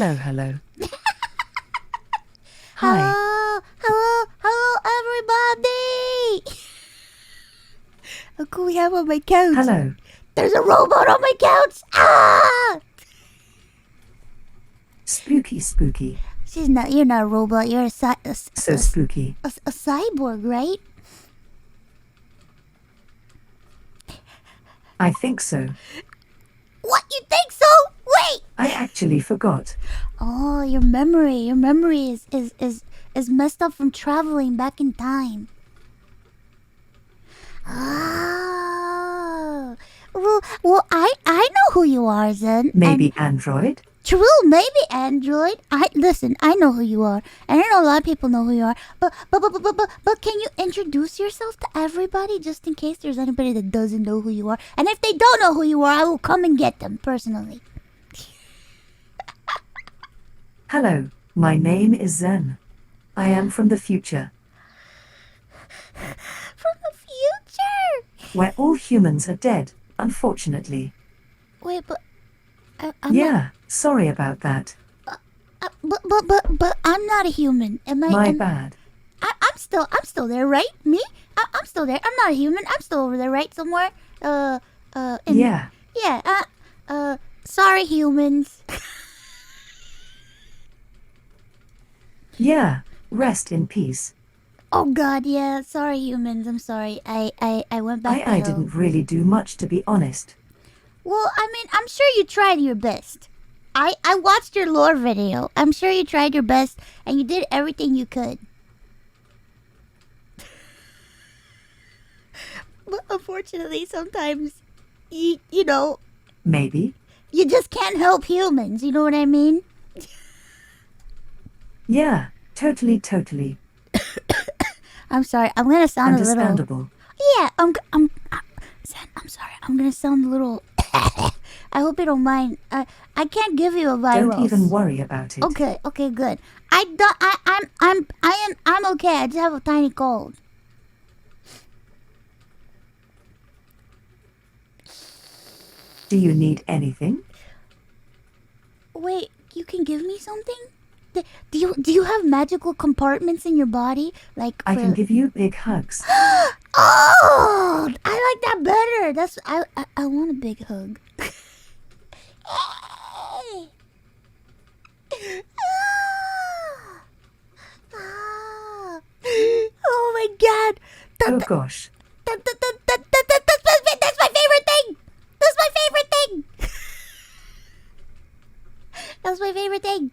Hello, hello. Hi. Hello, everybody! Look who we have on my couch. Hello. There's a robot on my couch. Ah! Spooky, spooky. You're not a robot. You're So spooky. a cyborg, right? I think so. What? You think so? Wait. I actually forgot. Oh, your memory is messed up from traveling back in time. Ah. Well, I know who you are, Zen. Maybe Android? True, maybe Android. Listen. I know who you are, and I know a lot of people know who you are. But can you introduce yourself to everybody, just in case there's anybody that doesn't know who you are? And if they don't know who you are, I will come and get them personally. Hello, my name is Zen. I am from the future, From the future. where all humans are dead, unfortunately. Wait, but I'm Yeah, sorry about that. but I'm not a human. Am I? My bad. I'm still there, right? Me? I'm still there. I'm not a human. I'm still over there, right? Somewhere. Yeah, Yeah. Sorry, humans. yeah, rest in peace. Oh God, yeah. Sorry, humans. I'm sorry. I went back. I didn't really do much, to be honest. Well, I mean, I'm sure you tried your best. I watched your lore video. I'm sure you tried your best and you did everything you could. But unfortunately, sometimes you know, Maybe? you just can't help humans. You know what I mean? Yeah, totally. I'm sorry. I'm gonna sound a little. Understandable. Yeah, Zen, I'm sorry. I'm gonna sound a little. I hope you don't mind. I can't give you a virus. Don't even worry about it. Okay, good. I'm okay. I just have a tiny cold. Do you need anything? Wait, you can give me something? Do you have magical compartments in your body? Like I can give you big hugs. Oh, I like that better. I want a big hug. Oh my God! Oh gosh. That's my favorite thing. That's my favorite thing. That's my favorite thing.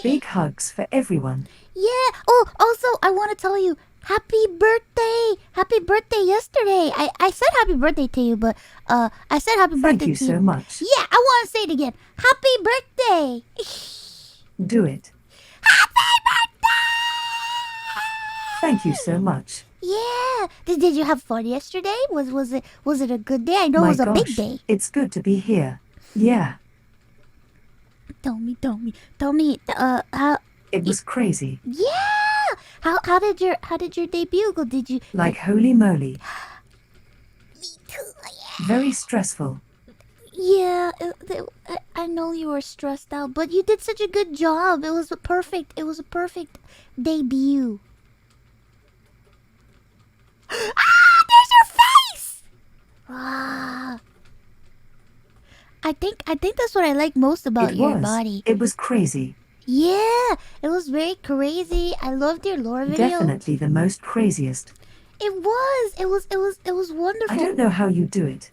Big hugs for everyone. Yeah. Oh, also, I want to tell you, happy birthday! Happy birthday yesterday. I said happy birthday to you, but I said happy birthday Thank you to so much. Yeah, I want to say it again. Happy birthday! Do it. Happy birthday! Thank you so much. Yeah. Did you have fun yesterday? Was it a good day? I know My it was a gosh, big day. it's good to be here. Yeah, Tell me. How? it was crazy. Yeah. How did your debut go? Did you Like holy moly. Me too. Very stressful. Yeah. I know you were stressed out, but you did such a good job. It was a perfect debut. There's your face. Ah. I think that's what I like most about your body. It was crazy. Yeah, it was very crazy. I loved your lore video. Definitely the most craziest. It was wonderful. I don't know how you do it.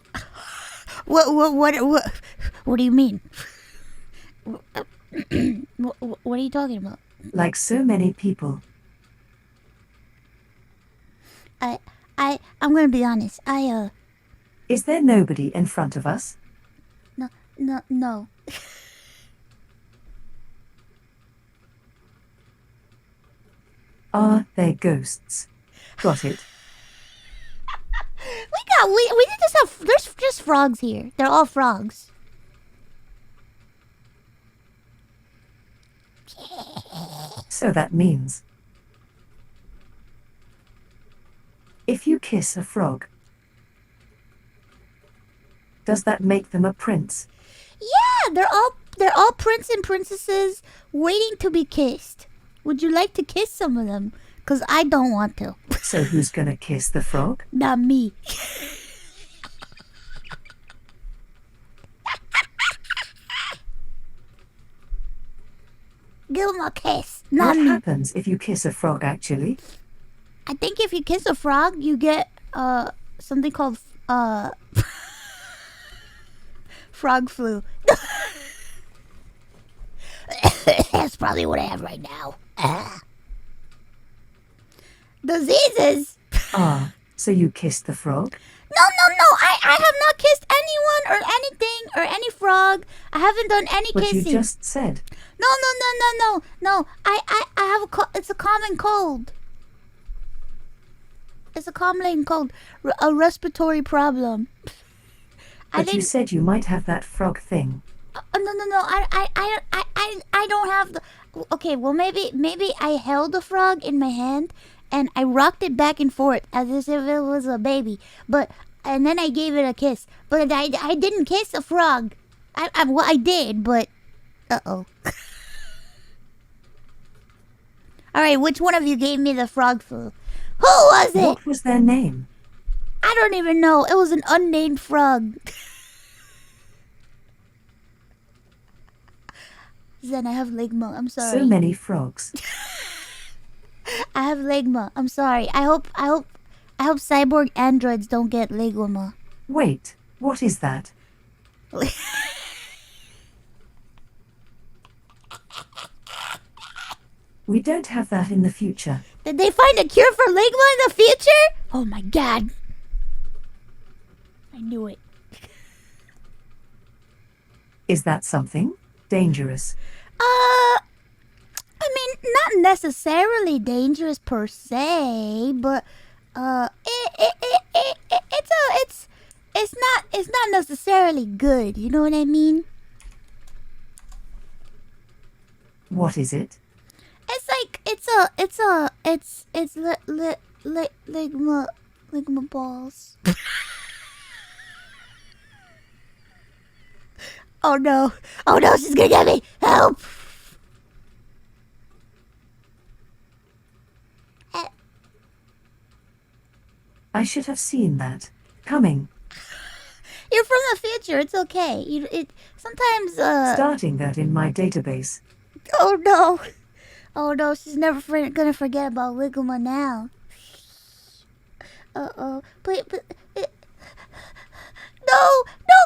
What do you mean? What are you talking about? Like so many people. I'm gonna be honest. Is there nobody in front of us? No. Are they ghosts? Got it. We just have. There's just frogs here. They're all frogs. So that means if you kiss a frog, does that make them a prince? Yeah, they're all They're all prince and princesses waiting to be kissed. Would you like to kiss some of them? Because I don't want to. So who's gonna kiss the frog? Not me. Give him a kiss. Not What me. happens if you kiss a frog, actually? I think if you kiss a frog, you get something called frog flu. That's probably what I have right now. Diseases. Ah, so you kissed the frog? No. I have not kissed anyone or anything or any frog. I haven't done any But kissing. you just said. No. I have it's a common cold. It's a common cold, a respiratory problem. But you said you might have that frog thing. No. I don't have the. Okay, well maybe I held the frog in my hand and I rocked it back and forth as if it was a baby. And then I gave it a kiss. But I didn't kiss a frog. Well, I did, but uh-oh. All right, which one of you gave me the frog flu? Who was it? What was their name? I don't even know. It was an unnamed frog. Zen, I have Ligma. I'm sorry. So many frogs. I have Ligma. I'm sorry. I hope cyborg androids don't get Ligma. Wait, what is that? We don't have that in the future. Did they find a cure for Ligma in the future? Oh my god. I knew it. Is that something dangerous? I mean, not necessarily dangerous per se, but it's not necessarily good. You know what I mean? What is it? It's like it's Ligma balls. Oh no, she's gonna get me. Help. I should have seen that coming. You're from the future. It's okay. It sometimes Starting that in my database. Oh no, she's never gonna forget about Ligma now. Uh-oh. But no,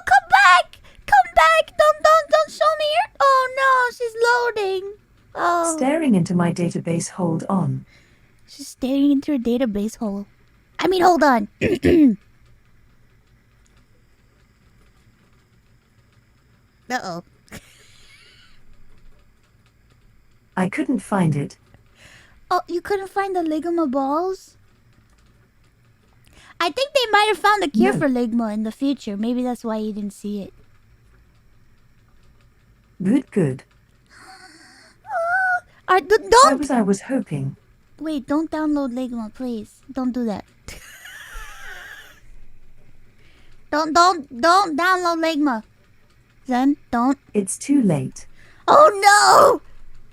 come back! Don't show me your... Oh no, she's loading. Oh. Staring into my database, hold on. She's staring into her database hole. I mean, hold on. Uh-oh. I couldn't find it. Oh, you couldn't find the Ligma balls? I think they might have found a cure No. for Ligma in the future. Maybe that's why you didn't see it. Good. Don't... I was hoping. Wait, don't download Ligma, please. Don't do that. Don't download Ligma. Zen, don't. It's too late. Oh no!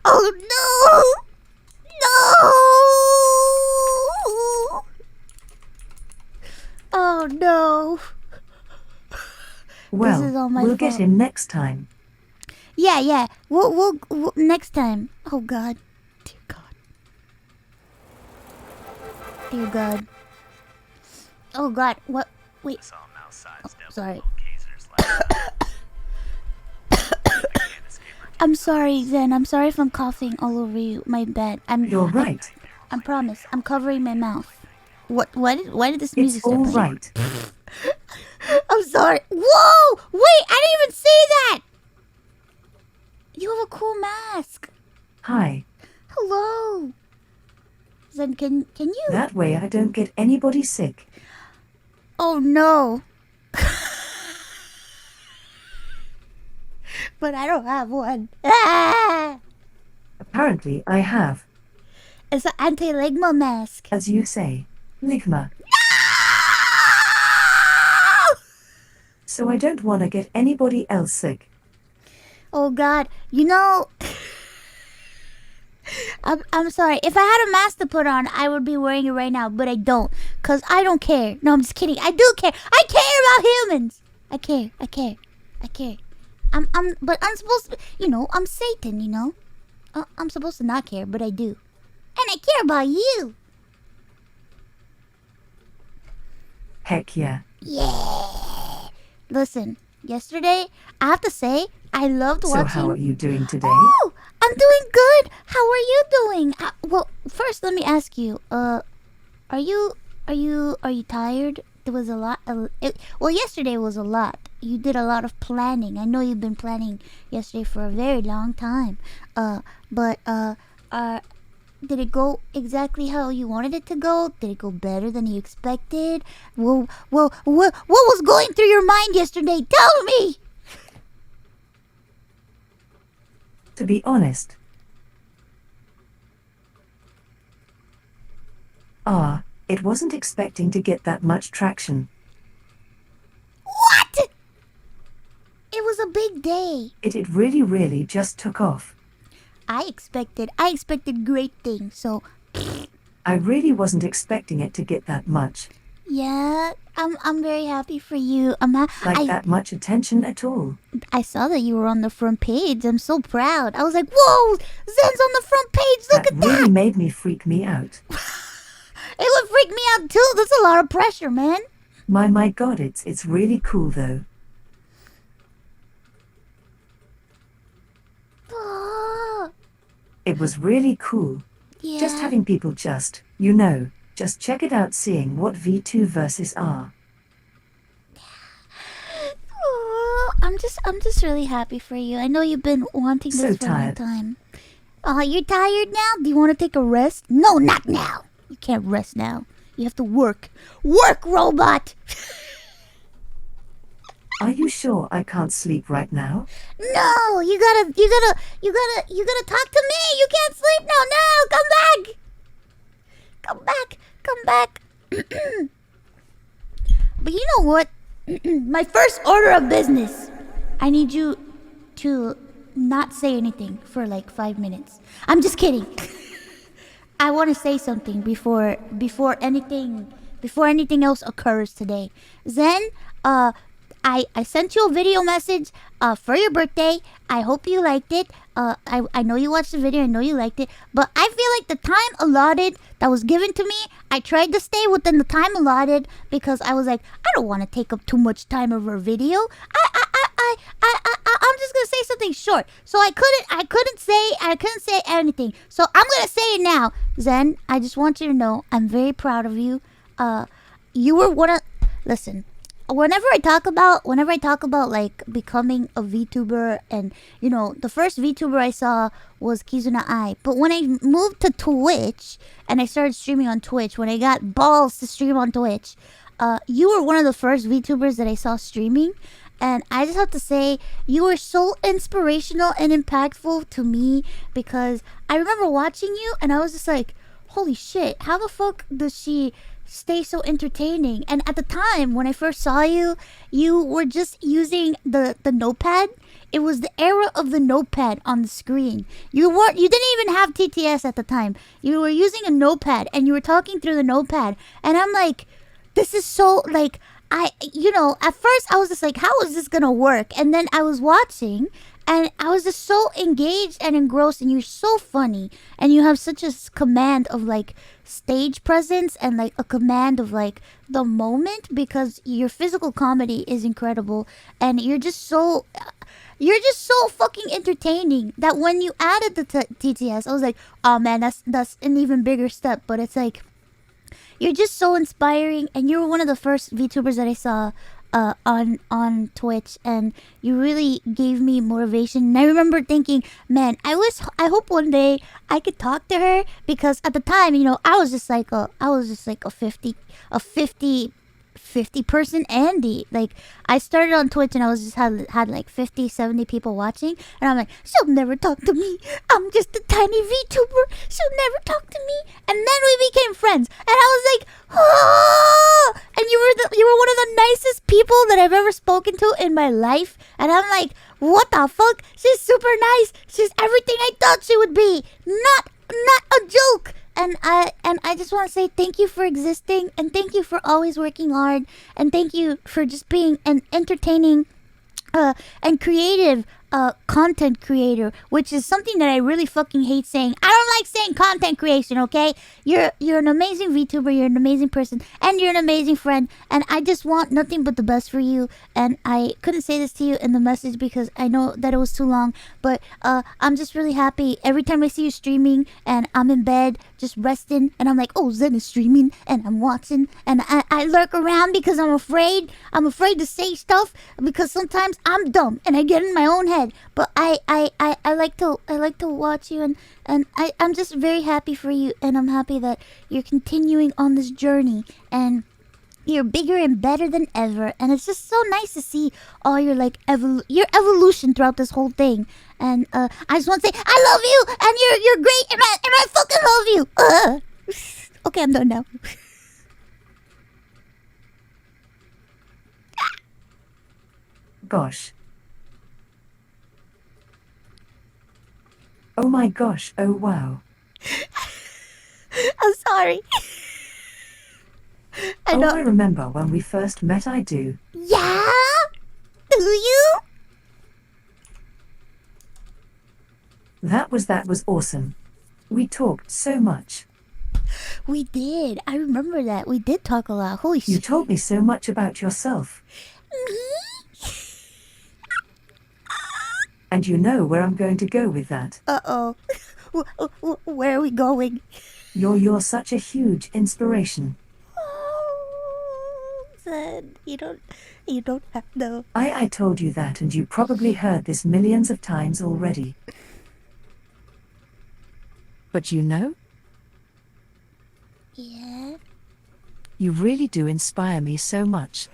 Oh no! No! Oh no! Well, This is all my we'll fault. get him next time. Yeah. We'll next time. Oh god. Dear God. Oh god. What? Wait. Oh, sorry. I'm sorry, Zen. I'm sorry if I'm coughing all over you. My bad. You're right. I promise. I'm covering my mouth. What? Why did this music It's all start playing? right. I'm sorry. Whoa! Wait! I didn't even see that. You have a cool mask. Hi. Hello. Zen, can you? That way I don't get anybody sick. Oh no. But I don't have one. Ah! Apparently I have, It's an anti-Ligma mask. as you say, Ligma. So I don't want to get anybody else sick. Oh God, you know, I'm sorry. If I had a mask to put on, I would be wearing it right now, but I don't, cause I don't care. No, I'm just kidding. I do care. I care about humans. I care. I care. I care. But I'm supposed to, I'm Satan, I'm supposed to not care, but I do. And I care about you. Heck yeah. Yeah. Listen, yesterday, I have to say, I loved So watching. how are you doing today? Oh, I'm doing good. How are you doing? Well, first let me ask you. Are you tired? There was a lot. Well, yesterday was a lot. You did a lot of planning. I know you've been planning yesterday for a very long time. But did it go exactly how you wanted it to go? Did it go better than you expected? Well, what was going through your mind yesterday? Tell me. To be honest. It wasn't expecting to get that much traction. What? It was a big day. It really just took off. I expected great things, so I really wasn't expecting it to get that much. yeah, I'm very happy for you. That much attention at all. I saw that you were on the front page. I'm so proud. I was like, whoa, Zen's on the front page. Look at that. That really made me freak me out. It would freak me out too. That's a lot of pressure, man. My God, it's really cool though. Oh, It was really cool. yeah. Just having people just check it out, seeing what VTubers are. Oh, I'm just really happy for you. I know you've been wanting this So for a long tired. time. Oh, you're tired now? Do you want to take a rest? No, not now. You can't rest now. You have to work. Work, robot! Are you sure I can't sleep right now? No, you gotta talk to me. You can't sleep now. No, come back. But you know what? My first order of business. I need you to not say anything for like 5 minutes. I'm just kidding. I want to say something before anything else occurs today. Zen, I sent you a video message for your birthday. I hope you liked it. I know you watched the video. I know you liked it. But I feel like the time allotted that was given to me, I tried to stay within the time allotted because I was like, I don't want to take up too much time of our video. I'm just gonna say something short. So I couldn't say anything. So I'm gonna say it now. Zen, I just want you to know I'm very proud of you. You were listen. Whenever I talk about like becoming a VTuber, and the first VTuber I saw was Kizuna Ai, but when I moved to Twitch and I started streaming on Twitch, when I got balls to stream on Twitch, you were one of the first VTubers that I saw streaming, and I just have to say you were so inspirational and impactful to me because I remember watching you and I was just like, holy shit, how the fuck does she stay so entertaining? And at the time when I first saw you, you were just using the notepad. It was the era of the notepad on the screen. You didn't even have TTS at the time. You were using a notepad and you were talking through the notepad, and I'm like, this is so like, at first I was just like, how is this gonna work? And then I was watching and I was just so engaged and engrossed, and you're so funny, and you have such a command of like stage presence and like a command of like the moment, because your physical comedy is incredible, and you're just so fucking entertaining that when you added the TTS, I was like, oh man, that's an even bigger step. But it's like, you're just so inspiring, and you were one of the first VTubers that I saw on Twitch, and you really gave me motivation. And I remember thinking, man, I hope one day I could talk to her, because at the time, I was just like a 50 person Andy. Like, I started on Twitch and I was just had like 50-70 people watching, and I'm like, she'll never talk to me. I'm just a tiny VTuber. She'll never talk to me. And then we became friends, and I was like, oh! And you were were one of the nicest people that I've ever spoken to in my life, and I'm like, what the fuck? She's super nice. She's everything I thought she would be. Not a joke. And I just want to say thank you for existing, and thank you for always working hard, and thank you for just being an entertaining and creative content creator, which is something that I really fucking hate saying. I don't like saying content creation, okay? You're an amazing VTuber, you're an amazing person, and you're an amazing friend, and I just want nothing but the best for you. And I couldn't say this to you in the message because I know that it was too long, but I'm just really happy every time I see you streaming, and I'm in bed just resting, and I'm like, oh, Zen is streaming, and I'm watching, and I lurk around because I'm afraid to say stuff because sometimes I'm dumb and I get in my own head. But I like to watch you, and I'm just very happy for you, and I'm happy that you're continuing on this journey, and you're bigger and better than ever, and it's just so nice to see all your like your evolution throughout this whole thing. And I just want to say I love you, and you're great, and I fucking love you. Okay, I'm done now. Gosh. Oh my gosh, oh wow. I'm sorry. I know. I remember when we first met, I do. Yeah? Do you? That was awesome. We talked so much. We did. I remember that. We did talk a lot. Holy shit. You told me so much about yourself. Me? And you know where I'm going to go with that. Uh-oh. Where are we going? You're such a huge inspiration. Oh, Zen, you don't have to. I told you that, and you probably heard this millions of times already. But you know? Yeah? You really do inspire me so much.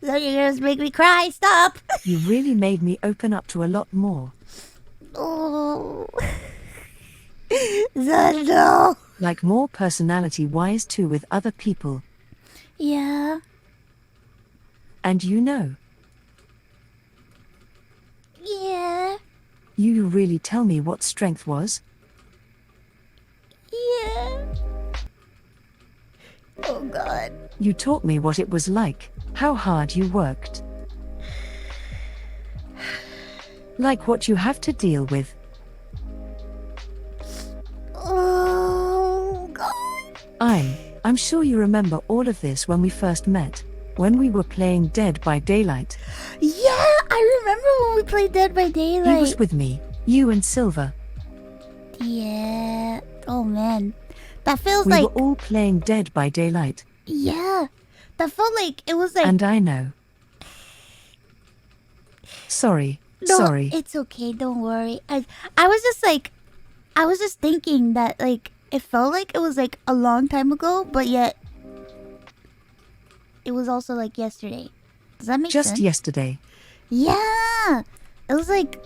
So you're gonna make me cry? Stop! You really made me open up to a lot more. Oh. Zen, no! Like more personality-wise too with other people. Yeah? And you know. Yeah? You really tell me what strength was. Yeah? Oh God. You taught me what it was like, how hard you worked. Like what you have to deal with. Oh God. I'm sure you remember all of this when we first met, when we were playing Dead by Daylight. Yeah, I remember when we played Dead by Daylight. He was with me, you and Silver. Yeah. Oh man. That feels We like... were all playing Dead by Daylight. Yeah. That felt like it was like... And I know. Sorry. No, Sorry. it's okay. Don't worry. I was just like... I was just thinking that like... It felt like it was like a long time ago, but yet... It was also like yesterday. Does that make sense? Just yesterday. Yeah. It was like...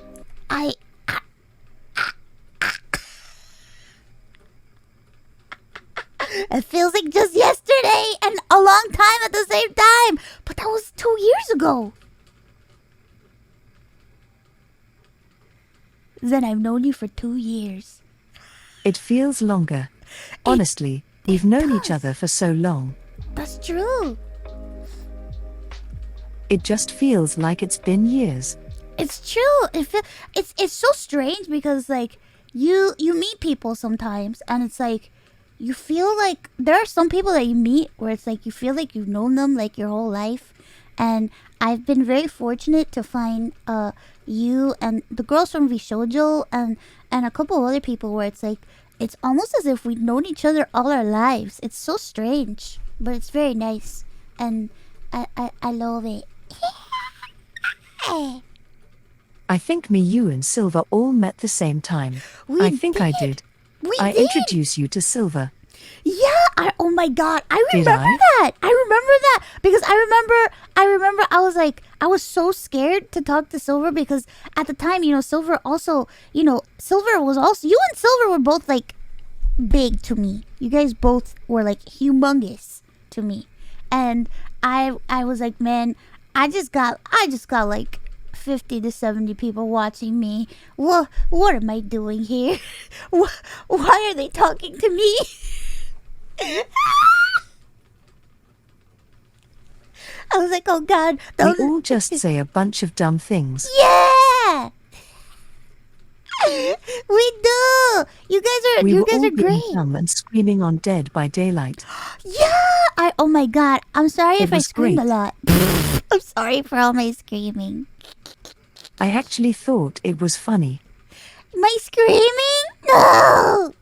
It feels like just yesterday and a long time at the same time. But that was 2 years ago. Then I've known you for 2 years. It feels longer. Honestly, we've known each other for so long. That's true. It just feels like it's been years. It's true. It's so strange because like you meet people sometimes and it's like you feel like there are some people that you meet where it's like you feel like you've known them like your whole life. And I've been very fortunate to find you and the girls from Vishojo and a couple of other people where it's like it's almost as if we've known each other all our lives. It's so strange, but it's very nice, and I love it. I think me, you and Silver all met the same time. I think I did. I introduced you to Silver. Yeah, oh my God, I Did remember I? that. I remember that because I remember I was like, I was so scared to talk to Silver because at the time, you know, Silver also, you know, Silver was also, you and Silver were both like big to me. You guys both were like humongous to me. And I was like, man, I just got like 50 to 70 people watching me. What am I doing here? Why are they talking to me? I was like, oh God. We all just say a bunch of dumb things. Yeah! We do! You guys are great. Dumb and screaming on Dead by Daylight. Yeah! Oh my God. I'm sorry if I screamed great. a lot. I'm sorry for all my screaming. I actually thought it was funny. My screaming? No!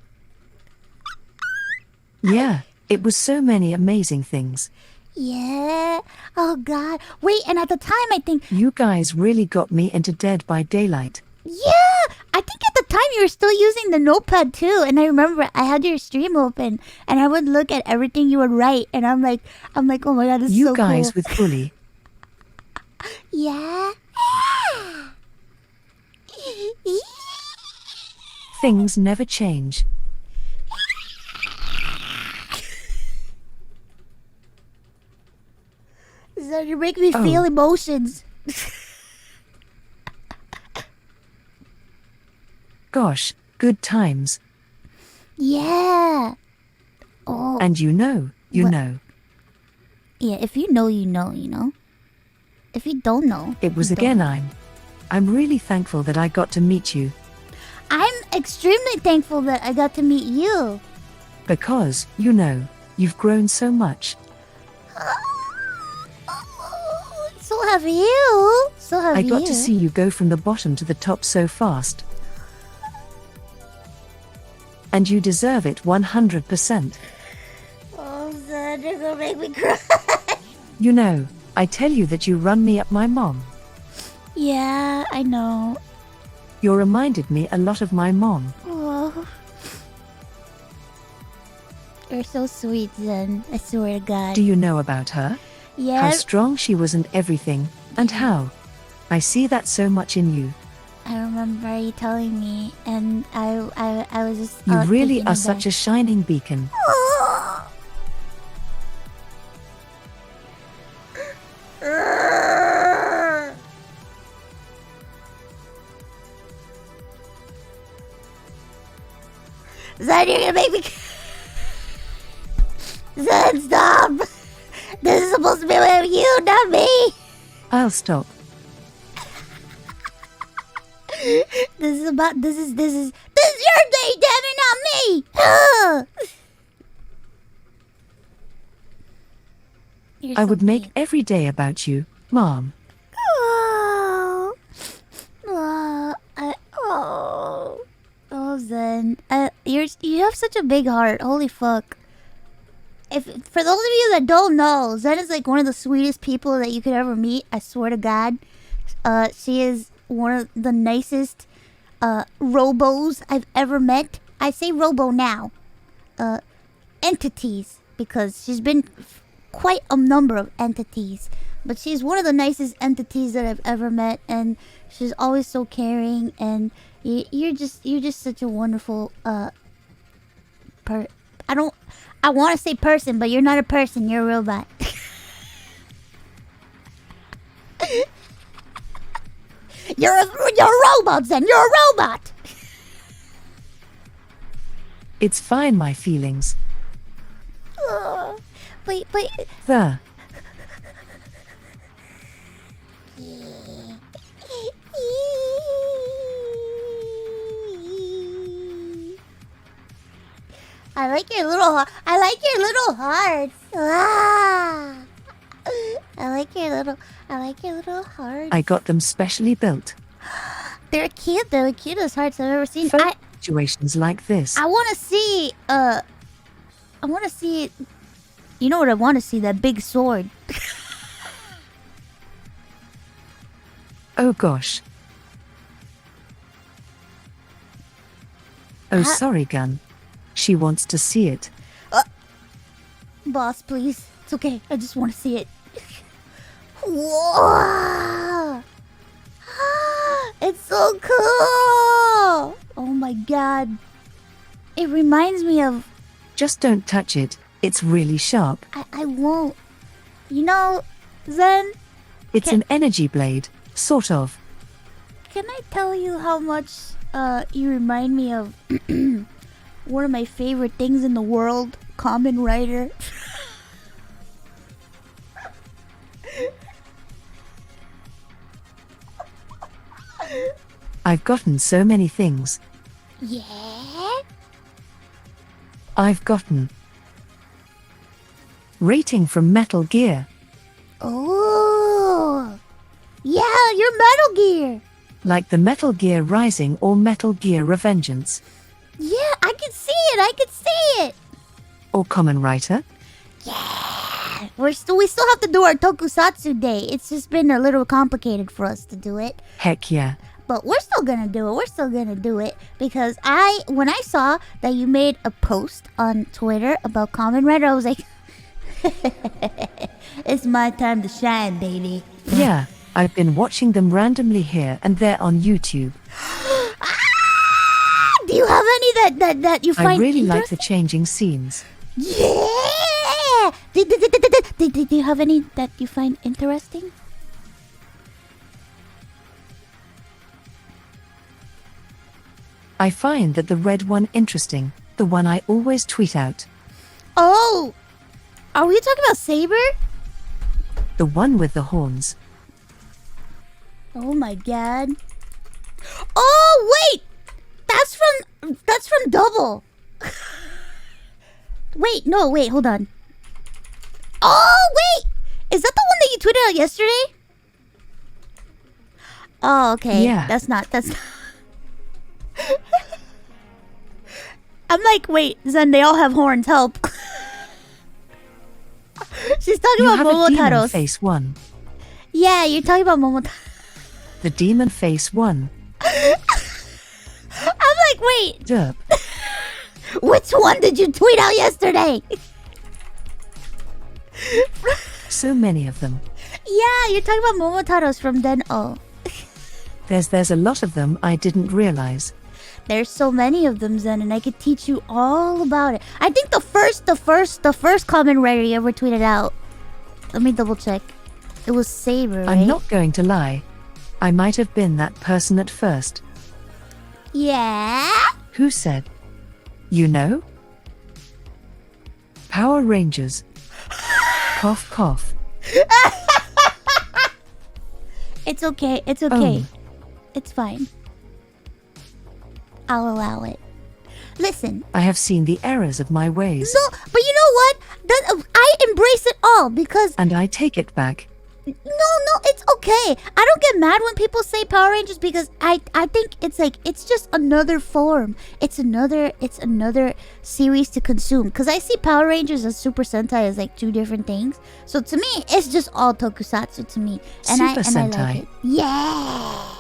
Yeah, it was so many amazing things. Yeah. Oh God. Wait, and at the time I think... You guys really got me into Dead by Daylight. Yeah! I think at the time you were still using the notepad too. And I remember I had your stream open and I would look at everything you would write. And I'm like, oh my God, this is so cool. You guys with Bully. Yeah. Things never change. So you make me feel emotions. Gosh, good times. Yeah. Oh. And you know. Yeah, if you know, you know. If you don't know. It was again I'm really thankful that I got to meet you. I'm extremely thankful that I got to meet you. Because, you've grown so much. So have you. I got to see you go from the bottom to the top so fast. And you deserve it 100%. Oh, Zed, you're gonna make me cry. I tell you that you run me up my mom. Yeah, I know. You reminded me a lot of my mom. Oh. You're so sweet, Zen. I swear to God. Do you know about her? Yeah. How strong she was and everything. And how? I see that so much in you. I remember you telling me, and I was just... You really are such a shining beacon. Zen, you're gonna make me... Zen, stop! This is supposed to be with you, not me! I'll stop. This is your day, damn it, not me! Ugh. I would make every day about you, Mom. Oh, Zen. You have such a big heart. Holy fuck. For those of you that don't know, Zen is like one of the sweetest people that you could ever meet. I swear to God. She is one of the nicest robos I've ever met. I say robo now. Entities, because she's been quite a number of entities, but she's one of the nicest entities that I've ever met, and she's always so caring, and you're just such a wonderful I want to say person, but you're not a person, you're a robot. You're a robot, Zen. You're a robot. It's fine, my feelings. But The. I like your little hearts. Ah. I like your little hearts. I got them specially built. They're cute. They're the cutest hearts I've ever seen. For situations like this. I want to see. You know what I want to see? That big sword. Oh gosh. Oh, sorry, Gun. She wants to see it. Boss, please. It's okay. I just want to see it. Whoa! It's so cool! Oh my God. It reminds me of... Just don't touch it. It's really sharp. I won't. You know, Zen, It's an energy blade, sort of. can I tell you how much you remind me of one of my favorite things in the world, Kamen Rider? I've gotten so many things. Yeah? I've gotten rating from Metal Gear, Oh! Yeah, you're Metal Gear! like the Metal Gear Rising or Metal Gear Revengeance, Yeah, I can see it, I can see it! or Common Writer. Yeah! We still have to do our Tokusatsu Day. It's just been a little complicated for us to do it. Heck yeah. But we're still gonna do it. We're still gonna do it because when I saw that you made a post on Twitter about Kamen Rider, I was like, it's my time to shine, baby. Yeah, I've been watching them randomly here and there on YouTube. Do you have any that you find I really like the interesting? changing scenes. Yeah. Do you have any that you find interesting? I find that the red one interesting, the one I always tweet out. Oh, are we talking about Saber? The one with the horns. Oh my god. Oh wait, that's from Double. Wait, no, wait, hold on. Oh wait, is that the one that you tweeted out yesterday? Oh okay, Yeah. that's not. I'm like, wait, Zen, they all have horns. Help. She's talking You about have a demon Momotaro's. face one. Yeah, you're talking about Momotaro. The demon face one. I'm like, wait, Derp. which one did you tweet out yesterday? So many of them. Yeah, you're talking about Momotaro's from Den-O. There's a lot of them I didn't realize. There's so many of them, Zen, and I could teach you all about it. I think the first Kamen Rider you ever tweeted out. Let me double check. It was Saber, right? I'm not going to lie. I might have been that person at first. Yeah? Who said? You know? Power Rangers. Cough cough. It's okay, it's okay. Oh. It's fine. I'll allow it. Listen. I have seen the errors of my ways. No, but you know what? I embrace it all because... And I take it back. No, it's okay. I don't get mad when people say Power Rangers because I think it's like it's just another form. It's another series to consume. Cause I see Power Rangers and Super Sentai as like two different things. So to me, it's just all tokusatsu to me. And Super I Sentai. like it. Yeah,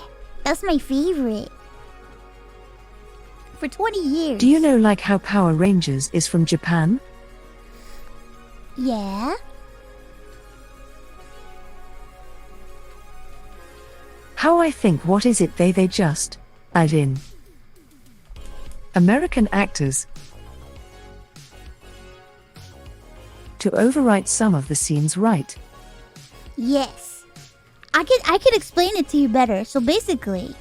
that's my favorite. For 20 years. Do you know like how Power Rangers is from Japan? Yeah. How I think what is it they just add in American actors to overwrite some of the scenes, right? Yes. I could explain it to you better. So basically,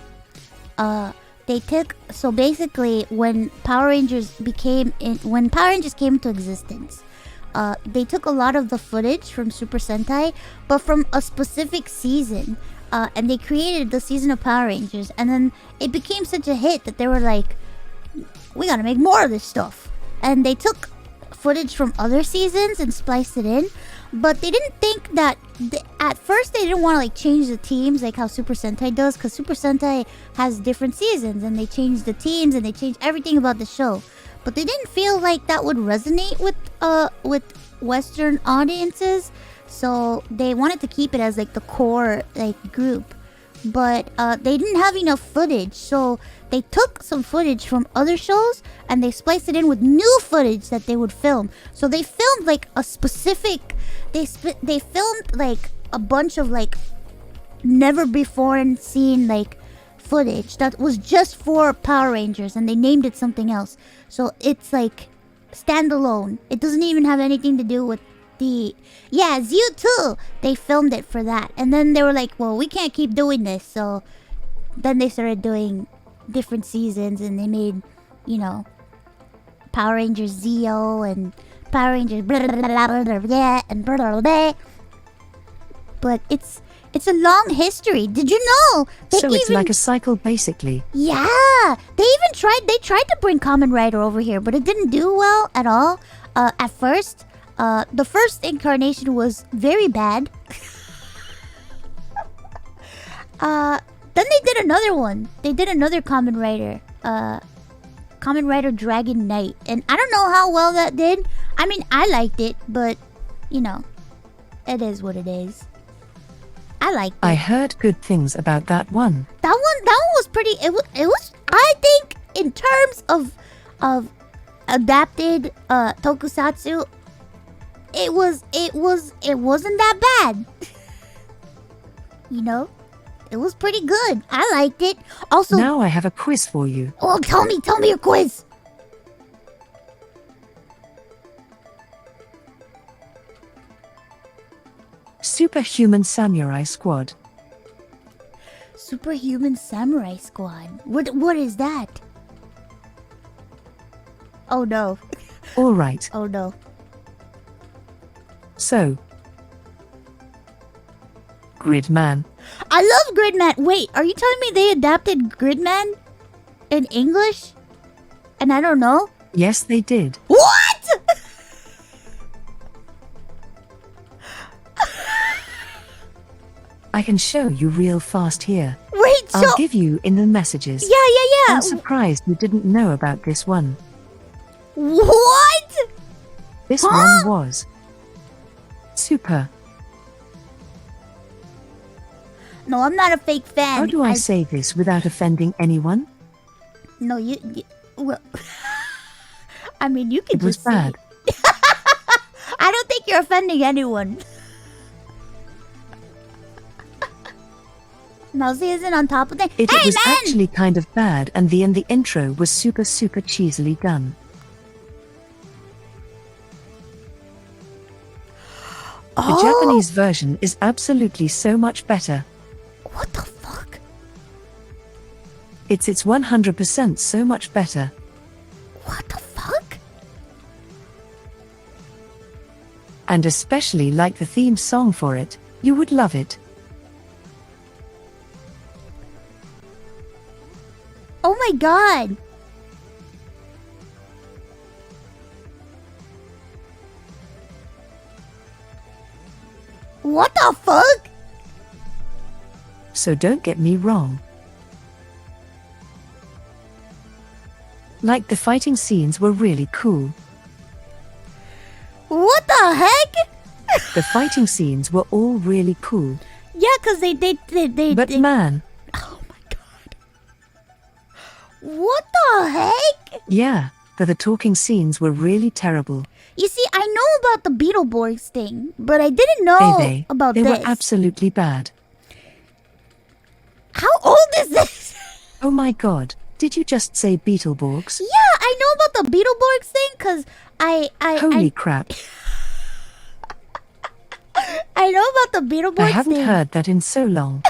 when Power Rangers came into existence, they took a lot of the footage from Super Sentai, but from a specific season. And they created the season of Power Rangers, and then it became such a hit that they were like, we gotta make more of this stuff. And they took footage from other seasons and spliced it in, but they didn't think that at first they didn't want to like change the teams like how Super Sentai does, because Super Sentai has different seasons and they changed the teams and they changed everything about the show. But they didn't feel like that would resonate with Western audiences. So they wanted to keep it as like the core like group, but they didn't have enough footage. So they took some footage from other shows and they spliced it in with new footage that they would film. So they filmed like a specific, they filmed like a bunch of like never before seen like footage that was just for Power Rangers, and they named it something else. So it's like standalone. It doesn't even have anything to do with the... Yeah, ZU2! They filmed it for that. And then they were like, well, we can't keep doing this. So then they started doing different seasons, and they made, you know, Power Rangers Zeo and Power Rangers blah, blah, blah, blah, blah, blah, and blah, blah, blah. But it's a long history. Did you know? So it's like a cycle, basically. Yeah, they tried to bring Kamen Rider over here, but it didn't do well at all. At first, the first incarnation was very bad. Then they did another one. They did another Kamen Rider. Kamen Rider Dragon Knight, and I don't know how well that did. I mean, I liked it, but you know, it is what it is. I liked it. I heard good things about that one. That one was pretty. It was. I think in terms of adapted tokusatsu, it wasn't that bad. You know, it was pretty good. I liked it. Also, now I have a quiz for you. Oh, tell me your quiz. Superhuman Samurai Squad. Superhuman Samurai Squad. What is that? Oh no. All right. Oh no. So, Gridman. I love Gridman. Wait, are you telling me they adapted Gridman in English? And I don't know? Yes, they did. What? I can show you real fast here. Wait, so... I'll give you in the messages. Yeah. I'm surprised you didn't know about this one. What? This one was Super. No, I'm not a fake fan. How do I say this without offending anyone? No, you well, I mean, you can It was just say bad. it. I don't think you're offending anyone. Mousy isn't on top of it. It Hey, was man! actually kind of bad, and the intro was super cheesily done. The Japanese version is absolutely so much better. What the fuck? It's 100% so much better. What the fuck? And especially like the theme song for it. You would love it. Oh my god. What the fuck? So don't get me wrong. Like the fighting scenes were really cool. What the heck? The fighting scenes were all really cool. Yeah, cause they But man, oh my god. What the heck? yeah, the talking scenes were really terrible. You see, I know about the Beetleborgs thing, but I didn't know about they this. were absolutely bad. How old is this? Oh my god, did you just say Beetleborgs? Yeah, I know about the Beetleborgs thing, cause Holy crap. I know about the Beetleborgs I haven't thing. heard that in so long.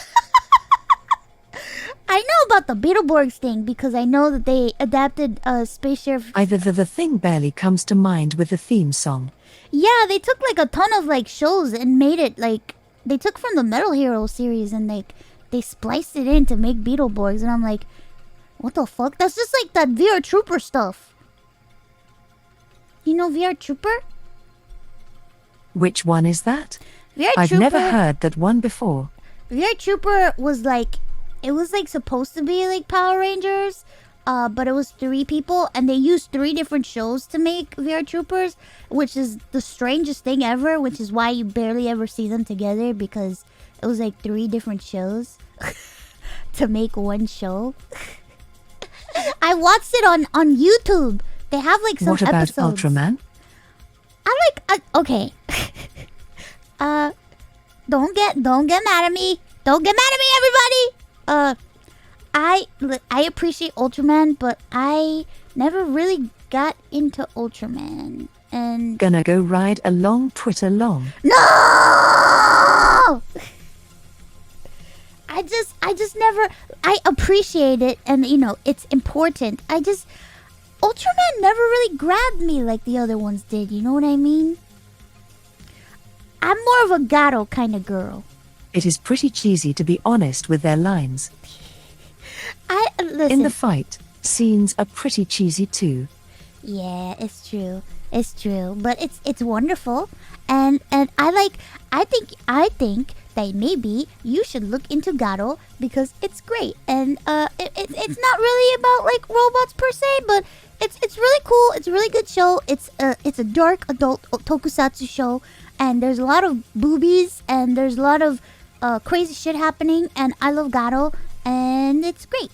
I know about the Beetleborgs thing because I know that they adapted Space Sheriff. Either the thing barely comes to mind with the theme song. Yeah, they took like a ton of like shows and made it like they took from the Metal Hero series and like they spliced it in to make Beetleborgs, and I'm like, what the fuck? That's just like that VR Trooper stuff. You know VR Trooper? Which one is that? VR I've Trooper, never heard that one before. VR Trooper was like, it was like supposed to be like Power Rangers, but it was 3 people, and they used 3 different shows to make VR Troopers, which is the strangest thing ever, which is why you barely ever see them together, because it was like 3 different shows to make one show. I watched it on YouTube. They have like some What about episodes. Ultraman? Okay. Don't get mad at me. Don't get mad at me, everybody. I appreciate Ultraman, but I never really got into Ultraman. And Gonna go ride a long Twitter long. no! I just never. I appreciate it, and it's important. Ultraman never really grabbed me like the other ones did. You know what I mean? I'm more of a Gato kind of girl. It is pretty cheesy, to be honest, with their lines. Listen. In the fight, scenes are pretty cheesy too. Yeah, it's true. It's true, but it's wonderful, and I think that maybe you should look into Gato because it's great, and it's not really about like robots per se, but it's really cool. It's a really good show. It's a dark adult tokusatsu show, and there's a lot of boobies and there's a lot of crazy shit happening, and I love Gato, and it's great.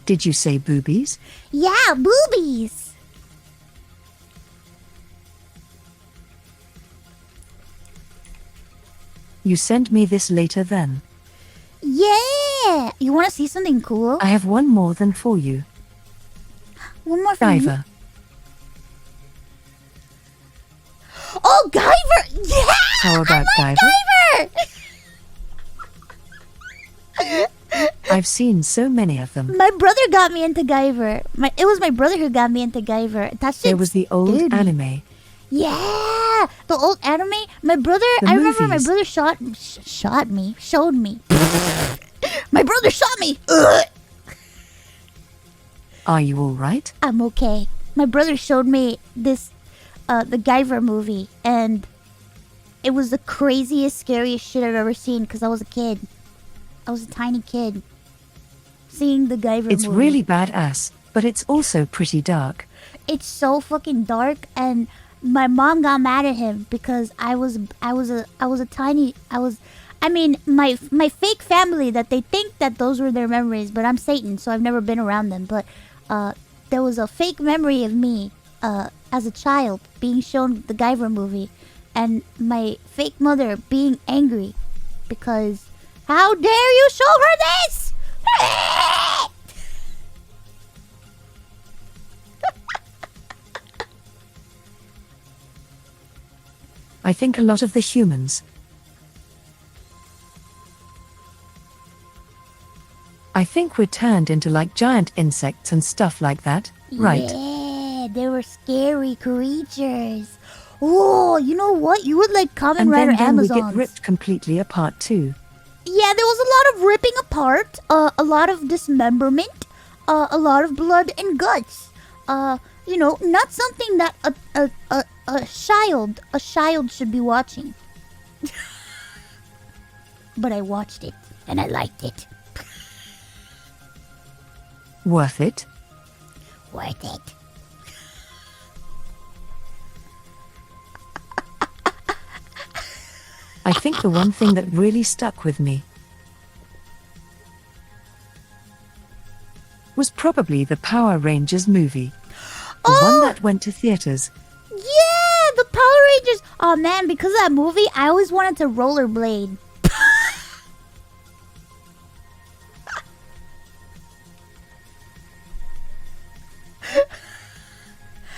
Did you say boobies? Yeah, boobies. You send me this later then. Yeah. You want to see something cool? I have one more than for you. One more for me? Guyver. Oh, Guyver! Yeah! How about I like Guyver? Guyver! I've seen so many of them. My brother got me into Guyver. It was my brother who got me into Guyver. That shit. There was the old scared me. anime. Yeah, the old anime. My brother. The I remember my movies. brother showed me. My brother shot me. Ugh. Are you all right? I'm okay. My brother showed me this, the Guyver movie, and it was the craziest, scariest shit I've ever seen because I was a kid. I was a tiny kid. Seeing the Guyver It's movie. really badass, but it's also pretty dark. It's so fucking dark, and my mom got mad at him because I was a tiny. My fake family that they think that those were their memories, but I'm Satan, so I've never been around them. But there was a fake memory of me as a child being shown the Guyver movie, and my fake mother being angry because how dare you show her this? I think a lot of the humans. I think we're turned into like giant insects and stuff like that, right? Yeah, they were scary creatures. Oh, you know what? You would like Kamen And Rider then we Amazons. get ripped completely apart too. Yeah, there was a lot of ripping apart, a lot of dismemberment, a lot of blood and guts. Not something that a child should be watching. But I watched it and I liked it. Worth it? Worth it. I think the one thing that really stuck with me was probably the Power Rangers movie. The one that went to theaters. Yeah, the Power Rangers. Oh man, because of that movie, I always wanted to rollerblade.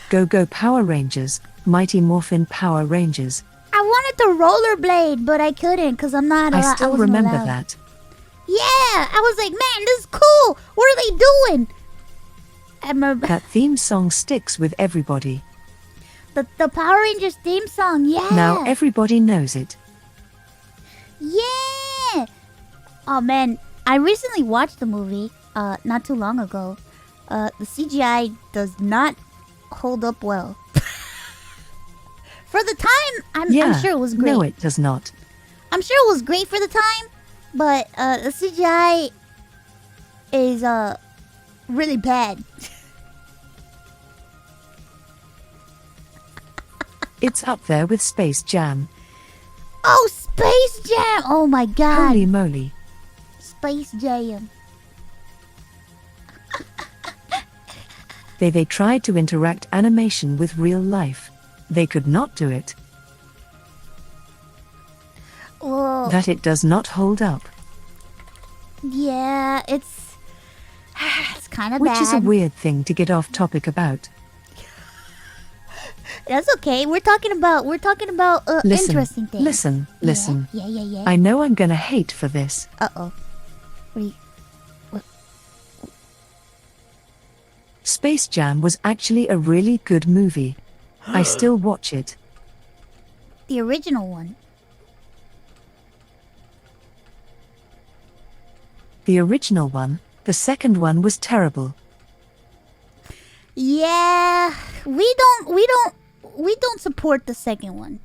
Go Power Rangers, Mighty Morphin Power Rangers. I wanted to rollerblade, but I couldn't because I'm not allowed. I still wasn't remember allowed. that. Yeah, I was like, man, this is cool. What are they doing? And That theme song sticks with everybody. the Power Rangers theme song, yeah. Now everybody knows it. Yeah. Oh man, I recently watched the movie not too long ago. The CGI does not hold up well. For the time, I'm sure it was great. No, it does not. I'm sure it was great for the time, but the CGI is really bad. It's up there with Space Jam. Oh, Space Jam! Oh my god. Holy moly. Space Jam. They tried to interact animation with real life. They could not do it. Whoa. that it does not hold up. Yeah, it's kind of bad. Which is a weird thing to get off topic about. That's okay. We're talking about interesting things. Listen. Yeah. I know I'm gonna hate for this. Uh-oh. What? Space Jam was actually a really good movie. I still watch it. The original one. The original one, the second one was terrible. Yeah, we don't support the second one.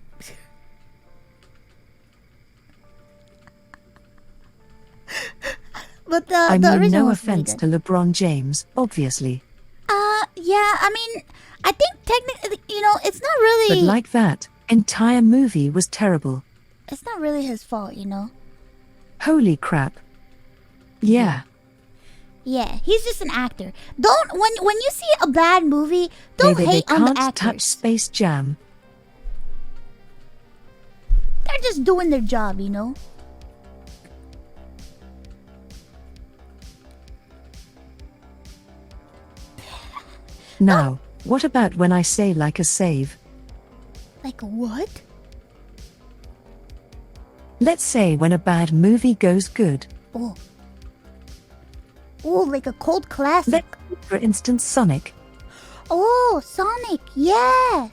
But the original no was really offense good. to LeBron James, obviously. Yeah, I mean, I think technically, it's not really. But like that entire movie was terrible. It's not really his fault, Holy crap. Yeah. Yeah, he's just an actor. Don't when you see a bad movie, don't They hate on the can't actors. touch Space Jam. They're just doing their job, Now, what about when I say like a save? Like what? Let's say when a bad movie goes good. Oh, like a cult classic. For instance, Sonic. Oh, Sonic, yeah.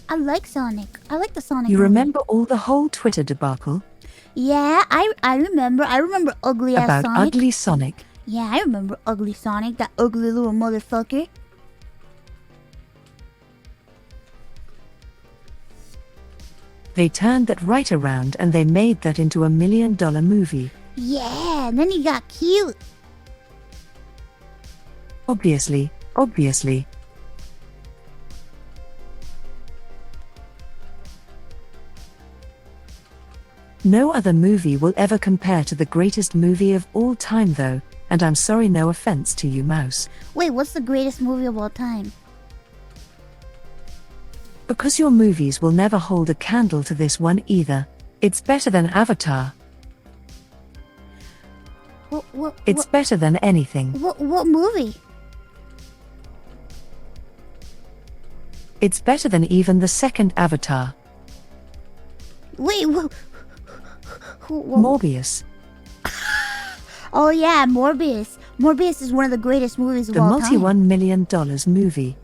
I like Sonic. I like the Sonic You movie. remember all the whole Twitter debacle? Yeah, I remember. I remember ugly ass About Sonic. ugly Sonic. Yeah, I remember ugly Sonic, that ugly little motherfucker. They turned that right around and they made that into $1 million movie. Yeah, and then he got cute. Obviously. No other movie will ever compare to the greatest movie of all time though, and I'm sorry, no offense to you, Mouse. Wait, what's the greatest movie of all time? Because your movies will never hold a candle to this one either. It's better than Avatar. It's better than anything. What movie? It's better than even the second Avatar. Wait, Morbius. Oh yeah, Morbius. Morbius is one of the greatest movies of The all time. multi-$1 million movie.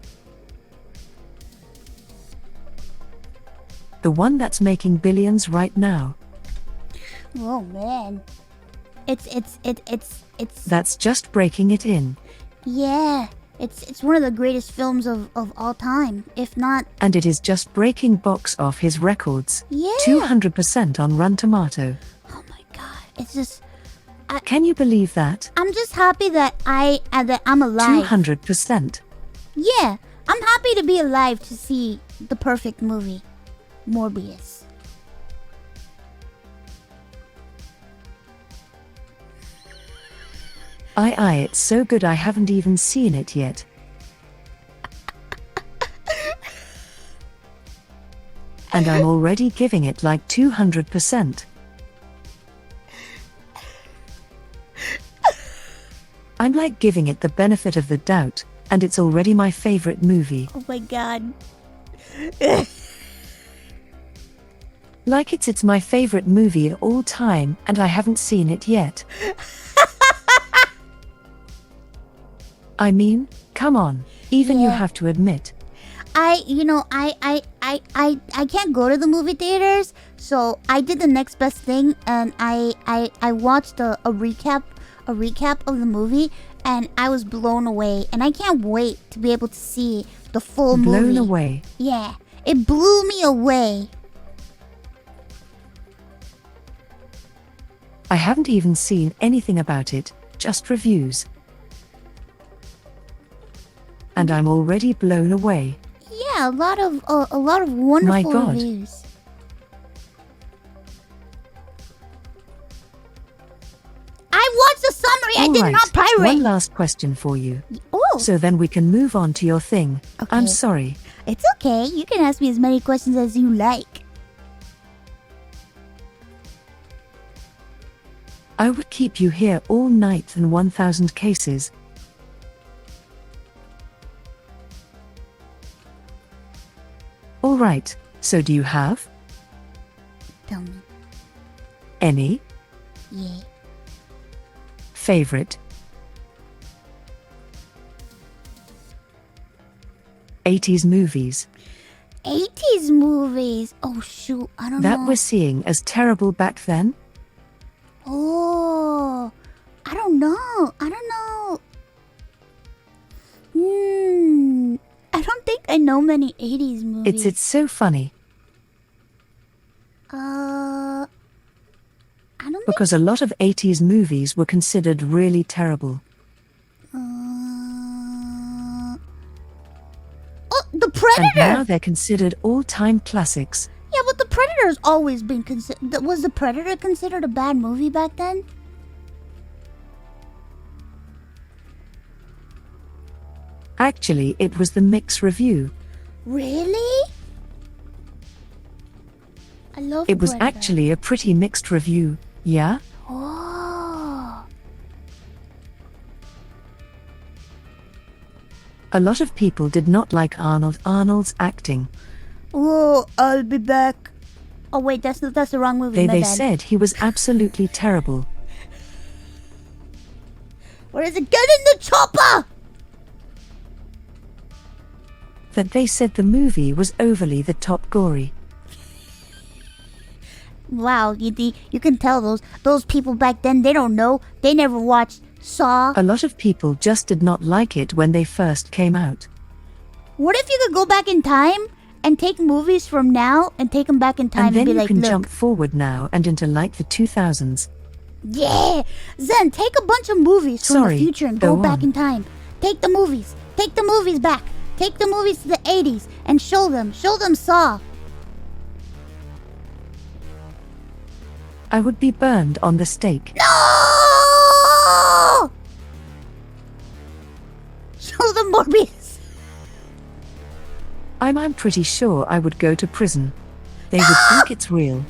The one that's making billions right now. Oh man. It's That's just breaking it in. Yeah. It's one of the greatest films of all time, if not. And it is just breaking box office records. Yeah. 200% on Rotten Tomato. Oh my god. It's just Can you believe that? I'm just happy that I'm alive. 200%. Yeah. I'm happy to be alive to see the perfect movie, Morbius. It's so good I haven't even seen it yet. And I'm already giving it like 200%. I'm like giving it the benefit of the doubt, and it's already my favorite movie. Oh my god. Like it's my favorite movie of all time, and I haven't seen it yet. I mean, come on, even you Yeah. have to admit. I can't go to the movie theaters, so I did the next best thing, and I watched a recap of the movie, and I was blown away, and I can't wait to be able to see the full movie. Blown away. Yeah, it blew me away. I haven't even seen anything about it, just reviews. And I'm already blown away. Yeah, a lot of wonderful My God. reviews. I watched the summary. I did Alright, not pirate. one last question for you. Oh, So then we can move on to your thing. I'm Okay. sorry. it's okay. You can ask me as many questions as you like. I would keep you here all night than 1,000 cases. Alright, so do you have Tell me. any Yeah. favorite 80s movies 80s movies. Oh shoot, I don't that know. we're seeing as terrible back then? Oh, I don't know. I don't think I know many 80s movies. It's so funny I don't think. because a lot of 80s movies were considered really terrible. Oh, The And Predator. now they're considered all-time classics. Yeah, but The Predator's always been considered. Was The Predator considered a bad movie back then? Actually, it was the mixed review. Really? I love It was Predator. actually a pretty mixed review, yeah? Oh. A lot of people did not like Arnold's acting. Oh, I'll be back. Oh wait, that's the wrong movie. My They bad. said he was absolutely terrible. Where is it? Get in the chopper! That they said the movie was overly the top gory. Wow, you can tell those people back then, they don't know. They never watched Saw. A lot of people just did not like it when they first came out. What if you could go back in time and take movies from now and take them back in time And then be you like, can look, jump forward now and into like the 2000s. yeah, Zen, take a bunch of movies from Sorry, the future and go go back on. in time. Take the movies back. Take the movies to the 80s and show them Saw. I would be burned on the stake. No! Show them Morbius. I'm pretty sure I would go to prison. They would think it's real.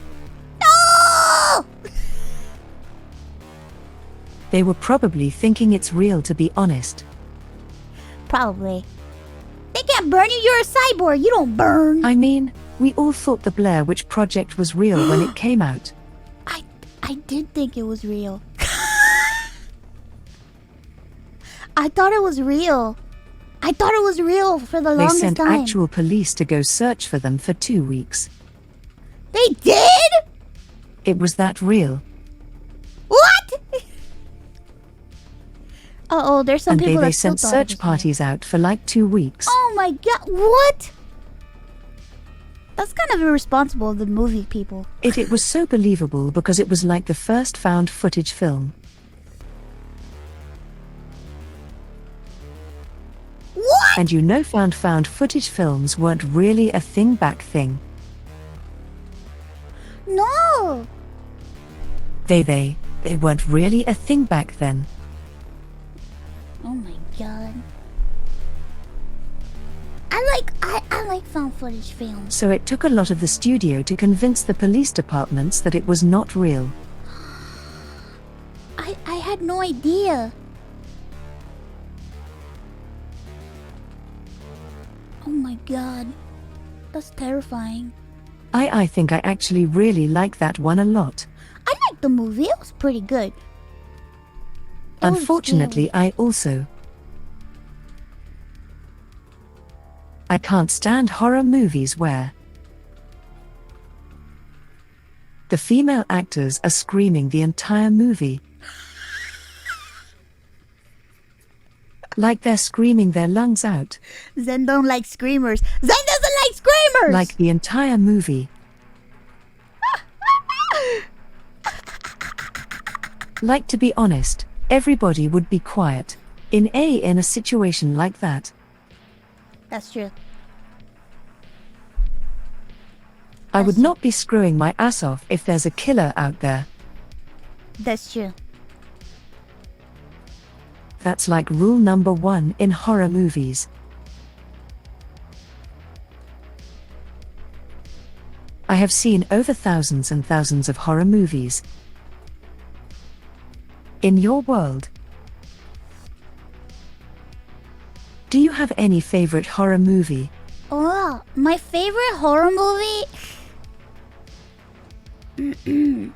No! They were probably thinking it's real, to be honest. Probably. They can't burn you. You're a cyborg. You don't burn. I mean, we all thought the Blair Witch Project was real when it came out. I did think it was real. I thought it was real. I thought it was real for the They longest sent time. actual police to go search for them for 2 weeks. They did? It was that real. What? Uh-oh, there's some And people they that still sent thought it search was real. parties out for like 2 weeks. Oh my god, what? That's kind of irresponsible of the movie people. It was so believable because it was like the first found footage film. What? And you know found footage films weren't really a thing back then. No. They weren't really a thing back then. Oh my god. I like found footage films. So it took a lot of the studio to convince the police departments that it was not real. I had no idea. Oh my god. That's terrifying. I think I actually really like that one a lot. I liked the movie. It was pretty good. It was Unfortunately, I also. I can't stand horror movies where the female actors are screaming the entire movie. Like they're screaming their lungs out. Zen don't like screamers. Zen doesn't like screamers! Like the entire movie. Like, to be honest, everybody would be quiet in a situation like that. That's true. I would not be screwing my ass off if there's a killer out there. That's true. That's like rule number 1 in horror movies. I have seen over thousands and thousands of horror movies. In your world, do you have any favorite horror movie? Oh, my favorite horror movie?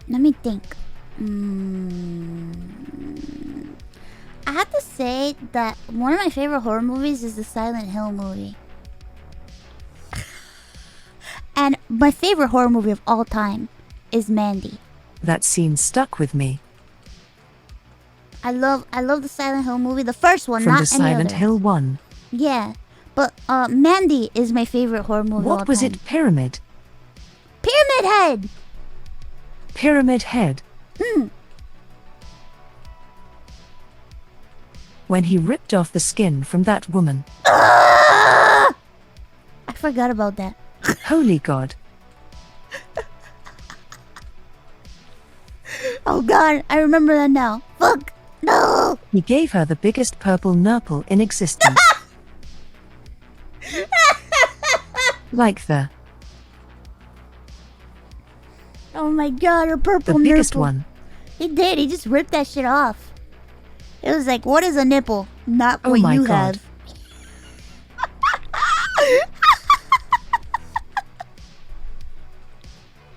Let me think. I have to say that one of my favorite horror movies is the Silent Hill movie. And my favorite horror movie of all time is Mandy. That scene stuck with me. I love the Silent Hill movie, the first one, From not the any Silent other. Hill 1. Yeah, but Mandy is my favorite horror movie of all What was time. it? Pyramid? Pyramid Head! Pyramid Head. When he ripped off the skin from that woman. I forgot about that. Holy God. Oh God, I remember that now. Fuck! No! He gave her the biggest purple nurple in existence. Like the Oh my God, her purple biggest nipple. one. He did, he just ripped that shit off. It was like, what is a nipple? Not Oh what my you God. have.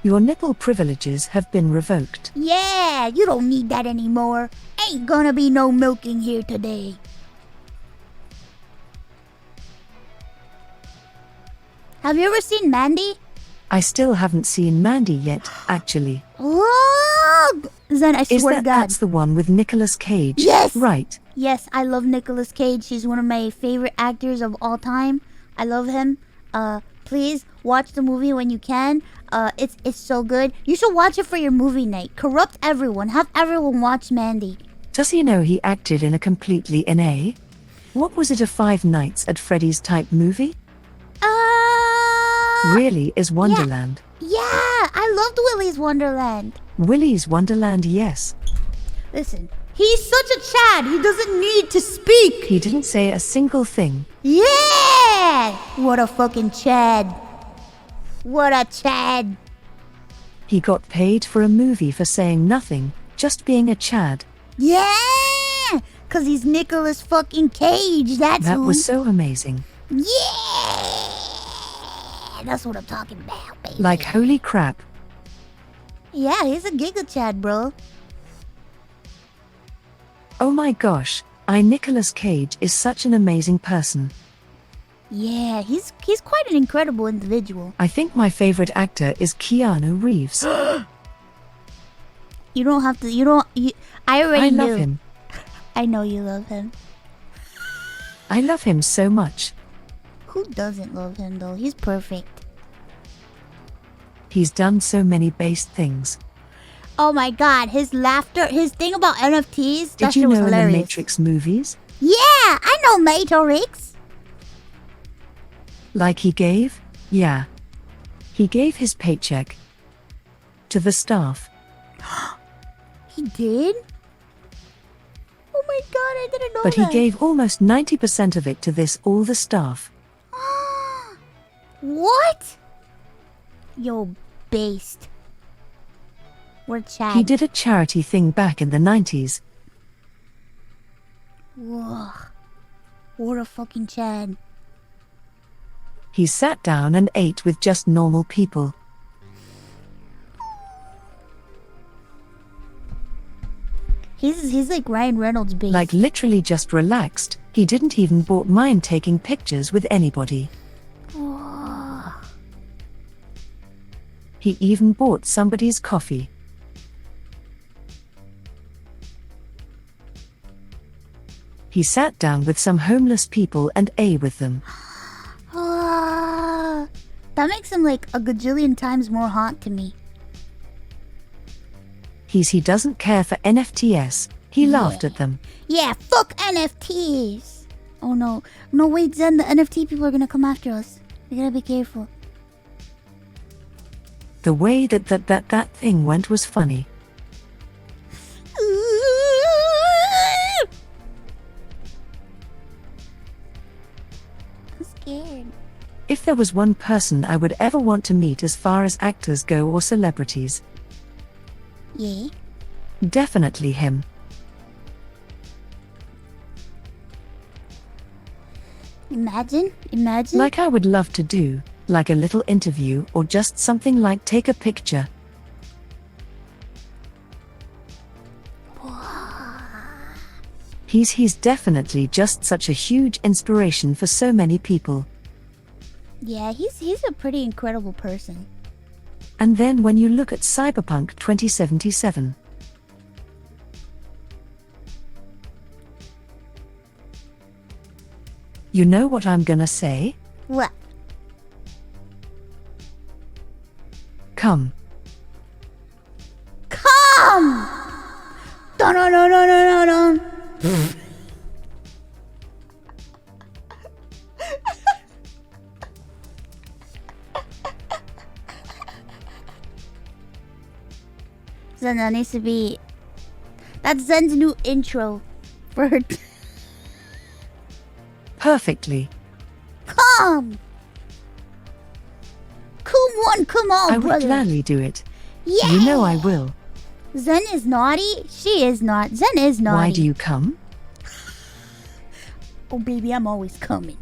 Your nipple privileges have been revoked. Yeah, you don't need that anymore. Ain't gonna be no milking here today. Have you ever seen Mandy? I still haven't seen Mandy yet, actually. Oh, Zen, I Is swear to that God. that's the one with Nicolas Cage? Yes! Right. Yes, I love Nicolas Cage. He's one of my favorite actors of all time. I love him. Please watch the movie when you can. It's so good. You should watch it for your movie night. Corrupt everyone. Have everyone watch Mandy. Does he know he acted in a completely NA? What was it, a Five Nights at Freddy's type movie? Really is Wonderland. Yeah, I loved Willy's Wonderland. Willy's Wonderland, yes. Listen, he's such a Chad. He doesn't need to speak. He didn't say a single thing. Yeah! What a fucking Chad. What a Chad. He got paid for a movie for saying nothing, just being a Chad. Yeah! Cause he's Nicolas fucking Cage, that's That who. was so amazing. Yeah! That's what I'm talking about, baby. Like, holy crap. Yeah, he's a Giga Chad, bro. Oh my gosh, Nicolas Cage is such an amazing person. Yeah, he's quite an incredible individual. I think my favorite actor is Keanu Reeves. You don't have to, I already I knew. love him. I know you love him. I love him so much. Who doesn't love him, though? He's perfect. He's done so many base things. Oh my God, his laughter, his thing about NFTs, that Did shit you was know in the hilarious. Matrix movies? Yeah, I know Matrix. Like he gave? Yeah. He gave his paycheck to the staff. He did? Oh my God, I didn't know But that. he gave almost 90% of it to all the staff. What? Yo, based. We're Chad. He did a charity thing back in the 90s. Whoa. What a fucking Chad. He sat down and ate with just normal people. He's like Ryan Reynolds based. Like literally just relaxed. He didn't even bought mind taking pictures with anybody. Whoa. He even bought somebody's coffee. He sat down with some homeless people and ate with them. Ah, that makes him like a gajillion times more hot to me. He doesn't care for NFTs. He laughed at them. Yeah, fuck NFTs. Oh no. No, wait, Zen, the NFT people are gonna come after us. We gotta be careful. The way that thing went was funny. I'm scared. If there was one person I would ever want to meet as far as actors go or celebrities, Yeah. definitely him. Imagine. Like I would love to do, like a little interview or just something like take a picture. He's definitely just such a huge inspiration for so many people. Yeah, he's a pretty incredible person. And then when you look at Cyberpunk 2077, you know what I'm gonna say? What? Come. Come! Dun dun dun dun dun dun. Zen, that needs to be... That's Zen's new intro for her. Perfectly. Come! Come on, I would brother. gladly do it. Yeah! You know I will. Zen is naughty? She is not. Zen is naughty. Why do you come? Oh, baby, I'm always coming.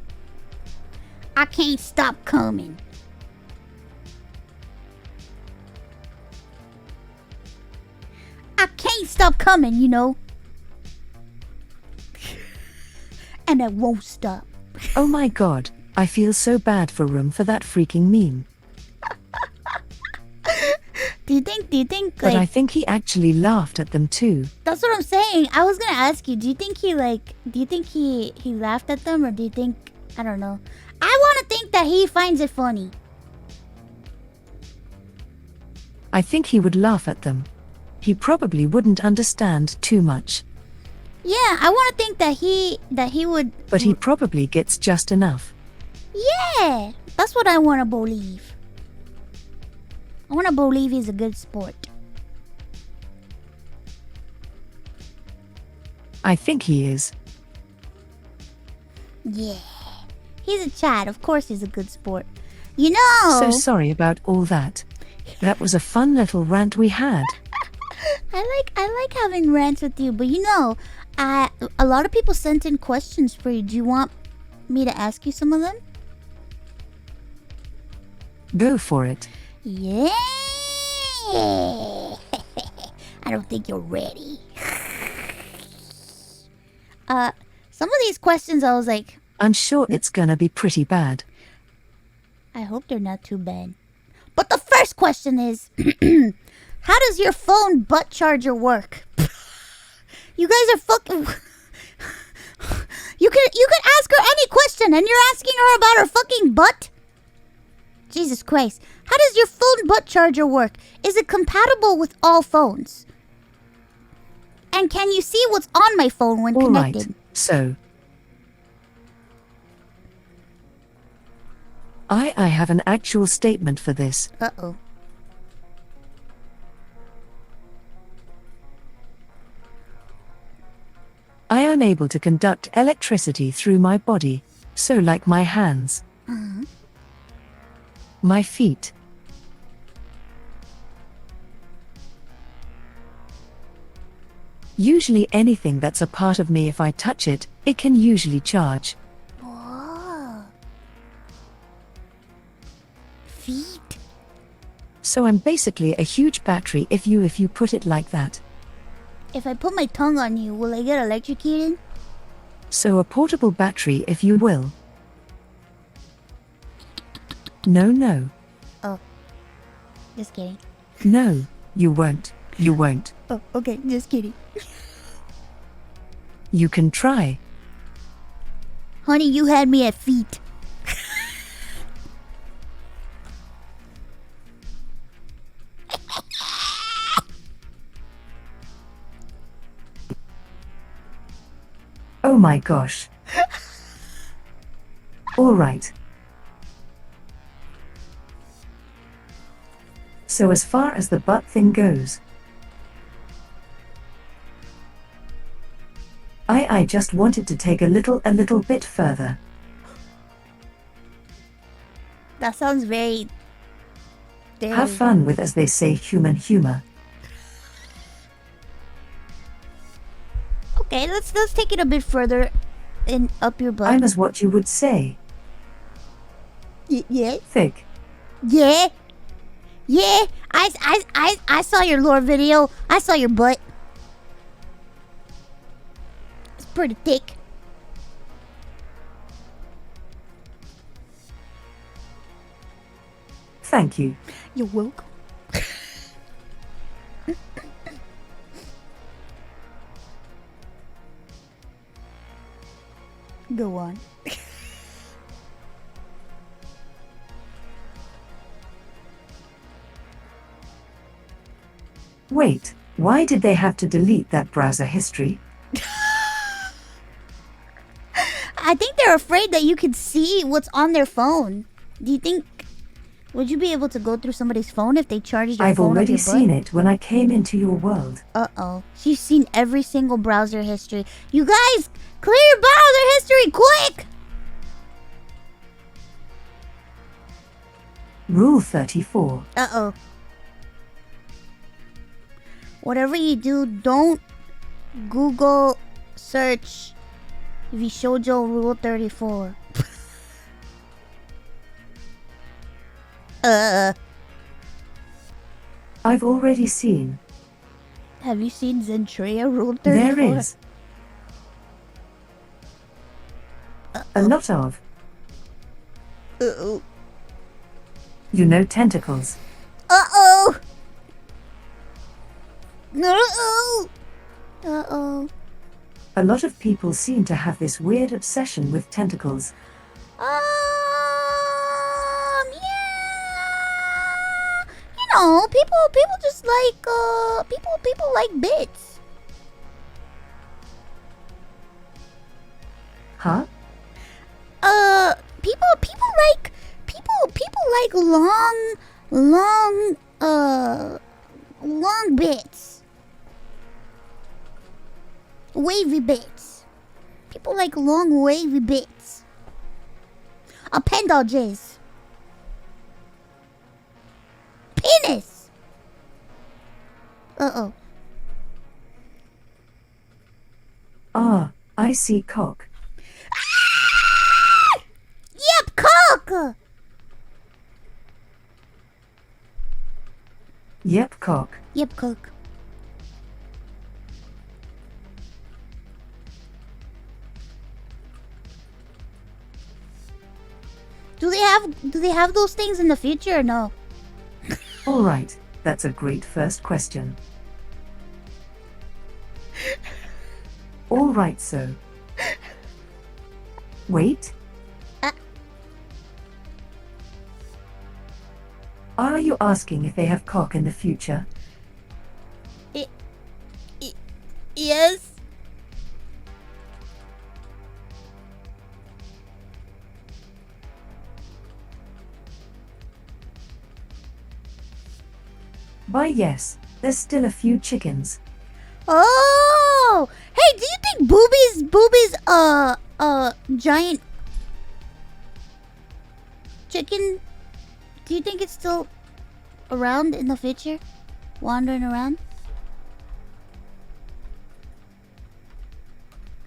I can't stop coming. I can't stop coming, you know. And I won't stop. Oh my god, I feel so bad for Room for that freaking meme. Do you think But like... I think he actually laughed at them too. That's what I'm saying. I was gonna ask you, do you think he laughed at them, or do you think, I don't know. I wanna think that he finds it funny. I think he would laugh at them. He probably wouldn't understand too much. Yeah, I wanna think that he would... But he probably gets just enough. Yeah, that's what I wanna believe. I wanna believe he's a good sport. I think he is. Yeah. He's a Chad, of course he's a good sport. You know... So sorry about all that. That was a fun little rant we had. I like having rants with you, but you know, a lot of people sent in questions for you. Do you want me to ask you some of them? Go for it. Yeah. I don't think you're ready. Some of these questions I was like, I'm sure it's gonna be pretty bad. I hope they're not too bad. But the first question is, how does your phone butt charger work? You guys are fucking... You could ask her any question and you're asking her about her fucking butt? Jesus Christ. How does your phone butt charger work? Is it compatible with all phones? And can you see what's on my phone when connected? Alright, so... I have an actual statement for this. Uh-oh. I am able to conduct electricity through my body, so like my hands, my feet, usually anything that's a part of me. If I touch it, it can usually charge. Whoa. Feet. So I'm basically a huge battery if you put it like that. If I put my tongue on you, will I get electrocuted? So a portable battery if you will. No. Oh. Just kidding. No, you won't. You won't. Oh, okay. Just kidding. You can try. Honey, you had me at feet. Oh my gosh. All right. So as far as the butt thing goes, I just wanted to take a little bit further. That sounds very... Have fun with, as they say, human humor. Okay, let's take it a bit further. in up your butt? I'm as what you would say. Yeah. Thick. Yeah. Yeah. I saw your lore video. I saw your butt. It's pretty thick. Thank you. You're welcome. Go on. Wait, why did they have to delete that browser history? I think they're afraid that you could see what's on their phone. Do you think... Would you be able to go through somebody's phone if they charged your I've phone already up your butt? seen it when I came into your world. Uh-oh. She's seen every single browser history. You guys, clear your browser history, quick! Rule 34. Uh-oh. Whatever you do, don't Google search Vishojo Rule 34. I've already seen. Have you seen Zentreya Rule 34? There is. A lot of. Uh-oh. You know, tentacles. Uh-oh. Uh-oh. Uh-oh. A lot of people seem to have this weird obsession with tentacles. Yeah. You know, people just like, people like bits. Huh? People like long bits. Wavy bits. People like long wavy bits. Appendages. Penis. Uh-oh. Ah, I see cock. Yep, cock. Yep, cock. Yep, cock. Do they have those things in the future or no? All right, that's a great first question. All right, so. Wait. Are you asking if they have cock in the future? Yes. Why, yes, there's still a few chickens. Oh, hey, do you think Booby's giant chicken? Do you think it's still around in the future, wandering around?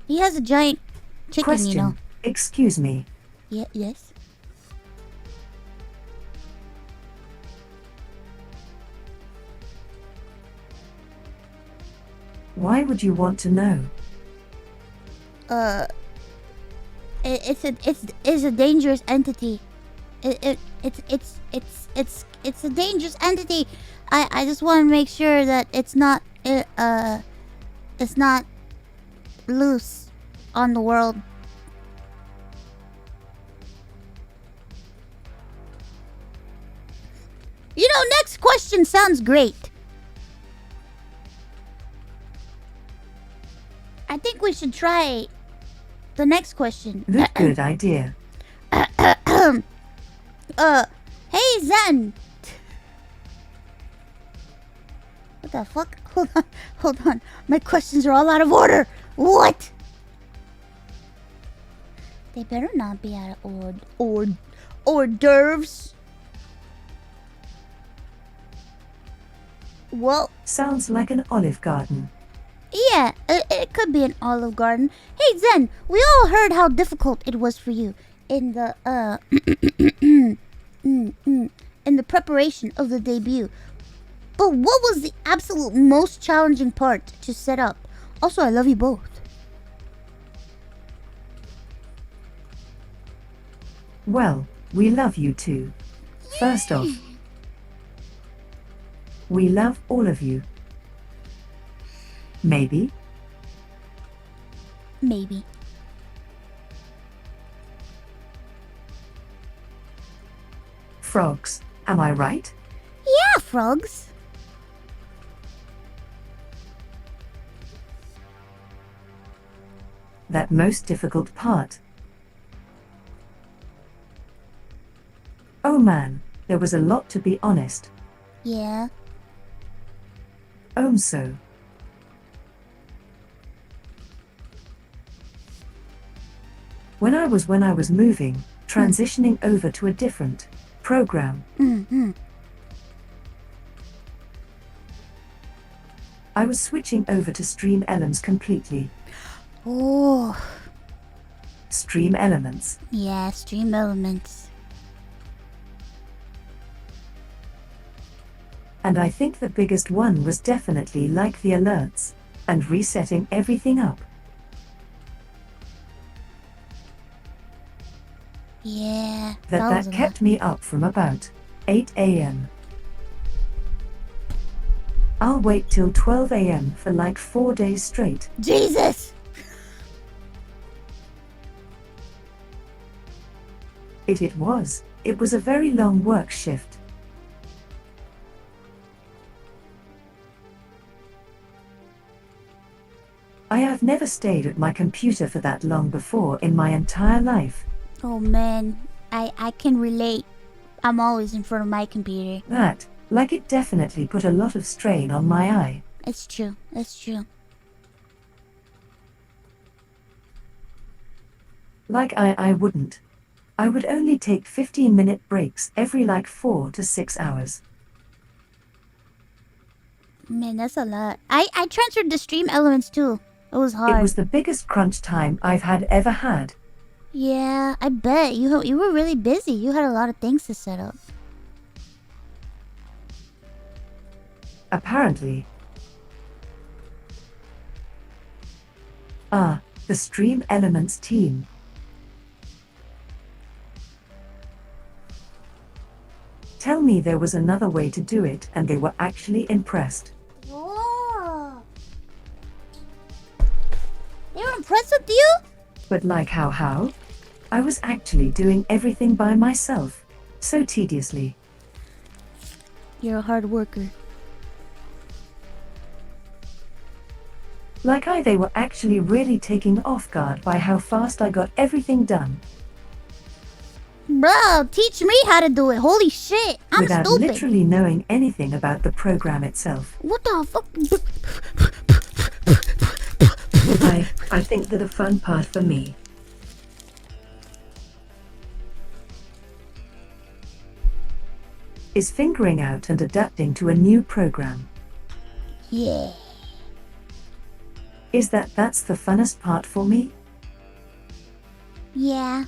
He has a giant chicken, Question. you know. Excuse me. Yeah. Yes. Why would you want to know? It's a dangerous entity. It's a dangerous entity. I just want to make sure that it's not loose on the world. You know, next question sounds great. I think we should try the next question. Good idea. Hey Zen. What the fuck? Hold on. My questions are all out of order. What? They better not be out of hors d'oeuvres. Well, Sounds like an olive garden. Yeah, it could be an Olive Garden. Hey Zen, we all heard how difficult it was for you in the in the preparation of the debut. But what was the absolute most challenging part to set up? Also, I love you both. Well, we love you too. First off, we love all of you. Maybe? Maybe. Frogs, am I right? Yeah, frogs. That most difficult part. Oh man, there was a lot to be honest. Yeah. So. When I was moving, transitioning over to a different program. I was switching over to Stream Elements completely. Oh. Stream Elements. Yeah, Stream Elements. And I think the biggest one was definitely like the alerts and resetting everything up. Yeah. That kept me up from about 8 a.m. I'll wait till 12 a.m. for like 4 days straight. Jesus! It was. It was a very long work shift. I have never stayed at my computer for that long before in my entire life. Oh man, I can relate. I'm always in front of my computer. It definitely put a lot of strain on my eye. It's true, it's true. I wouldn't. I would only take 15-minute breaks every like 4 to 6 hours. Man, that's a lot. I transferred to Stream Elements too. It was hard. It was the biggest crunch time I've ever had. Yeah, I bet. You were really busy. You had a lot of things to set up. Apparently. The Stream Elements team. Tell me there was another way to do it and they were actually impressed. Whoa. They were impressed with you? But like how? I was actually doing everything by myself. So tediously. You're a hard worker. They were actually really taken off guard by how fast I got everything done. Bro, teach me how to do it. Holy shit, I'm without stupid. literally knowing anything about the program itself. What the fuck? I think that the fun part for me is figuring out and adapting to a new program. Yeah. That's the funnest part for me? Yeah.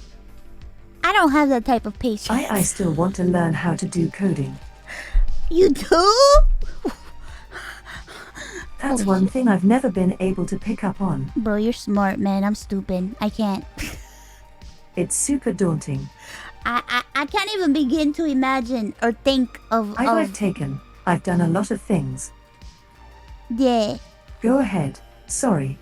I don't have that type of patience. I still want to learn how to do coding. You do? That's one thing I've never been able to pick up on. Bro, you're smart, man. I'm stupid. I can't. It's super daunting. I can't even begin to imagine or think of... I've done a lot of things. Yeah. Go ahead. Sorry.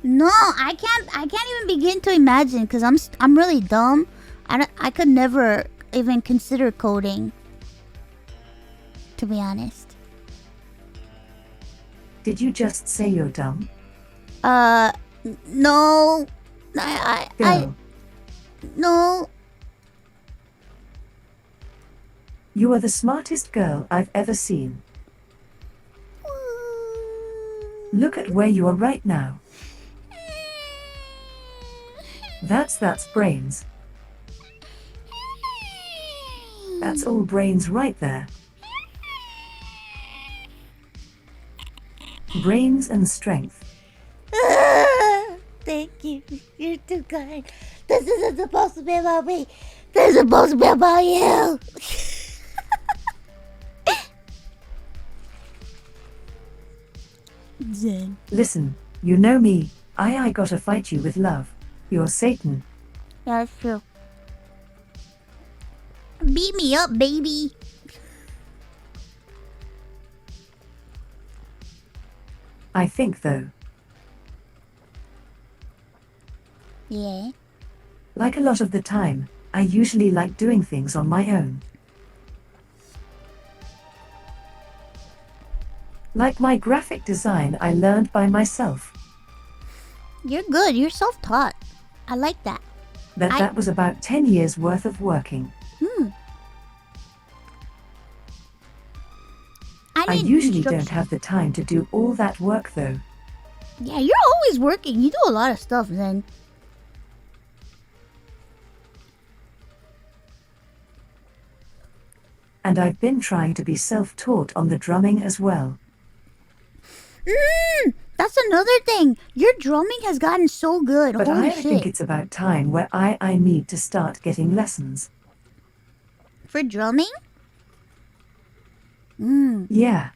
No, I can't even begin to imagine because I'm really dumb. I could never even consider coding, to be honest. Did you just say you're dumb? No. Go. No. You are the smartest girl I've ever seen. Look at where you are right now. That's brains. That's all brains right there. Brains and strength. Thank you. You're too kind. This isn't supposed to be about me. This is supposed to be about you. Zen. Listen, you know me. I gotta fight you with love. You're Satan. Yeah, that's true. Beat me up, baby. I think though, Yeah. like a lot of the time, I usually like doing things on my own. Like my graphic design I learned by myself. You're good. You're self-taught. I like that. That was about 10 years worth of working. I need usually don't instruction. have the time to do all that work though. Yeah, you're always working. You do a lot of stuff, Zen. And I've been trying to be self-taught on the drumming as well. That's another thing. Your drumming has gotten so good. But Holy I shit. think it's about time where I need to start getting lessons. For drumming? Yeah,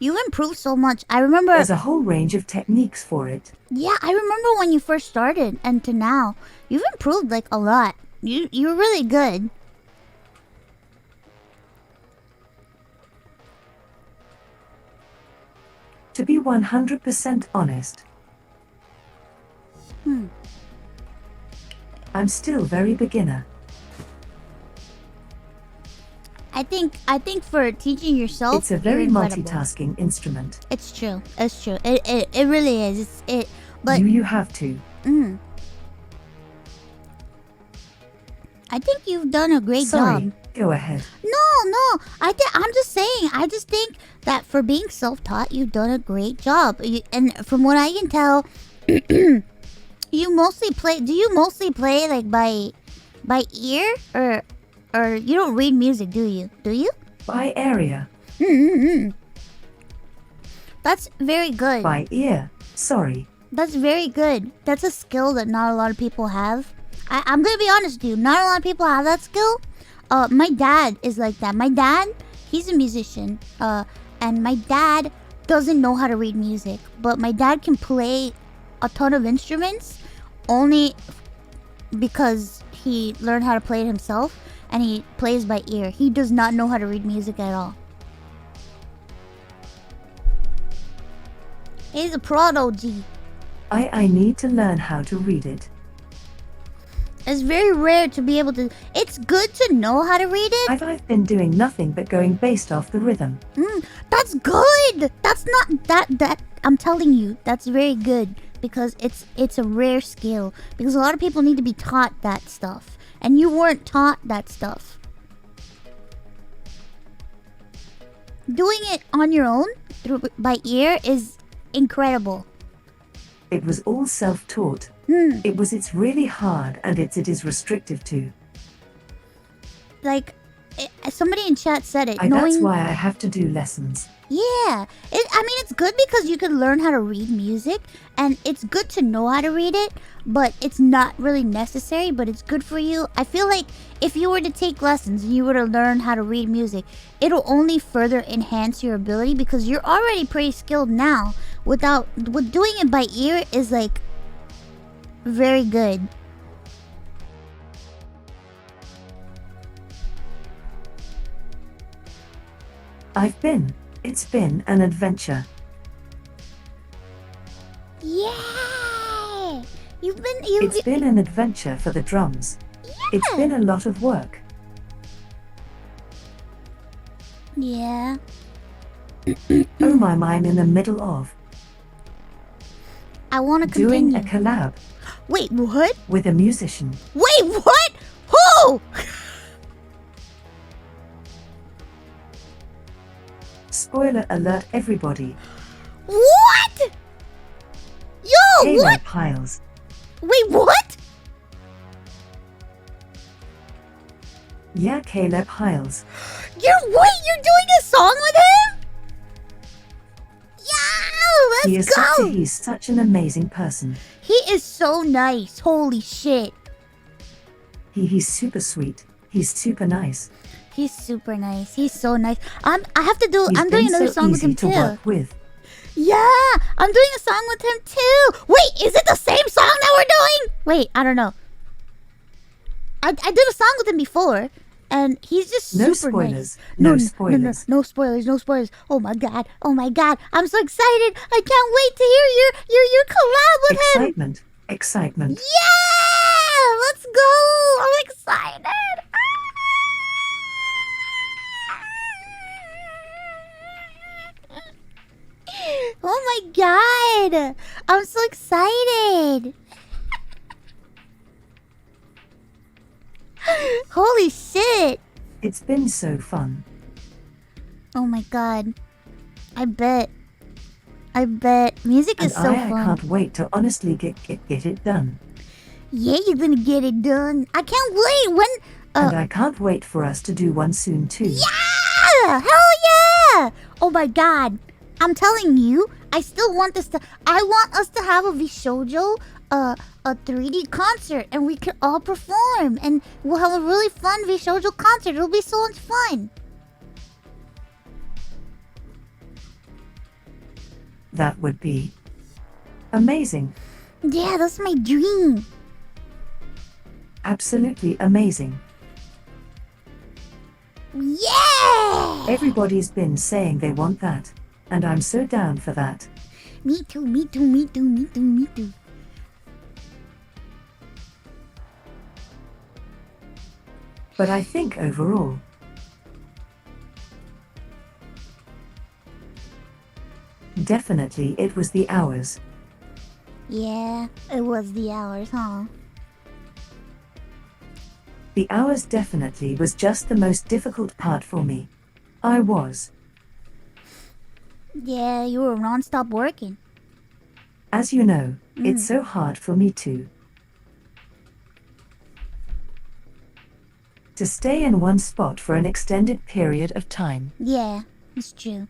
You've improved so much. I remember. there's a whole range of techniques for it. Yeah, I remember when you first started and to now. You've improved like a lot. You're really good. To be 100% honest, I'm still very beginner. I think for teaching yourself, It's a you're very incredible. multitasking instrument. It's true. It's true. It really is. But You have to. I think you've done a great Sorry, job. go ahead. No. I'm just saying. I just think that for being self-taught, you've done a great job. And from what I can tell, you mostly play. Do you mostly play like by ear or you don't read music? Do you? Do you? By area, That's very good. by ear, sorry. That's very good. That's a skill that not a lot of people have. I'm gonna be honest with you. Not a lot of people have that skill. My dad is like that. My dad, he's a musician. And my dad doesn't know how to read music, but my dad can play a ton of instruments only because he learned how to play it himself, and he plays by ear. He does not know how to read music at all. He's a prodigy. I need to learn how to read it. It's very rare to be able to. It's good to know how to read it. I've been doing nothing but going based off the rhythm. That's good. That's not that. I'm telling you, that's very good because it's a rare skill. Because a lot of people need to be taught that stuff, and you weren't taught that stuff. Doing it on your own by ear is incredible. It was all self-taught. It's really hard and it is restrictive too. Like somebody in chat said it. That's why I have to do lessons. Yeah, I mean, it's good because you can learn how to read music, and it's good to know how to read it, but it's not really necessary, but it's good for you. I feel like if you were to take lessons and you were to learn how to read music, it'll only further enhance your ability because you're already pretty skilled now. With doing it by ear is like very good. It's been an adventure. Yeah, It's been an adventure for the drums. It's been a lot of work. Yeah. Oh my, I'm in the middle of I want to doing continue. a collab Wait, what? with a musician. Wait, what? Who? Spoiler alert, everybody. What? Yo, Caleb what? Piles. Wait, what? Yeah, Caleb Piles. You're doing a song with him? Let's go! He's such an amazing person. He is so nice. Holy shit. He's super sweet. He's super nice. He's super nice. He's so nice. I'm doing another song with him too. Work with. Yeah, I'm doing a song with him too. Wait, is it the same song that we're doing? Wait, I don't know. I did a song with him before, and he's just super spoilers. nice. No spoilers. No spoilers. No spoilers. Oh my god. Oh my god. I'm so excited. I can't wait to hear your collab with him. Excitement. Yeah, let's go. I'm excited. Oh my god! I'm so excited! Holy shit! It's been so fun. Oh my god. I bet. Music is so fun. I can't wait to honestly get it done. Yeah, you're gonna get it done. I can't wait when... and I can't wait for us to do one soon too. Yeah! Hell yeah! Oh my god. I'm telling you, I want us to have a VShojo, a 3D concert, and we can all perform, and we'll have a really fun VShojo concert. It'll be so much fun. That would be amazing. Yeah, that's my dream. Absolutely amazing. Yeah! Everybody's been saying they want that. And I'm so down for that. Me too. But I think overall, definitely it was the hours. Yeah, it was the hours, huh? The hours definitely was just the most difficult part for me. I was. Yeah, you were non-stop working. As you know, it's so hard for me to stay in one spot for an extended period of time. Yeah, it's true.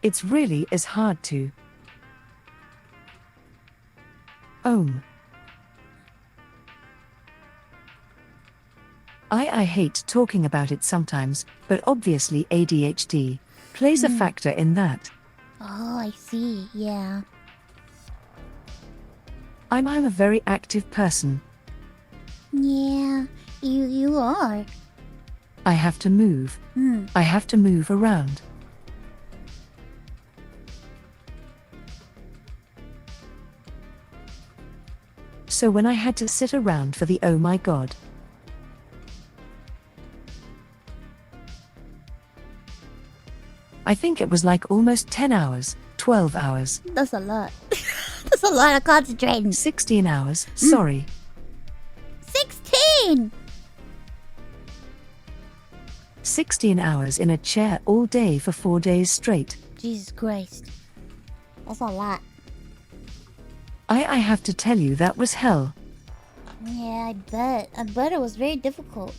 It's really is hard to I hate talking about it sometimes, but obviously ADHD plays a factor in that. Oh, I see. Yeah. I'm a very active person. Yeah, you are. I have to move. I have to move around. So when I had to sit around for the oh my god. I think it was like almost 10 hours, 12 hours. That's a lot. That's a lot of concentrating. 16 hours, sorry. 16! 16 hours in a chair all day for 4 days straight. Jesus Christ. That's a lot. I have to tell you that was hell. Yeah, I bet. I bet it was very difficult.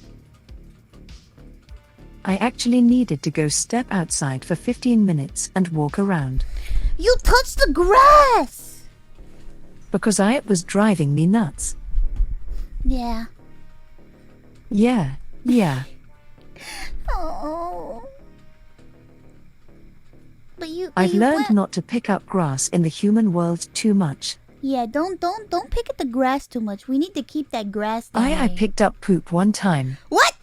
I actually needed to go step outside for 15 minutes and walk around. You touched the grass! Because it was driving me nuts. Yeah. Yeah. Oh. But I've you learned went... not to pick up grass in the human world too much. Yeah, don't pick at the grass too much. We need to keep that grass down. I picked up poop one time. What?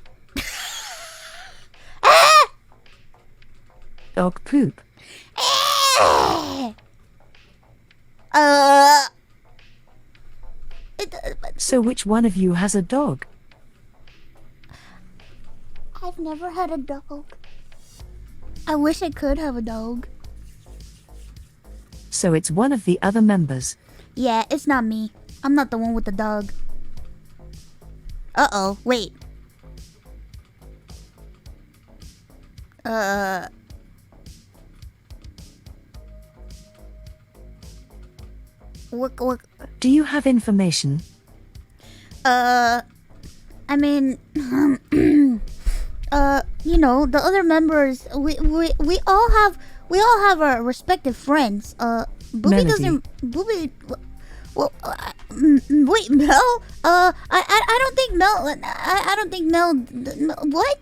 Dog poop. So which one of you has a dog? I've never had a dog. I wish I could have a dog. So it's one of the other members. Yeah, it's not me. I'm not the one with the dog. Uh-oh, wait. What? Do you have information? I mean, you know, the other members, we all have We all have our respective friends. Booby Melody. doesn't. Booby. Well, wait, Mel. I don't think Mel. I don't think Mel. What?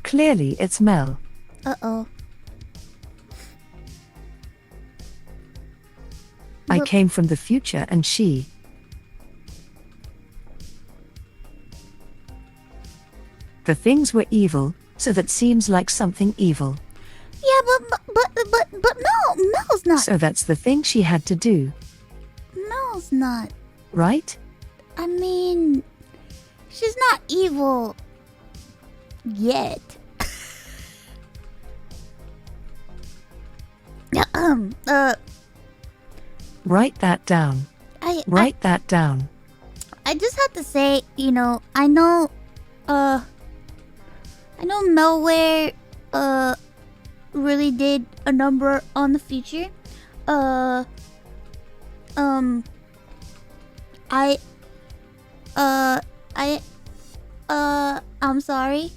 Clearly, it's Mel. Uh-oh. I But- came from the future and she. The things were evil, so that seems like something evil. Yeah, but Mel's not. So that's the thing she had to do, Mel's not. right? I mean, she's not evil yet. Write that down. Write that down. I just have to say, you know, I know Melware, really did a number on the future. I'm sorry.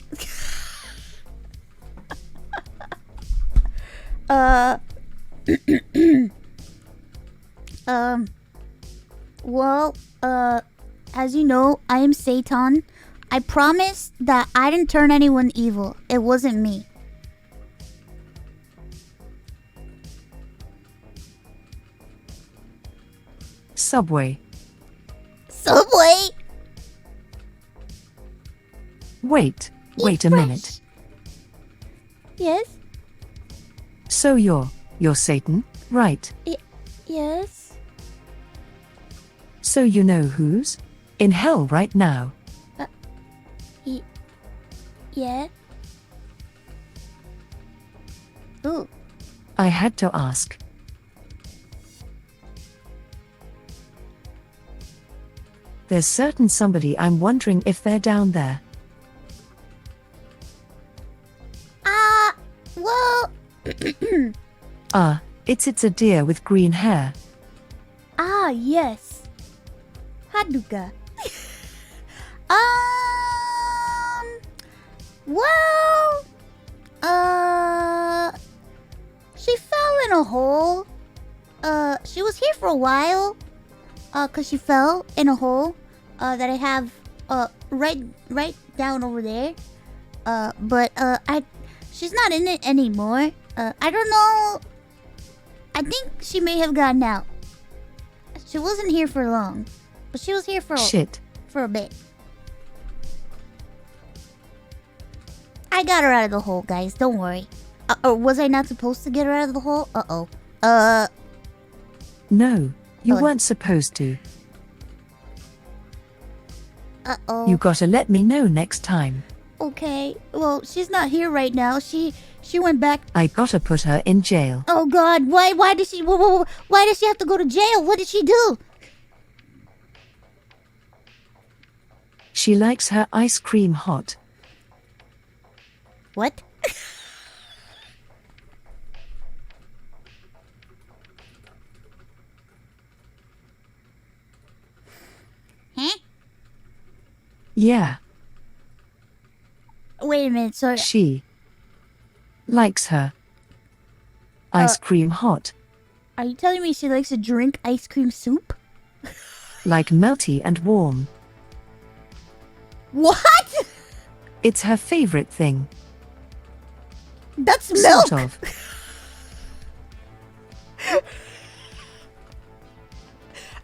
Well, as you know, I am Satan. I promise that I didn't turn anyone evil. It wasn't me. Subway. Subway! Wait a minute. Yes? So you're Satan, right? Yes? So you know who's in hell right now. Yeah? Ooh. I had to ask. There's certain somebody I'm wondering if they're down there. Well... It's a deer with green hair. Yes. Haduka. Well... She fell in a hole. She was here for a while. 'Cause she fell in a hole. That I have, right down over there. But she's not in it anymore. I don't know. I think she may have gotten out. She wasn't here for long, but she was here for a bit. I got her out of the hole, guys. Don't worry. Or was I not supposed to get her out of the hole? Uh-oh. No, you weren't supposed to. Uh-oh. You gotta let me know next time. Okay. Well, she's not here right now. She went back. I gotta put her in jail. Oh God! Why does she? Why does she have to go to jail? What did she do? She likes her ice cream hot. What? Huh? Yeah, Wait a minute. Sorry. she likes her ice cream hot, Are you telling me she likes to drink ice cream soup? like melty and warm. What? It's her favorite thing. That's milk. Sort of.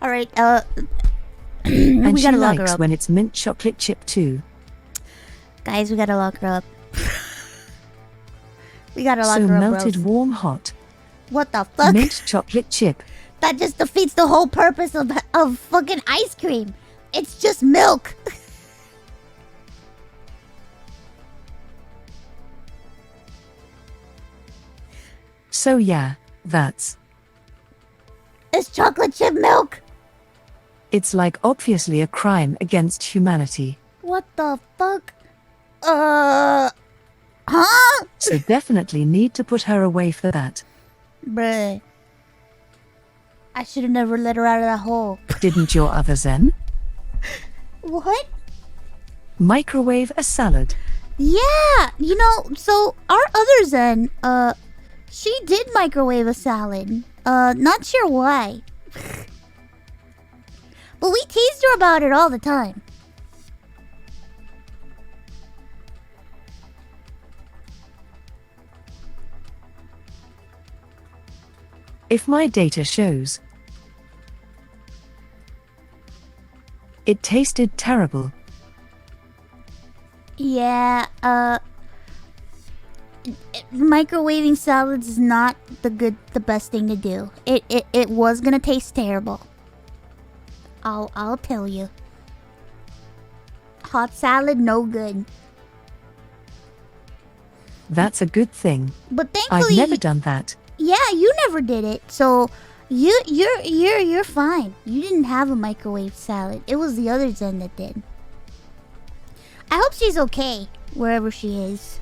All right. And we she gotta lock her likes up, when it's mint chocolate chip too. guys. We gotta lock her up. We gotta lock So her up, melted, bros. warm, hot. What the fuck? Mint chocolate chip. That just defeats the whole purpose of fucking ice cream. It's just milk. So yeah, that's. It's chocolate chip milk. It's like obviously a crime against humanity. What the fuck? Huh? So definitely need to put her away for that. Bruh. I should have never let her out of that hole. Didn't your other Zen? What? Microwave a salad. Yeah, so our other Zen, she did microwave a salad. Not sure why. But we teased her about it all the time. If my data shows it tasted terrible. Yeah, microwaving salads is not the best thing to do. It was gonna taste terrible. I'll tell you. Hot salad, no good. That's a good thing. But thankfully, I've never done that. Yeah, you never did it, so you're fine. You didn't have a microwave salad. It was the other Zen that did. I hope she's okay wherever she is.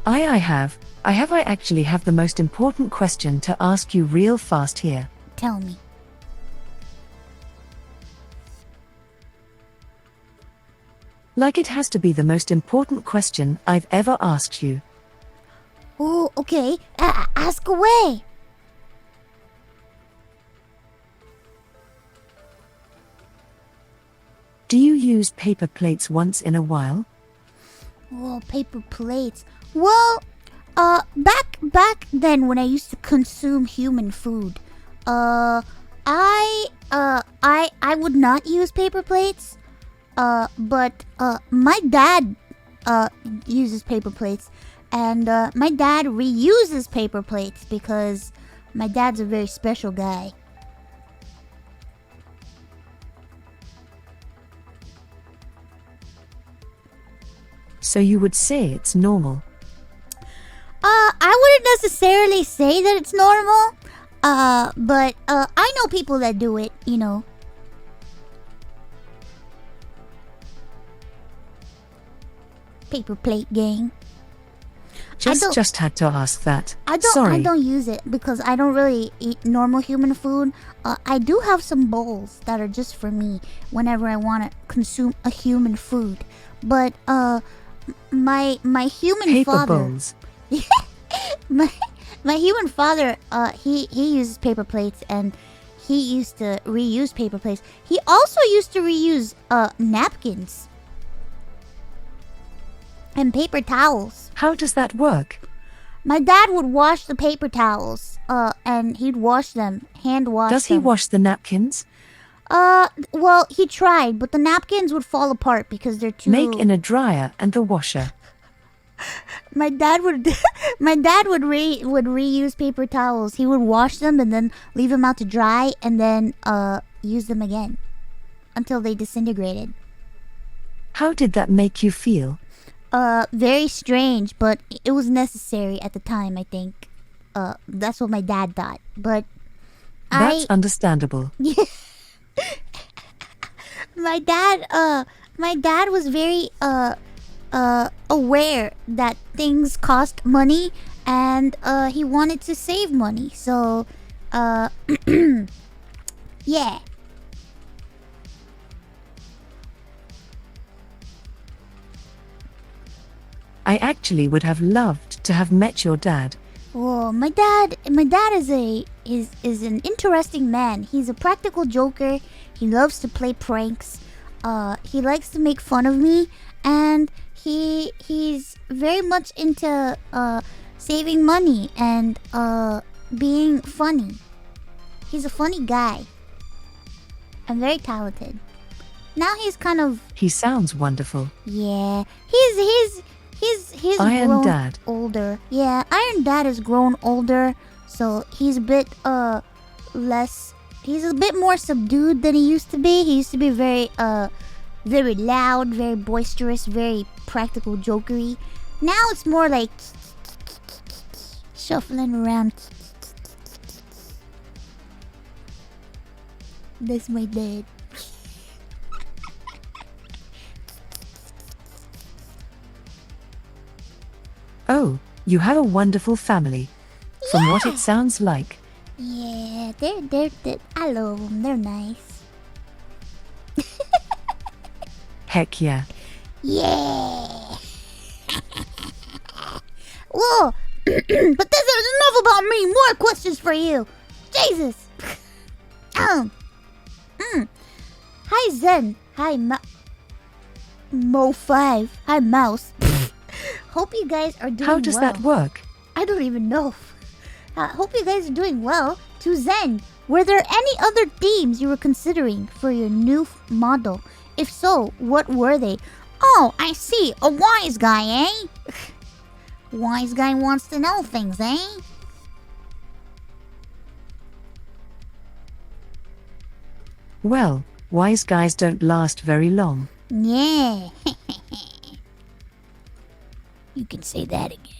I actually have the most important question to ask you real fast here. Tell me. Like it has to be the most important question I've ever asked you. Oh, okay. Ask away. Do you use paper plates once in a while? Oh, paper plates. Well, back then when I used to consume human food, I would not use paper plates. But my dad uses paper plates, and my dad reuses paper plates because my dad's a very special guy. So you would say it's normal? I wouldn't necessarily say that it's normal, but I know people that do it, Paper plate gang. Just had to ask that. Sorry. I don't use it because I don't really eat normal human food. I do have some bowls that are just for me whenever I want to consume a human food. But my human paper father. Bowls. my human father. He uses paper plates, and he used to reuse paper plates. He also used to reuse napkins. And paper towels. How does that work? My dad would wash the paper towels, and he'd wash them, hand wash them. Does he wash the napkins? Well, he tried, but the napkins would fall apart because they're too... Make in a dryer and the washer. My dad would reuse paper towels. He would wash them and then leave them out to dry, and then use them again until they disintegrated. How did that make you feel? Very strange, but it was necessary at the time, I think. That's what my dad thought. But that's understandable. My dad was very aware that things cost money, and he wanted to save money. So yeah. I actually would have loved to have met your dad. Oh, my dad is an interesting man. He's a practical joker. He loves to play pranks. He likes to make fun of me, and he's very much into saving money and being funny. He's a funny guy and very talented. Now he's kind of... He sounds wonderful. Yeah, he's Iron grown Dad. older. Yeah, Iron Dad has grown older, so he's a bit less. He's a bit more subdued than he used to be. He used to be very loud, very boisterous, very practical jokery. Now it's more like shuffling around. That's my dad. Oh, you have a wonderful family. From what it sounds like. Yeah, they're I love them. They're nice. Heck yeah. Yeah. Whoa. But this is enough about me. More questions for you. Jesus. Hi Zen. Hi Mo5. Hi Mouse. Hope you guys are doing well. How does that work? I don't even know. Hope you guys are doing well. To Zen, were there any other themes you were considering for your new model? If so, what were they? Oh, I see. A wise guy, eh? Wise guy wants to know things, eh? Well, wise guys don't last very long. Yeah. You can say that again.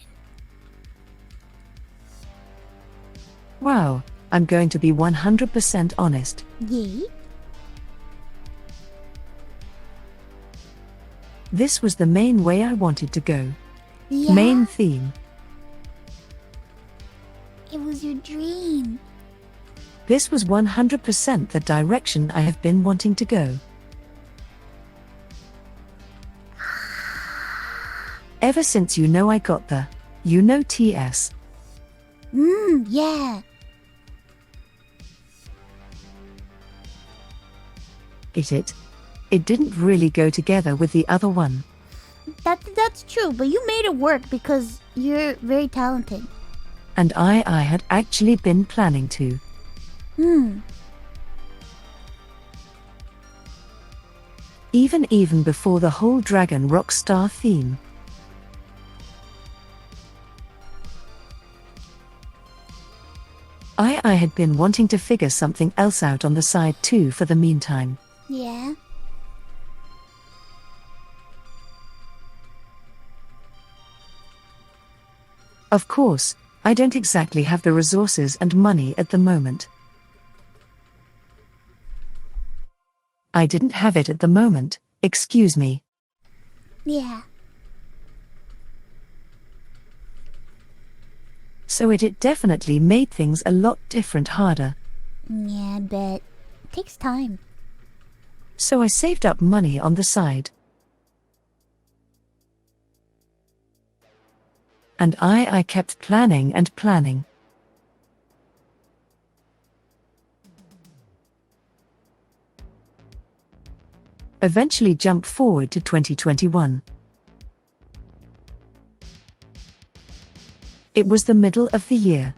Wow, I'm going to be 100% honest. Yeah? This was the main way I wanted to go. Yeah? Main theme. It was your dream. This was 100% the direction I have been wanting to go. Ever since I got the, TS. Yeah. It didn't really go together with the other one. That's true, but you made it work because you're very talented. And I had actually been planning to. Even before the whole Dragon Rockstar theme. I had been wanting to figure something else out on the side too for the meantime. Yeah. Of course, I don't exactly have the resources and money at the moment. I didn't have it at the moment, excuse me. Yeah. So it definitely made things a lot harder. Yeah, I bet. It takes time. So I saved up money on the side. And I kept planning and planning. Eventually jump forward to 2021. It was the middle of the year.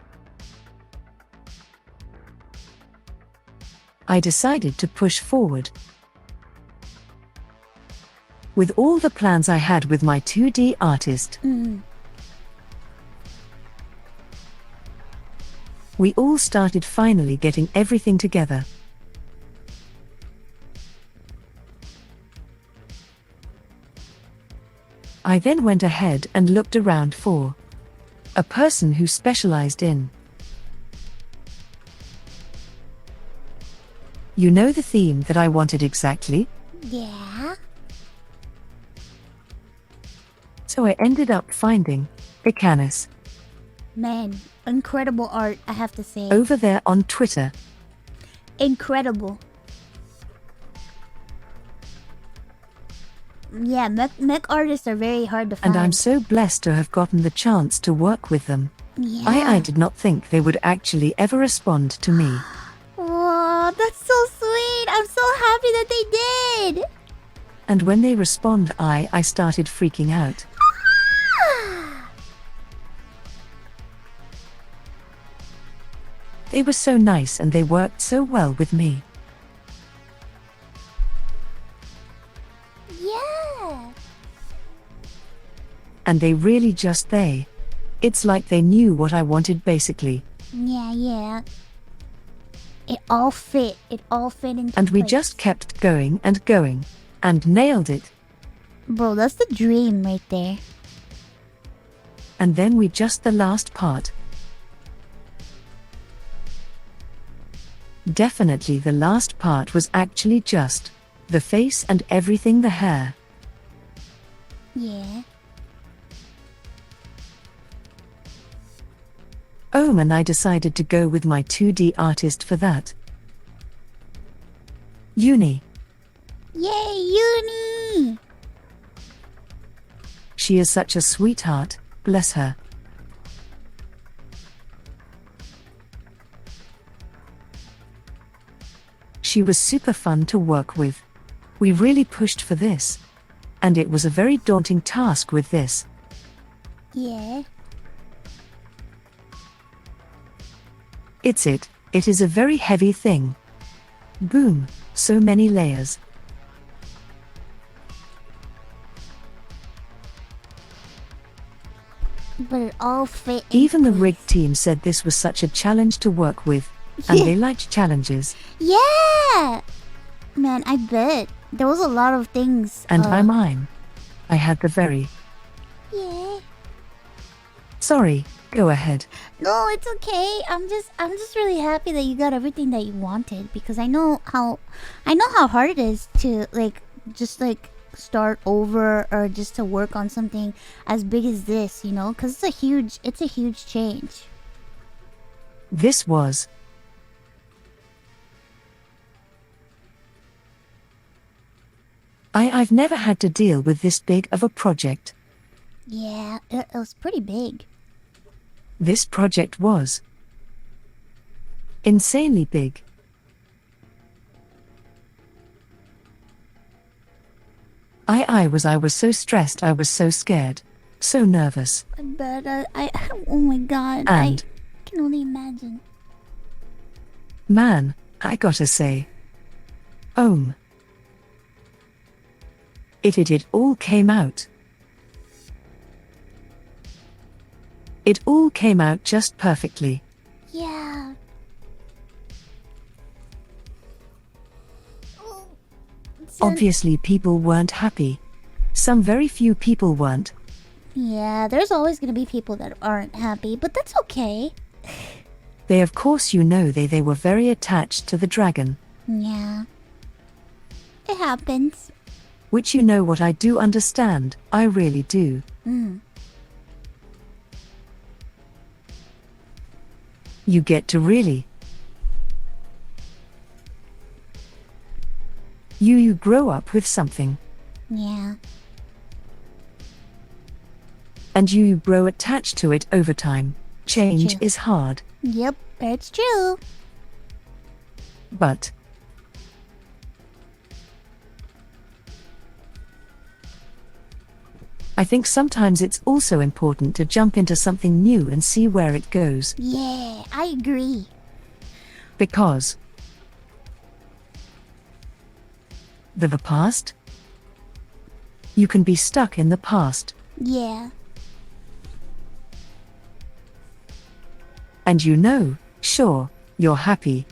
I decided to push forward. With all the plans I had with my 2D artist. We all started finally getting everything together. I then went ahead and looked around for a person who specialized in, the theme that I wanted exactly? Yeah? So I ended up finding Icanus. Man, incredible art, I have to say. Over there on Twitter. Incredible. Yeah, mech artists are very hard to find. And I'm so blessed to have gotten the chance to work with them. Yeah. I did not think they would actually ever respond to me. Wow, that's so sweet. I'm so happy that they did. And when they respond, I started freaking out. They were so nice and they worked so well with me. Yeah. And they really it's like they knew what I wanted basically. Yeah. It all fit into And we place. just kept going and nailed it. Bro, that's the dream right there. And then the last part. Definitely the last part was actually just the face and everything, the hair. Yeah. And I decided to go with my 2D artist for that. Uni. Yay, Uni! She is such a sweetheart, bless her. She was super fun to work with. We really pushed for this. And it was a very daunting task with this. Yeah. It is a very heavy thing. Boom, so many layers. But it all fit. Even the rig team said this was such a challenge to work with, and they liked challenges. Yeah! Man, I bet. There was a lot of things. And I had the very... Yeah. Sorry, go ahead. No, it's okay. I'm just really happy that you got everything that you wanted, because I know how hard it is to just start over, or just to work on something as big as this, you know, because it's a huge change. This was... I've never had to deal with this big of a project. Yeah, it was pretty big. This project was insanely big. I was so stressed, I was so scared, so nervous. But oh my god, And I can only imagine. man, I gotta say, it all came out. It all came out just perfectly. Yeah. Obviously people weren't happy. Some very few people weren't. Yeah, there's always gonna be people that aren't happy, but that's okay. They, of course, you know, they were very attached to the dragon. Yeah. It happens. Which, you know what, I do understand, I really do. You get to really... You grow up with something. Yeah. And you grow attached to it over time. Change is hard. Yep, it's true. But I think sometimes it's also important to jump into something new and see where it goes. Yeah, I agree. Because the past? You can be stuck in the past. Yeah. And you know, sure, you're happy.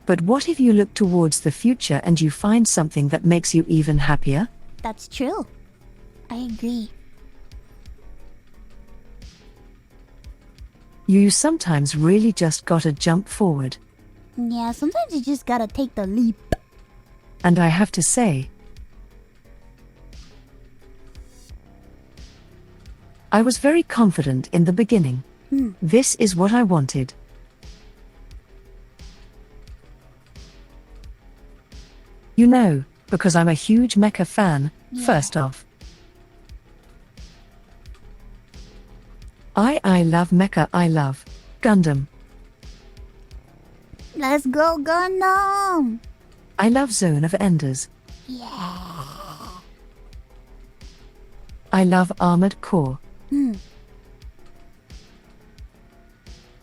But what if you look towards the future and you find something that makes you even happier? That's true. I agree. You sometimes really just gotta jump forward. Yeah, sometimes you just gotta take the leap. And I have to say, I was very confident in the beginning. This is what I wanted. You know, because I'm a huge mecha fan, first off. I love mecha, I love Gundam. Let's go, Gundam! I love Zone of Enders. Yeah. I love Armored Core.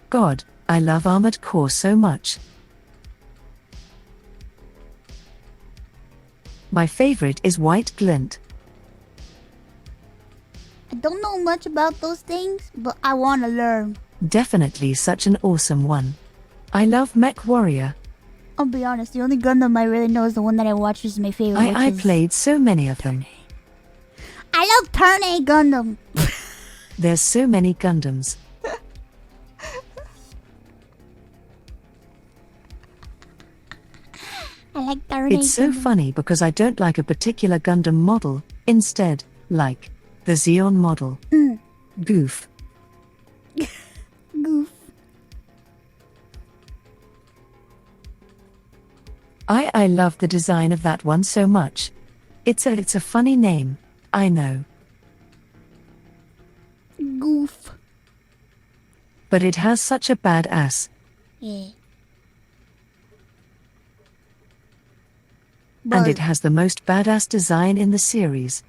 God, I love Armored Core so much. My favorite is White Glint. I don't know much about those things, but I wanna learn. Definitely such an awesome one. I love Mech Warrior. I'll be honest, the only Gundam I really know is the one that I watched, which is my favorite. I played so many of them. I love Turn A Gundam. There's so many Gundams. I like Turn A It's so Gundam. funny because I don't like a particular Gundam model, instead, like the Xeon model. Goof. Goof. I love the design of that one so much. It's a funny name, I know. Goof. But it has such a badass. Yeah. And But it has the most badass design in the series.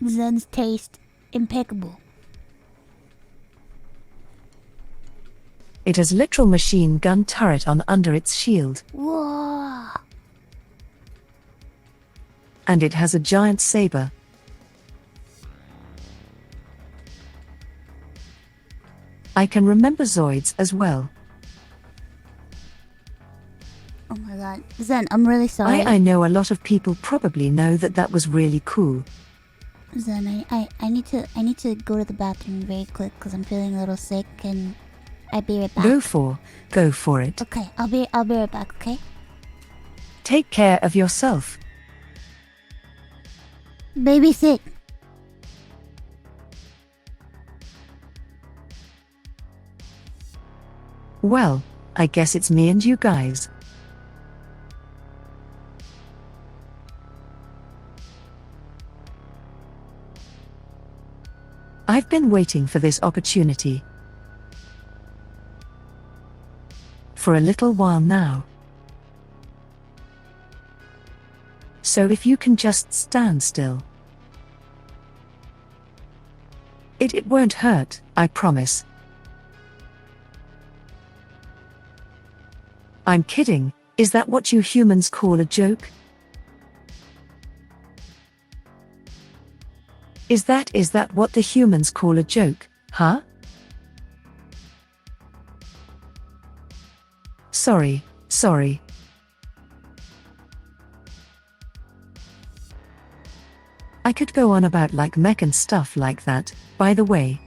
Zen's taste impeccable. It has literal machine gun turret on under its shield. Whoa. And it has a giant saber. I can remember Zoids as well. Oh my god. Zen, I'm really sorry. I know a lot of people probably know that was really cool. Zen, I need to go to the bathroom very quick because I'm feeling a little sick and I'll be right back. Go for it. Okay, I'll be right back, okay? Take care of yourself. Baby sick. Well, I guess it's me and you guys. I've been waiting for this opportunity for a little while now. So if you can just stand still. It won't hurt, I promise. I'm kidding, is that what you humans call a joke? Is that what the humans call a joke, huh? Sorry. I could go on about like mech and stuff like that, by the way.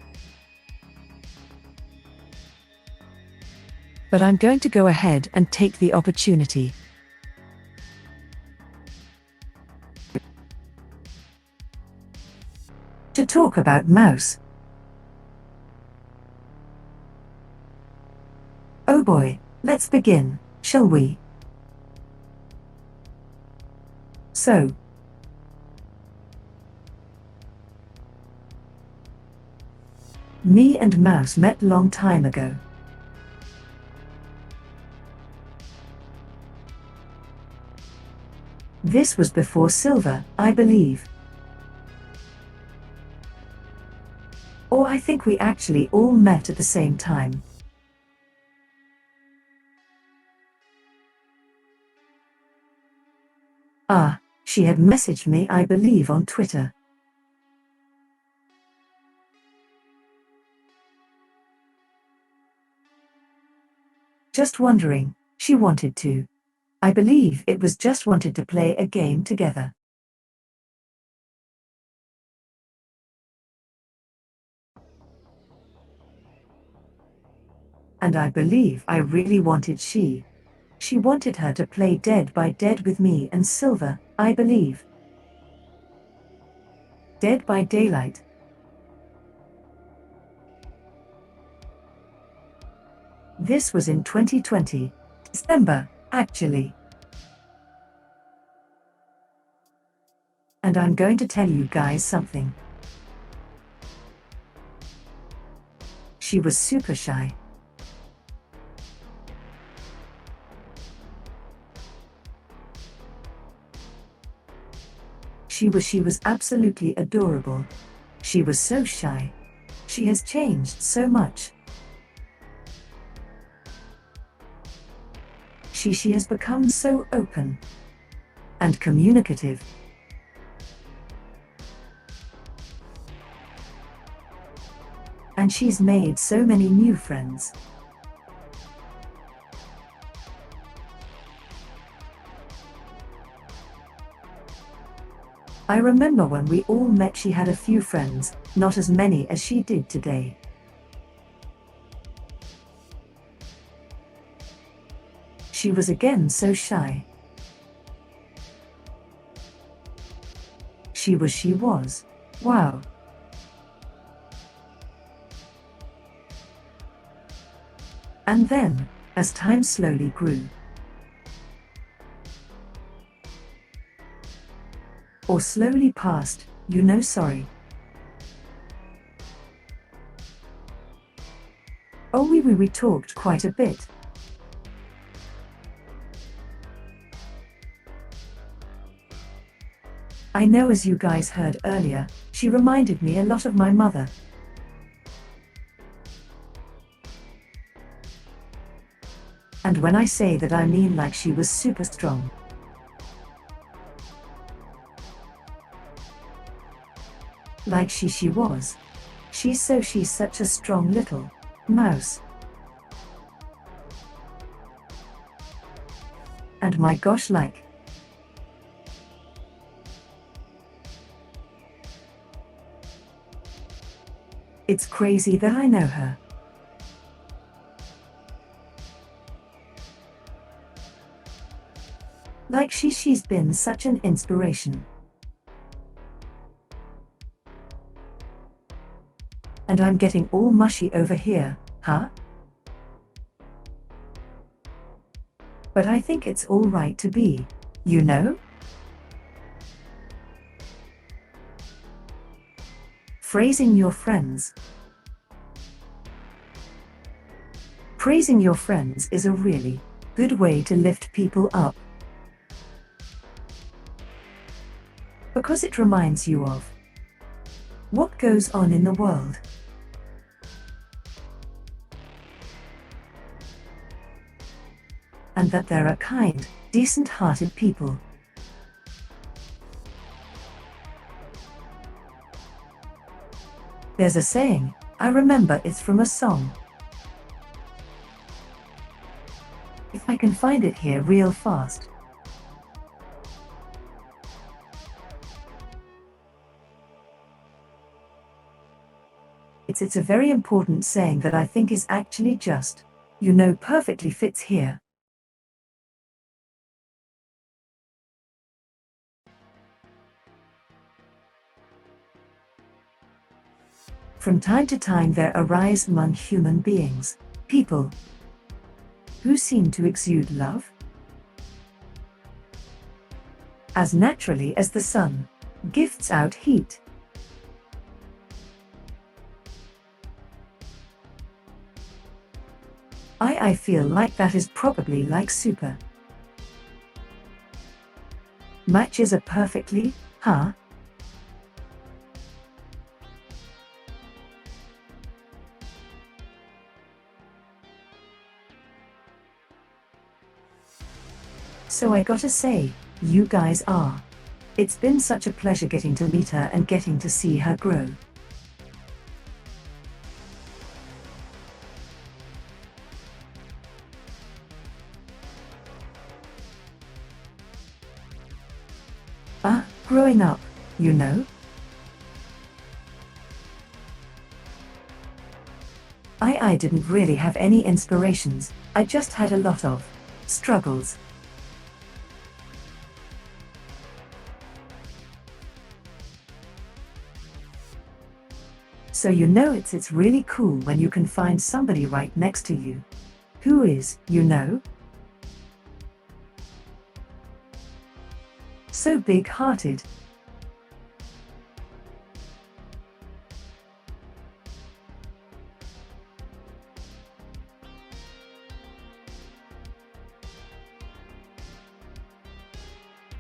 But I'm going to go ahead and take the opportunity to talk about Mouse. Oh boy, let's begin, shall we? So, me and Mouse met long time ago. This was before Silver, I believe. Or I think we actually all met at the same time. She had messaged me, I believe, on Twitter. Just wondering, she wanted to. I believe it was just wanted to play a game together. And I believe I really wanted she wanted her to play Dead by Dead with me and Silver, I believe. Dead by Daylight. This was in 2020, December, actually. And I'm going to tell you guys something. She was super shy. She was absolutely adorable. She was so shy. She has changed so much. She has become so open and communicative. And she's made so many new friends. I remember when we all met, she had a few friends, not as many as she did today. She was again so shy. She was. Wow. And then, as time slowly grew, Or slowly past, sorry. Oh, we talked quite a bit. I know, as you guys heard earlier, she reminded me a lot of my mother. And when I say that, I mean like she was super strong. Like she was. She's such a strong little mouse. And my gosh, like, it's crazy that I know her. Like she's been such an inspiration. And I'm getting all mushy over here, huh? But I think it's all right to be, praising your friends. Praising your friends is a really good way to lift people up. Because it reminds you of what goes on in the world. And that there are kind, decent-hearted people. There's a saying, I remember it's from a song. If I can find it here real fast. It's a very important saying that I think is actually just, perfectly fits here. From time to time there arise among human beings, people who seem to exude love as naturally as the sun gifts out heat. I feel like that is probably like super matches a perfectly, huh? So I gotta say, you guys are. It's been such a pleasure getting to meet her and getting to see her grow. Growing up, I didn't really have any inspirations, I just had a lot of struggles. So it's really cool when you can find somebody right next to you who is, so big-hearted.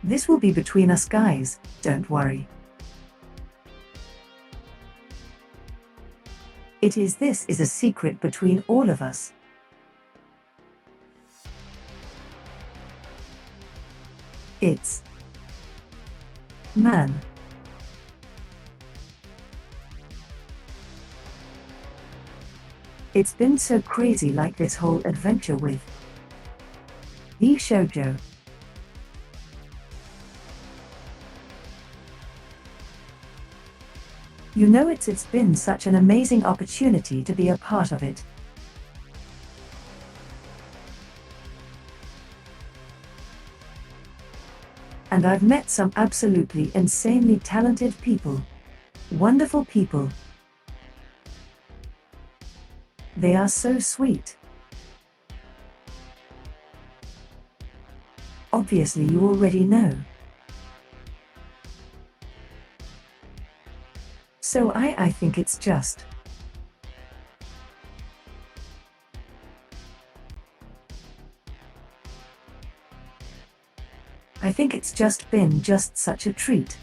This will be between us guys, don't worry. This is a secret between all of us. It's man. It's been so crazy, like this whole adventure with the shoujo. It's been such an amazing opportunity to be a part of it. And I've met some absolutely insanely talented people. Wonderful people. They are so sweet. Obviously you already know. So I think it's just. I think it's just been just such a treat.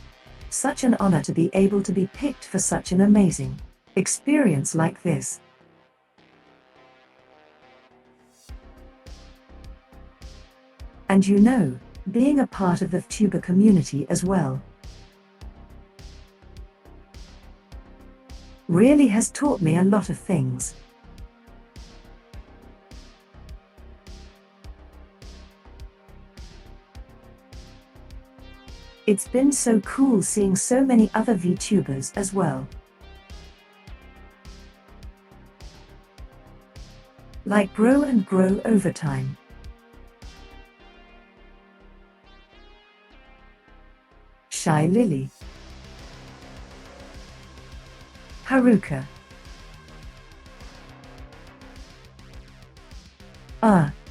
Such an honor to be able to be picked for such an amazing experience like this. And you know, being a part of the VTuber community as well really has taught me a lot of things. It's been so cool seeing so many other VTubers as well. Like grow and grow over time. Shy Lily, Haruka,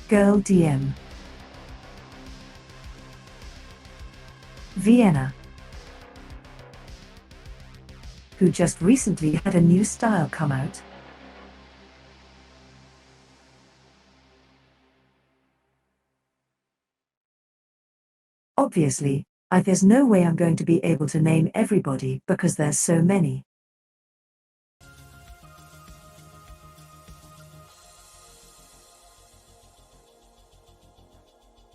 Girl DM, Vienna, who just recently had a new style come out. Obviously, there's no way I'm going to be able to name everybody because there's so many.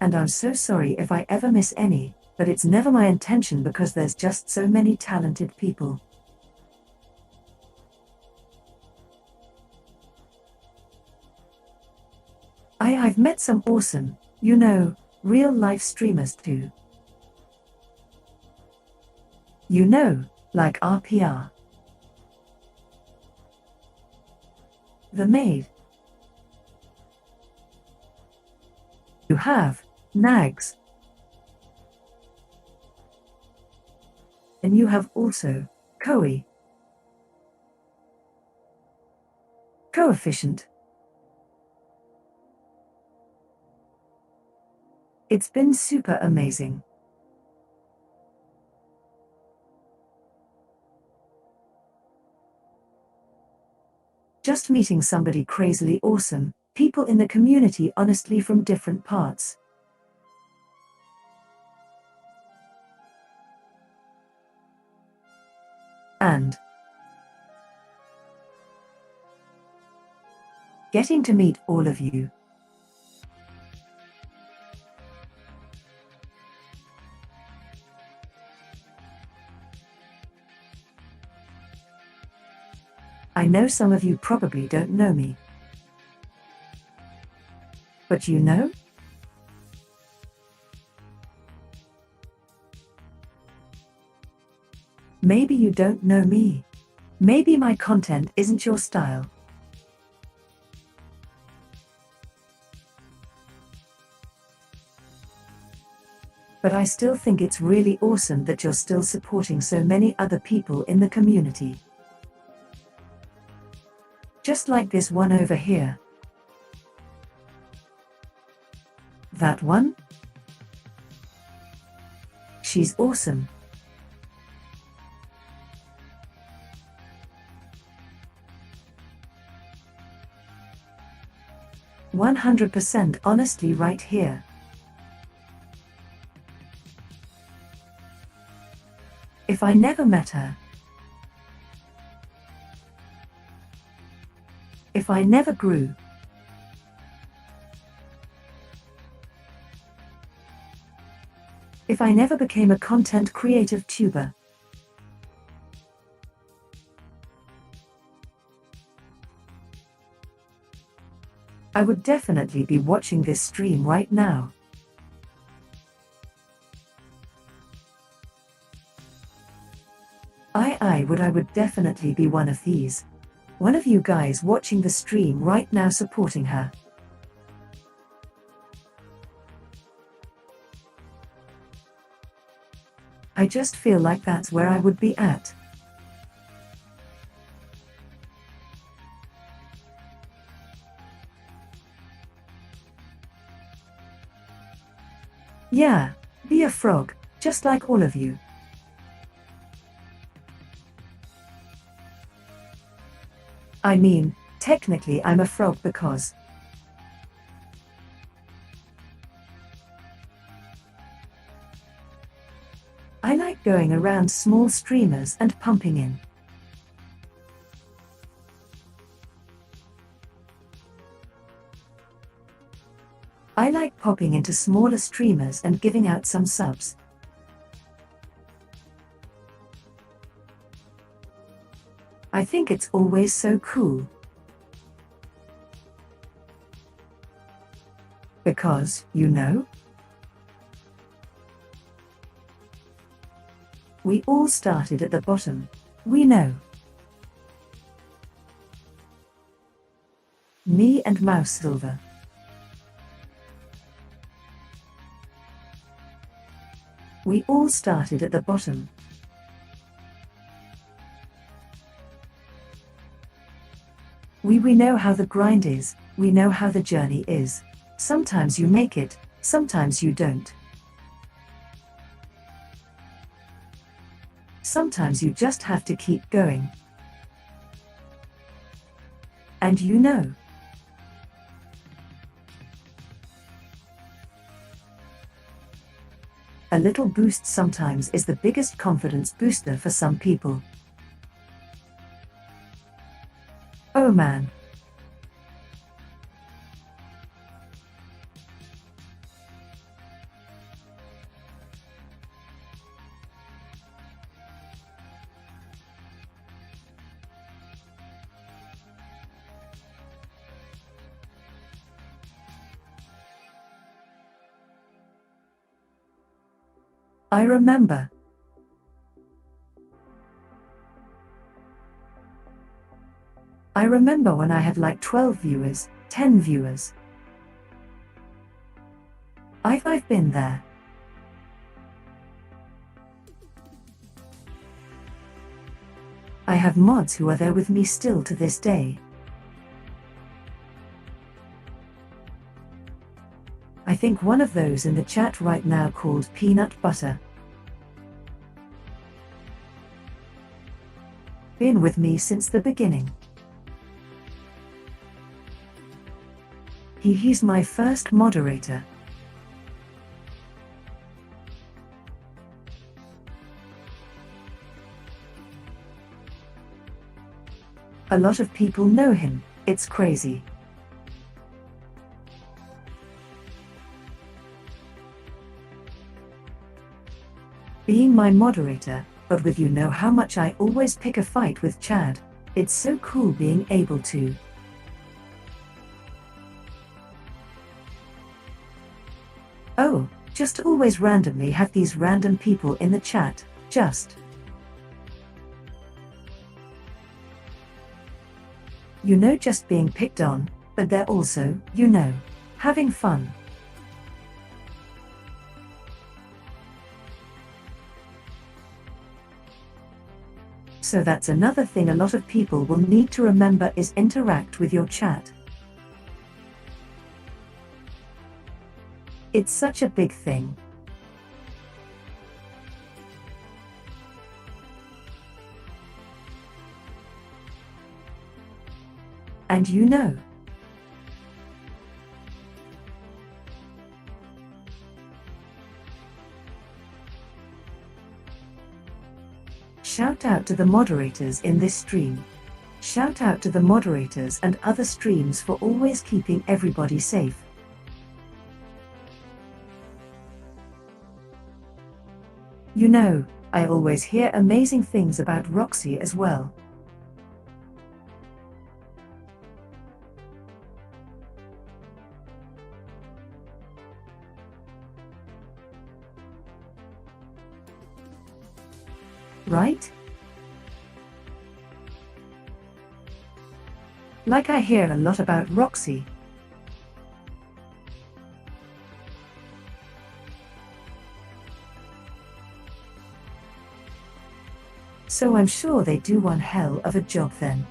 And I'm so sorry if I ever miss any, but it's never my intention because there's just so many talented people. I've met some awesome, you know, real life streamers too. You know, like RPR, The Maid. You have Nags. And you have also Koi, Coefficient. It's been super amazing. Just meeting somebody crazily awesome, people in the community honestly from different parts. And getting to meet all of you. I know some of you probably don't know me. But you know? Maybe you don't know me. Maybe my content isn't your style. But I still think it's really awesome that you're still supporting so many other people in the community. Just like this one over here. That one? She's awesome. "100% honestly right here. If I never met her, if I never grew, if I never became a content creative tuber, I would definitely be watching this stream right now. I would definitely be one of these. One of you guys watching the stream right now supporting her. I just feel like that's where I would be at. Yeah, be a frog, just like all of you. I mean, technically I'm a frog because I like going around small streamers and pumping in. I like popping into smaller streamers and giving out some subs. I think it's always so cool. Because, you know, we all started at the bottom. We know. Me and Mouse Silver. We all started at the bottom. We know how the grind is, we know how the journey is. Sometimes you make it, sometimes you don't. Sometimes you just have to keep going. And you know. A little boost sometimes is the biggest confidence booster for some people. Oh man. I remember. I remember when I had like 12 viewers, 10 viewers. I've been there. I have mods who are there with me still to this day. I think one of those in the chat right now called Peanut Butter. Been with me since the beginning. He's my first moderator. A lot of people know him, it's crazy. Being my moderator, but with you know how much I always pick a fight with Chad, it's so cool being able to. Oh, just always randomly have these random people in the chat, just. You know, just being picked on, but they're also, you know, having fun. So that's another thing a lot of people will need to remember is interact with your chat. It's such a big thing. And you know. Shout out to the moderators in this stream. Shout out to the moderators and other streams for always keeping everybody safe. You know, I always hear amazing things about Roxy as well. Right? Like I hear a lot about Roxy. So I'm sure they do one hell of a job then.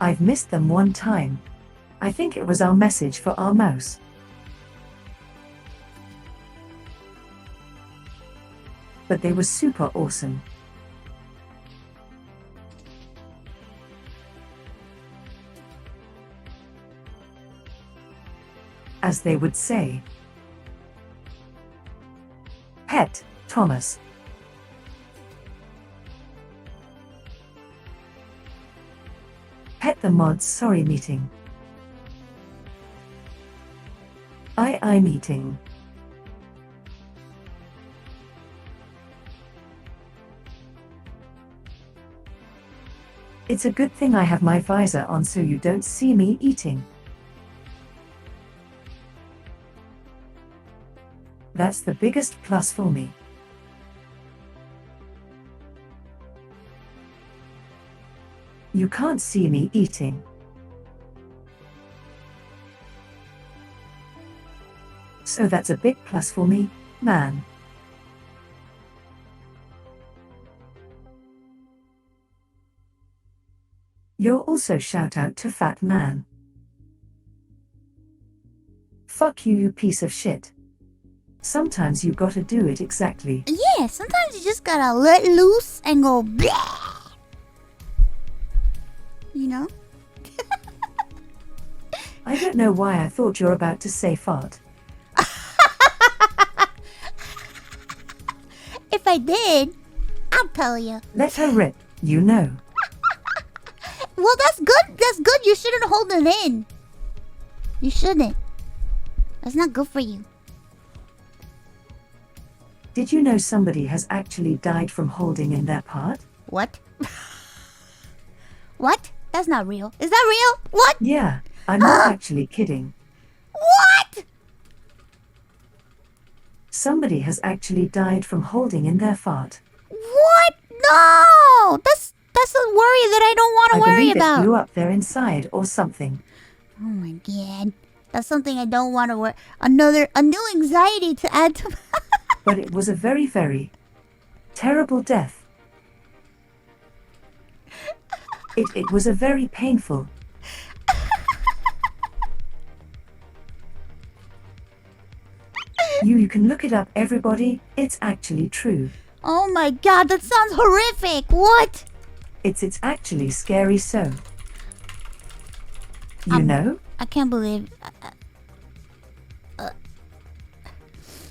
I've missed them one time. I think it was our message for our mouse. but they were super awesome. As they would say. Pet, Thomas. Pet the mods sorry meeting. I meeting. It's a good thing I have my visor on so you don't see me eating. That's the biggest plus for me. You can't see me eating. So that's a big plus for me, man. You're also shout out to Fat Man. Fuck you, you piece of shit. Sometimes you gotta do it exactly. Yeah, sometimes you just gotta let loose and go blah. You know? I don't know why I thought you're about to say fart. If I did, I'll tell you. Let her rip, you know. Well, that's good. That's good. You shouldn't hold it in. You shouldn't. That's not good for you. Did you know somebody has actually died from holding in their part? What? What? That's not real. Is that real? What? Yeah, I'm not actually kidding. What? Somebody has actually died from holding in their fart. What? No! That's a worry that I don't want to worry believe about. It blew up there inside or something. Oh my god. That's something I don't want to worry. A new anxiety to add to. But it was a very, very terrible death. It was a very painful. You can look it up, everybody. It's actually true. Oh my god, that sounds horrific. What? It's actually scary, so. You know? I can't believe.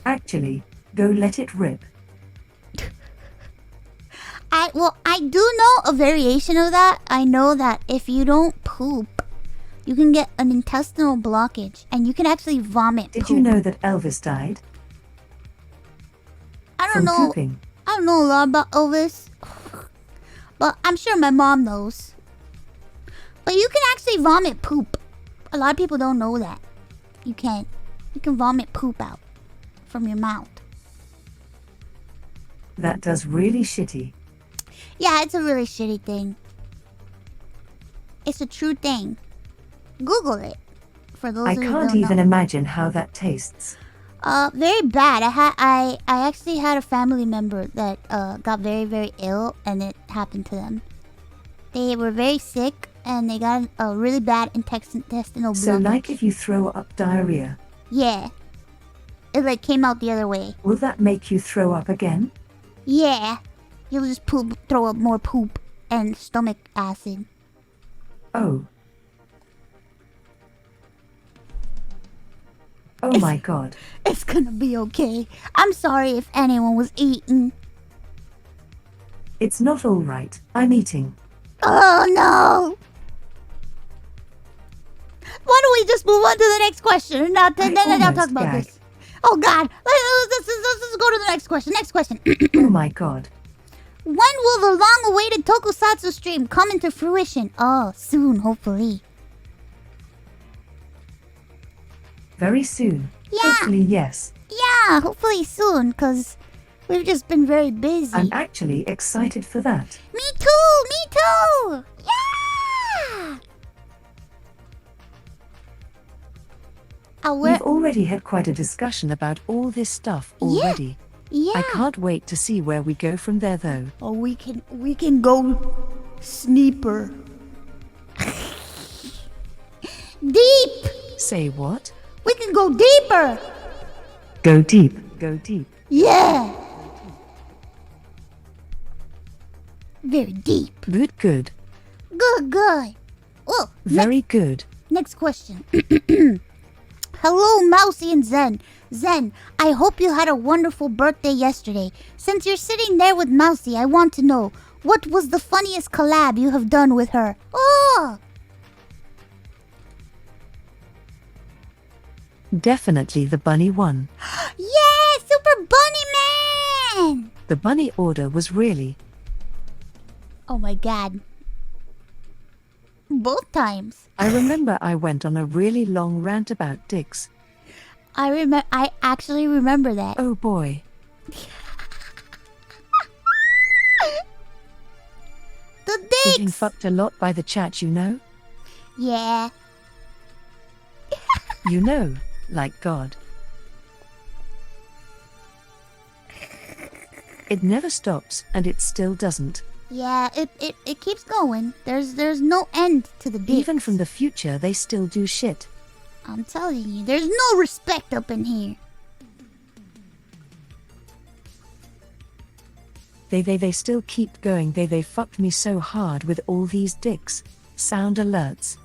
Actually, go let it rip. I do know a variation of that. I know that if you don't poop, you can get an intestinal blockage and you can actually vomit Did poop. you know that Elvis died? I don't from know. pooping? I don't know a lot about Elvis. But I'm sure my mom knows. But you can actually vomit poop. A lot of people don't know that. You can. You can vomit poop out from your mouth. That does really shitty. Yeah, it's a really shitty thing. It's a true thing. Google it. For those I who can't don't even know. imagine how that tastes. Very bad. I actually had a family member that got very, very ill and it happened to them. They were very sick and they got a really bad intestinal blockage. So like if you throw up diarrhea, Yeah. It like came out the other way. will that make you throw up again? Yeah. You'll just throw up more poop and stomach acid. Oh. Oh my god. It's gonna be okay. I'm sorry if anyone was eating. It's not alright. I'm eating. Oh no! Why don't we just move on to the next question and then I'll talk about gagged. this. Oh god! Let's go to the next question. Next question. Oh my god. When will the long-awaited Tokusatsu stream come into fruition? Oh, soon, hopefully. Very soon. Yeah. Hopefully, yes. Yeah, hopefully soon, because we've just been very busy. I'm actually excited for that. Me too! Me too! Yeah! We've already had quite a discussion about all this stuff already. Yeah. I can't wait to see where we go from there though. Oh, we can go sneaper. Deep! Say what? We can go deeper! Go deep. Go deep. Yeah! Very deep. Good, good. Good. Oh, Very good. next question. Hello, Mousy and Zen. Zen, I hope you had a wonderful birthday yesterday. Since you're sitting there with Mousy, I want to know, what was the funniest collab you have done with her? Oh! Definitely the bunny one. Yeah, Super Bunny Man! The bunny order was really... Oh my god. Both times. I remember I went on a really long rant about dicks. I actually remember that. Oh boy. The Getting dicks! fucked a lot by the chat, you know? Yeah. You know, like God. It never stops, and it still doesn't. Yeah, it keeps going. There's no end to the dicks. Even from the future, they still do shit. I'm telling you, there's no respect up in here. They still keep going. They fucked me so hard with all these dicks. Sound alerts.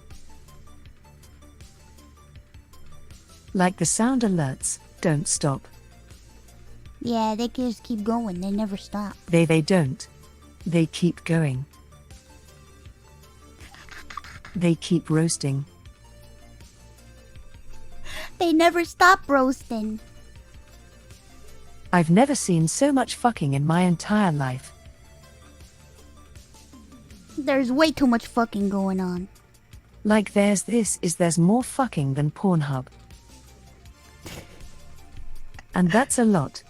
Like the sound alerts, don't stop. Yeah, they just keep going. They never stop. They don't. They keep going. They keep roasting. They never stop roasting. I've never seen so much fucking in my entire life. There's way too much fucking going on. Like there's more fucking than Pornhub. And that's a lot.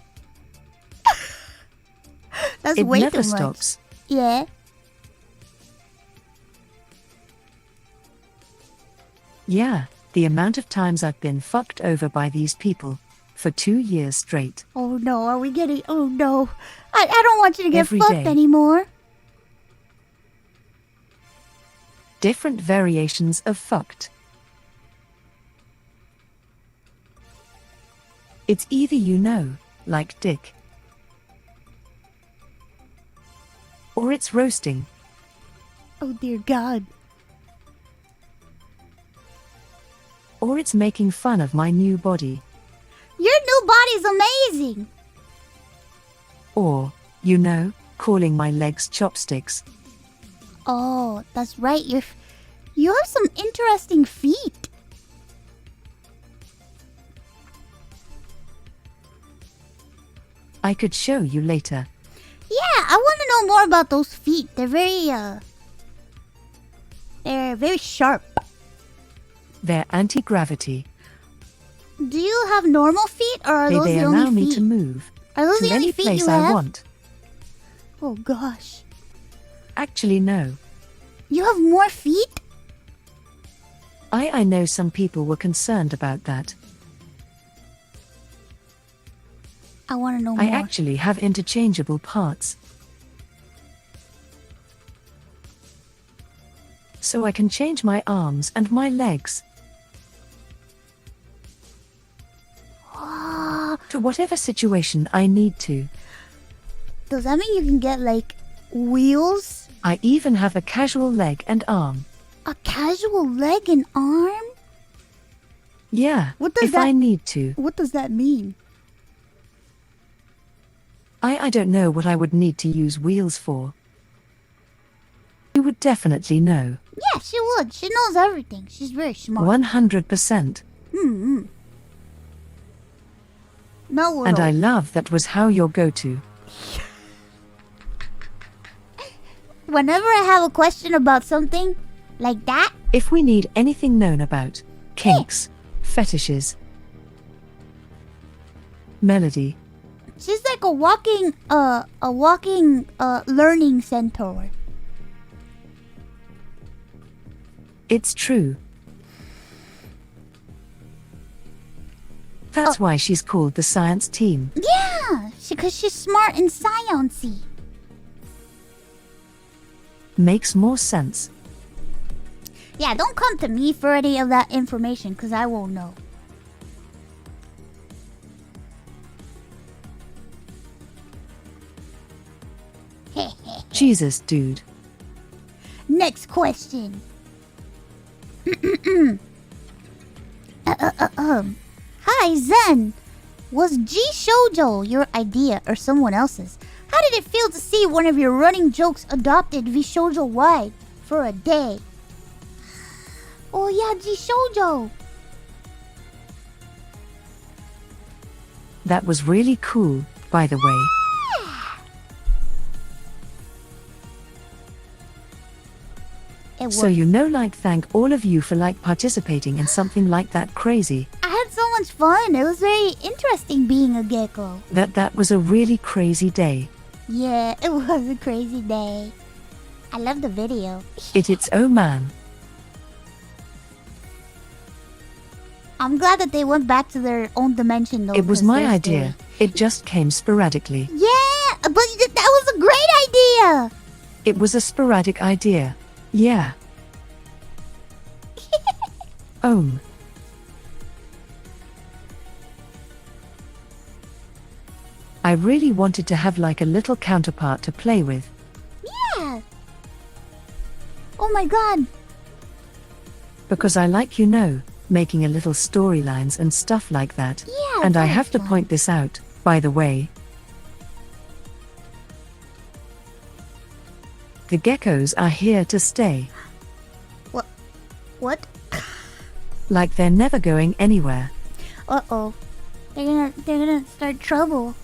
That's It way never too much. stops. Yeah. Yeah, the amount of times I've been fucked over by these people for 2 years straight. Oh no, are we getting... Oh no. I don't want you to get Every fucked day. anymore. Different variations of fucked. It's either you know, like dick. Or it's roasting. Oh dear God. Or it's making fun of my new body. Your new body's amazing. Or, you know, calling my legs chopsticks. Oh, that's right. You have some interesting feet. I could show you later. Yeah, I want to know more about those feet. They're very sharp. They're anti-gravity. Do you have normal feet, or are those They the allow only me feet? to move Are those to the only any feet place you I have? want. Oh gosh, Actually, no. you have more feet? I know some people were concerned about that. I want to know I more. actually have interchangeable parts. So I can change my arms and my legs Ah, to whatever situation I need to. does that mean you can get like wheels? I even have a casual leg and arm. A casual leg and arm? Yeah, What does if that- I need to. What does that mean? I don't know what I would need to use wheels for. You would definitely know. Yeah, she would. She knows everything. She's very smart. 100%. Mel would. And I love that was how your go-to. Whenever I have a question about something like that, If we need anything known about kinks, fetishes, melody, she's like a walking learning center. it's true. That's why she's called the science team. Yeah, because she's smart and sciencey. Makes more sense. Yeah, don't come to me for any of that information, because I won't know. Jesus, dude. Next question. Hi, Zen. Was G Shoujo your idea or someone else's? How did it feel to see one of your running jokes adopted V Shoujo wide for a day? Oh yeah, G Shoujo. That was really cool, by the way. So thank all of you for participating in something like that crazy. I had so much fun. It was very interesting being a gecko. That was a really crazy day. Yeah, it was a crazy day. I love the video. It's oh man. I'm glad that they went back to their own dimension though. It was my idea. It just came sporadically. Yeah, but that was a great idea. It was a sporadic idea. Yeah. I really wanted to have a little counterpart to play with. Yeah. Oh my god. Because I making a little storylines and stuff like that. Yeah. And I have to point this out, by the way. The geckos are here to stay. What? They're never going anywhere. Uh-oh. They're gonna start trouble.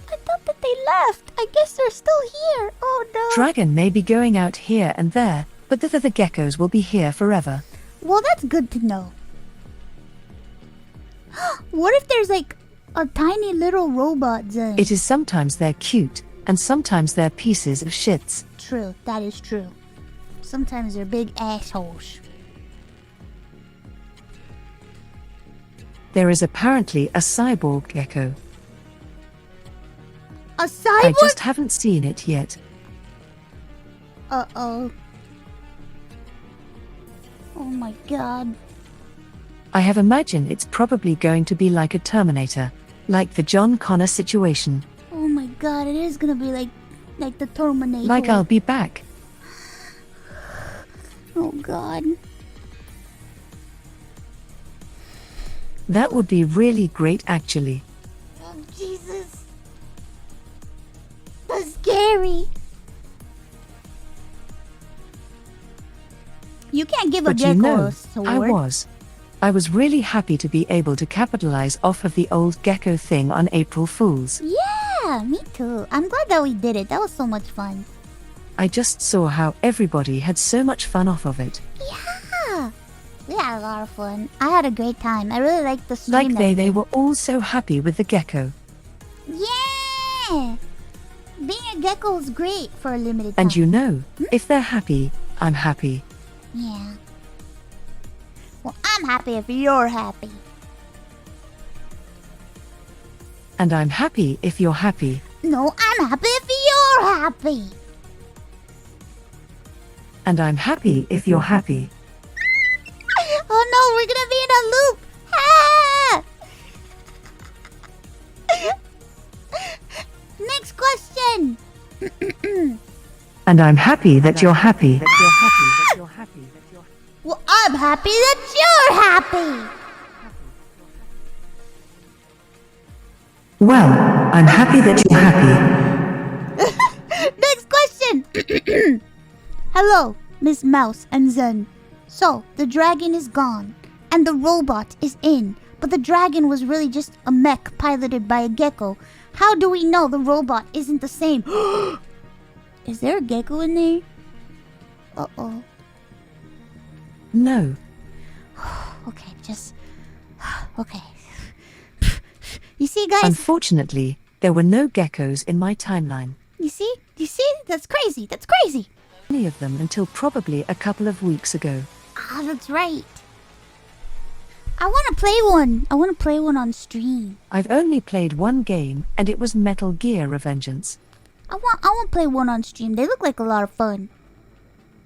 I thought that they left. I guess they're still here. Oh no. Dragon may be going out here and there, but the geckos will be here forever. Well, that's good to know. What if there's a tiny little robot Zen? It is sometimes they're cute, and sometimes they're pieces of shits. True, that is true. Sometimes they're big assholes. There is apparently a cyborg gecko. A cyborg? I just haven't seen it yet. Uh-oh. Oh my god. I have imagined it's probably going to be like a Terminator, like the John Connor situation. Oh my god, it is gonna be like the Terminator. Like I'll be back. Oh god. That would be really great actually. Oh Jesus. That's scary. You can't give a gecko a sword. I was really happy to be able to capitalize off of the old gecko thing on April Fools. Yeah, me too. I'm glad that we did it. That was so much fun. I just saw how everybody had so much fun off of it. Yeah. We had a lot of fun. I had a great time. I really liked the stream. They were all so happy with the gecko. Yeah. Being a gecko is great for a limited time. And if they're happy, I'm happy. Yeah. Well, I'm happy if you're happy. And I'm happy if you're happy. No, I'm happy if you're happy. And I'm happy if you're happy. Oh no, we're gonna be in a loop. Ah! Next question. And I'm happy that you're happy. Well, I'm happy that you're happy. Well, I'm happy that you're happy. Next question. Hello, Miss Mouse and Zen. So, the dragon is gone, and the robot is in, but the dragon was really just a mech piloted by a gecko. How do we know the robot isn't the same? Is there a gecko in there? Uh-oh. No. Okay, just... Okay. You see, guys? Unfortunately, there were no geckos in my timeline. You see? You see? That's crazy. That's crazy. Any of them until probably a couple of weeks ago. Ah, that's right. I want to play one. I want to play one on stream. I've only played one game, and it was Metal Gear Revengeance. I want to play one on stream. They look like a lot of fun.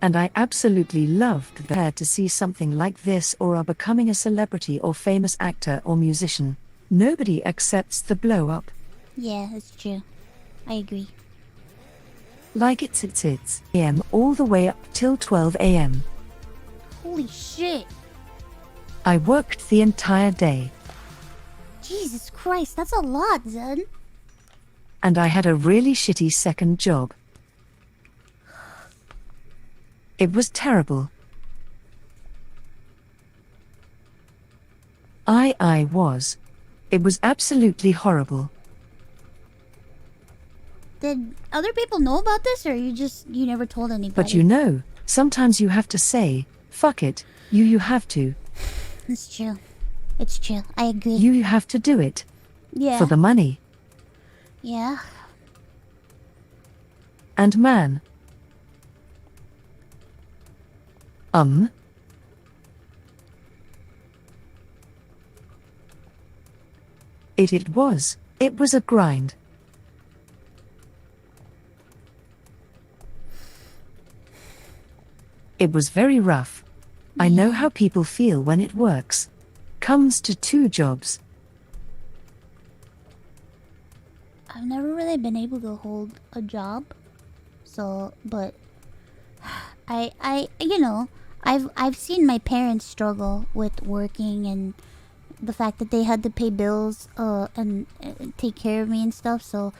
And I absolutely loved to see something like this or are becoming a celebrity or famous actor or musician. Nobody accepts the blow up. Yeah, that's true. I agree. Like it's a.m. all the way up till 12 a.m. Holy shit. I worked the entire day. Jesus Christ, that's a lot, Zen. And I had a really shitty second job. It was terrible. It was absolutely horrible. Did other people know about this, or you never told anybody? But you know, sometimes you have to say, fuck it, you have to. It's true. It's true. I agree. You have to do it. Yeah. For the money. Yeah. And man. It was a grind. It was very rough. I know how people feel when it works. Comes to 2 jobs. I've never really been able to hold a job. So, but I've seen my parents struggle with working and the fact that they had to pay bills and take care of me and stuff. So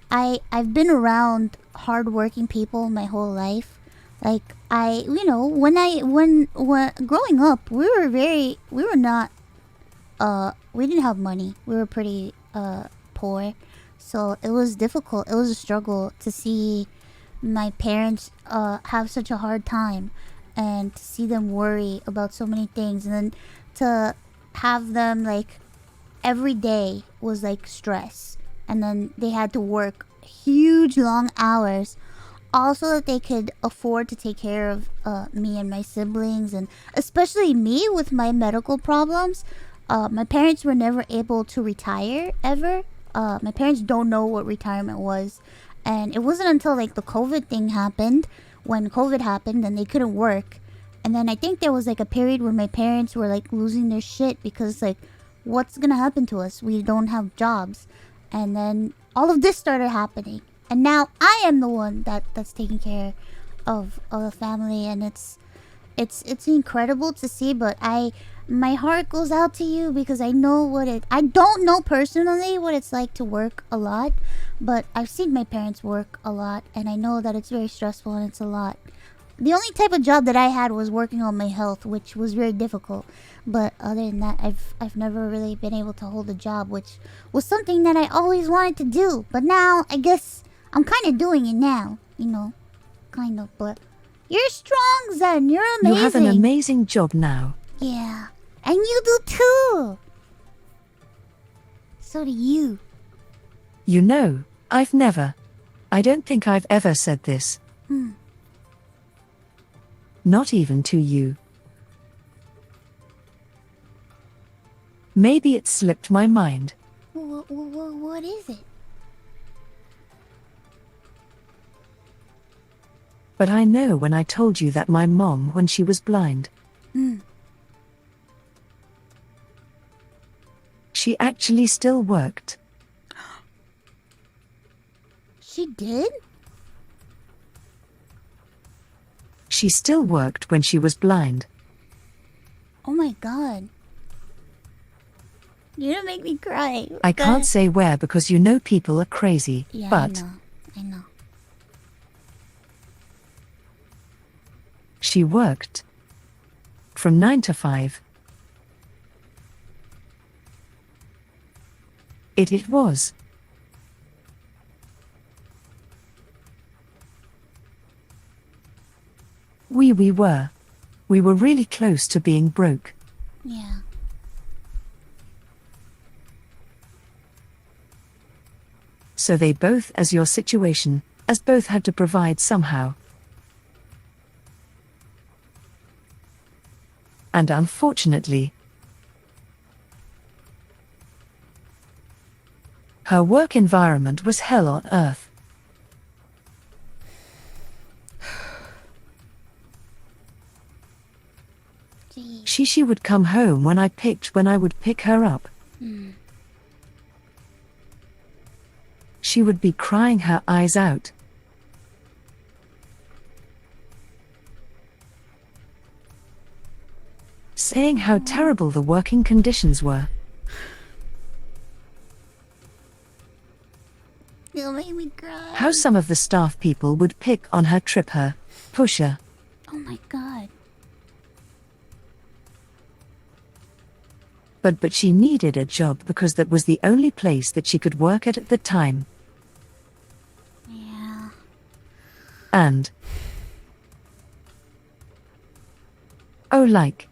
I've been around hardworking people my whole life. Like when growing up, we didn't have money. We were pretty poor. So it was difficult. It was a struggle to see my parents have such a hard time and to see them worry about so many things, and then to have them like every day was like stress, and then they had to work huge long hours also that they could afford to take care of me and my siblings, and especially me with my medical problems. My parents were never able to retire ever. My parents don't know what retirement was, and it wasn't until like the COVID thing happened, when COVID happened and they couldn't work. And then I think there was like a period where my parents were like losing their shit because like, what's gonna happen to us? We don't have jobs. And then all of this started happening, and now I am the one that's taking care of the family, and it's incredible to see. But my heart goes out to you because I don't know personally what it's like to work a lot, but I've seen my parents work a lot, and I know that it's very stressful and it's a lot. The only type of job that I had was working on my health, which was very difficult. But other than that, I've never really been able to hold a job, which was something that I always wanted to do. But now, I guess I'm kind of doing it now, kind of. But you're strong, Zen. You're amazing. You have an amazing job now. Yeah, and you do too. So do you. You know, I don't think I've ever said this. Not even to you. Maybe it slipped my mind. What is it? But I know when I told you that my mom, when she was blind, she actually still worked. She did? She still worked when she was blind. Oh my god. You're gonna make me cry. I can't say where because you know people are crazy, Yeah, but I know. she worked from 9 to 5. It was. We were really close to being broke. Yeah. So they both, as your situation, as both had to provide somehow. And unfortunately, her work environment was hell on earth. She would come home when I would pick her up. she would be crying her eyes out. Saying how terrible the working conditions were. It'll make me cry. How some of the staff people would pick on her, trip her, push her. Oh my god. But she needed a job because that was the only place that she could work at the time. Yeah. And oh, like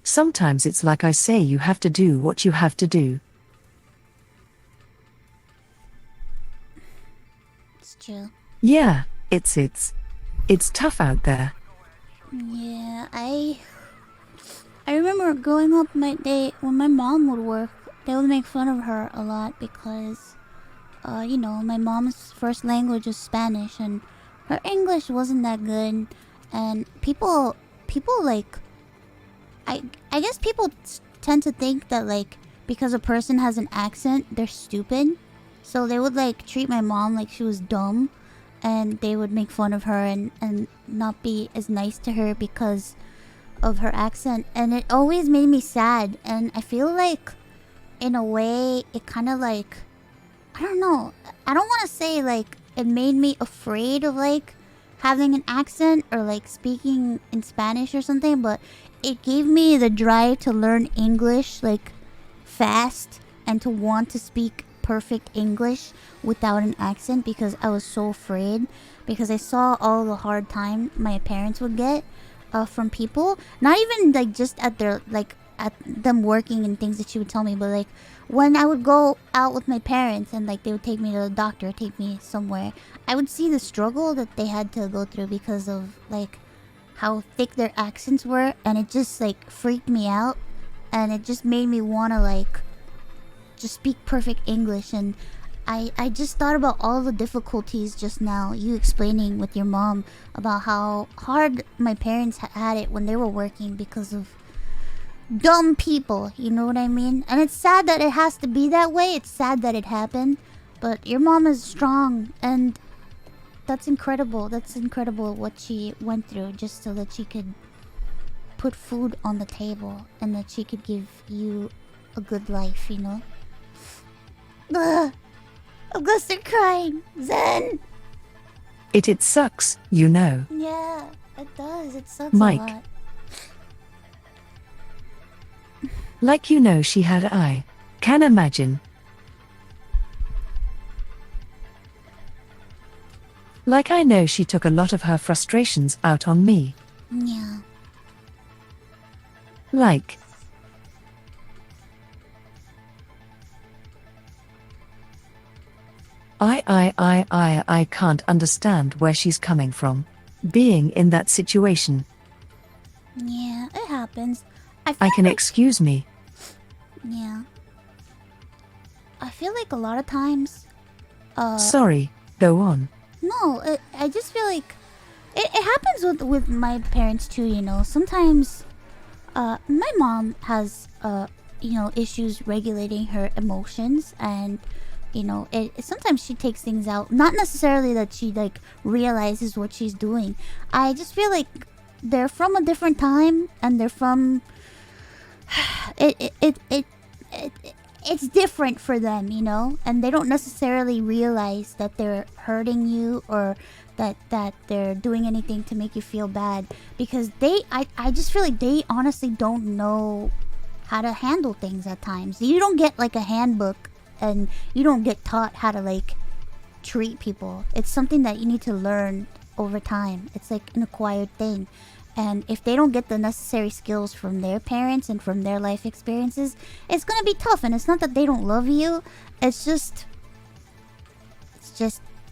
sometimes it's like I say, you have to do what you have to do. It's true. Yeah, it's tough out there. Yeah, I remember growing up when my mom would work, they would make fun of her a lot because you know, my mom's first language was Spanish and her English wasn't that good, and people like I guess people tend to think that like because a person has an accent, they're stupid. So they would like treat my mom like she was dumb, and they would make fun of her and not be as nice to her because of her accent. And it always made me sad, and I feel like in a way it kind of like, I don't know, I don't want to say like it made me afraid of like having an accent or like speaking in Spanish or something, but it gave me the drive to learn English like fast and to want to speak perfect English without an accent because I was so afraid, because I saw all the hard time my parents would get from people, not even like just at their like at them working and things that she would tell me, but like when I would go out with my parents and like they would take me to the doctor, take me somewhere, I would see the struggle that they had to go through because of like how thick their accents were, and it just like freaked me out, and it just made me want to like just speak perfect English. And I just thought about all the difficulties just now, you explaining with your mom about how hard my parents had it when they were working because of dumb people, you know what I mean? And it's sad that it has to be that way, it's sad that it happened, but your mom is strong, and that's incredible what she went through just so that she could put food on the table and that she could give you a good life, you know? Ugh, I'm gonna start crying. Zen! It sucks, you know. Yeah, it does. It sucks Mike. a lot. Like, you know, she had I can imagine. Like, I know she took a lot of her frustrations out on me. Yeah. Like, I can't understand where she's coming from, being in that situation. Yeah, it happens. I can excuse me. Yeah. I feel like a lot of times... Sorry, go on. No, I just feel like... It happens with my parents too, you know. Sometimes... my mom has, you know, issues regulating her emotions, and... You know, sometimes she takes things out. Not necessarily that she, like, realizes what she's doing. I just feel like they're from a different time, and they're from... It's different for them, you know? And they don't necessarily realize that they're hurting you or that they're doing anything to make you feel bad. Because I just feel like they honestly don't know how to handle things at times. You don't get, like, a handbook, and you don't get taught how to like treat people. It's something that you need to learn over time. It's like an acquired thing, and if they don't get the necessary skills from their parents and from their life experiences, it's gonna be tough. And it's not that they don't love you, it's just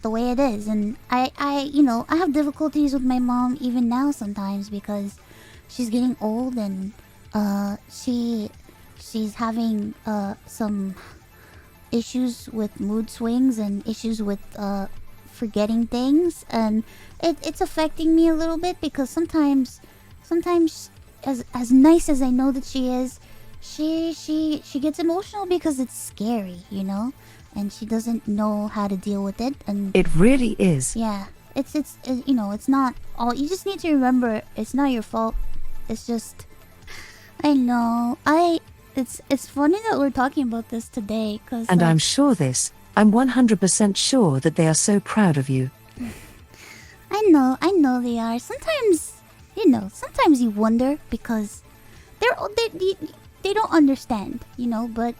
the way it is. And I you know, I have difficulties with my mom even now sometimes because she's getting old, and she's having some issues with mood swings and issues with forgetting things, and it's affecting me a little bit because sometimes as nice as I know that she is, she gets emotional because it's scary, you know, and she doesn't know how to deal with it. And It really is. yeah, it's you know, it's not all. You just need to remember it's not your fault. It's just, I know. It's funny that we're talking about this today, cause And like, I'm 100% sure that they are so proud of you. I know they are. Sometimes, you know, sometimes you wonder because they don't understand, you know. But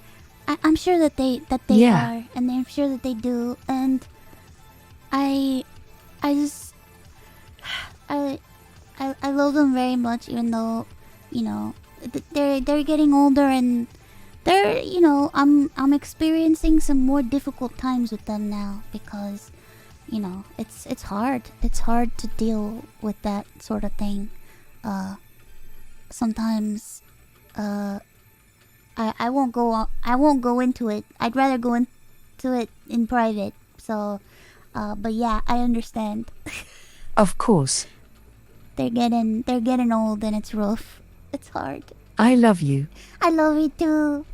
I'm sure that they Yeah. are, and I'm sure that they do. And I just I love them very much, even though, you know, they're getting older, and they're, you know, I'm experiencing some more difficult times with them now because, you know, it's hard. It's hard to deal with that sort of thing. Sometimes, I won't go into it. I'd rather go into it in private. So, but yeah, I understand. Of course. They're getting old, and it's rough. It's hard. I love you. I love you too.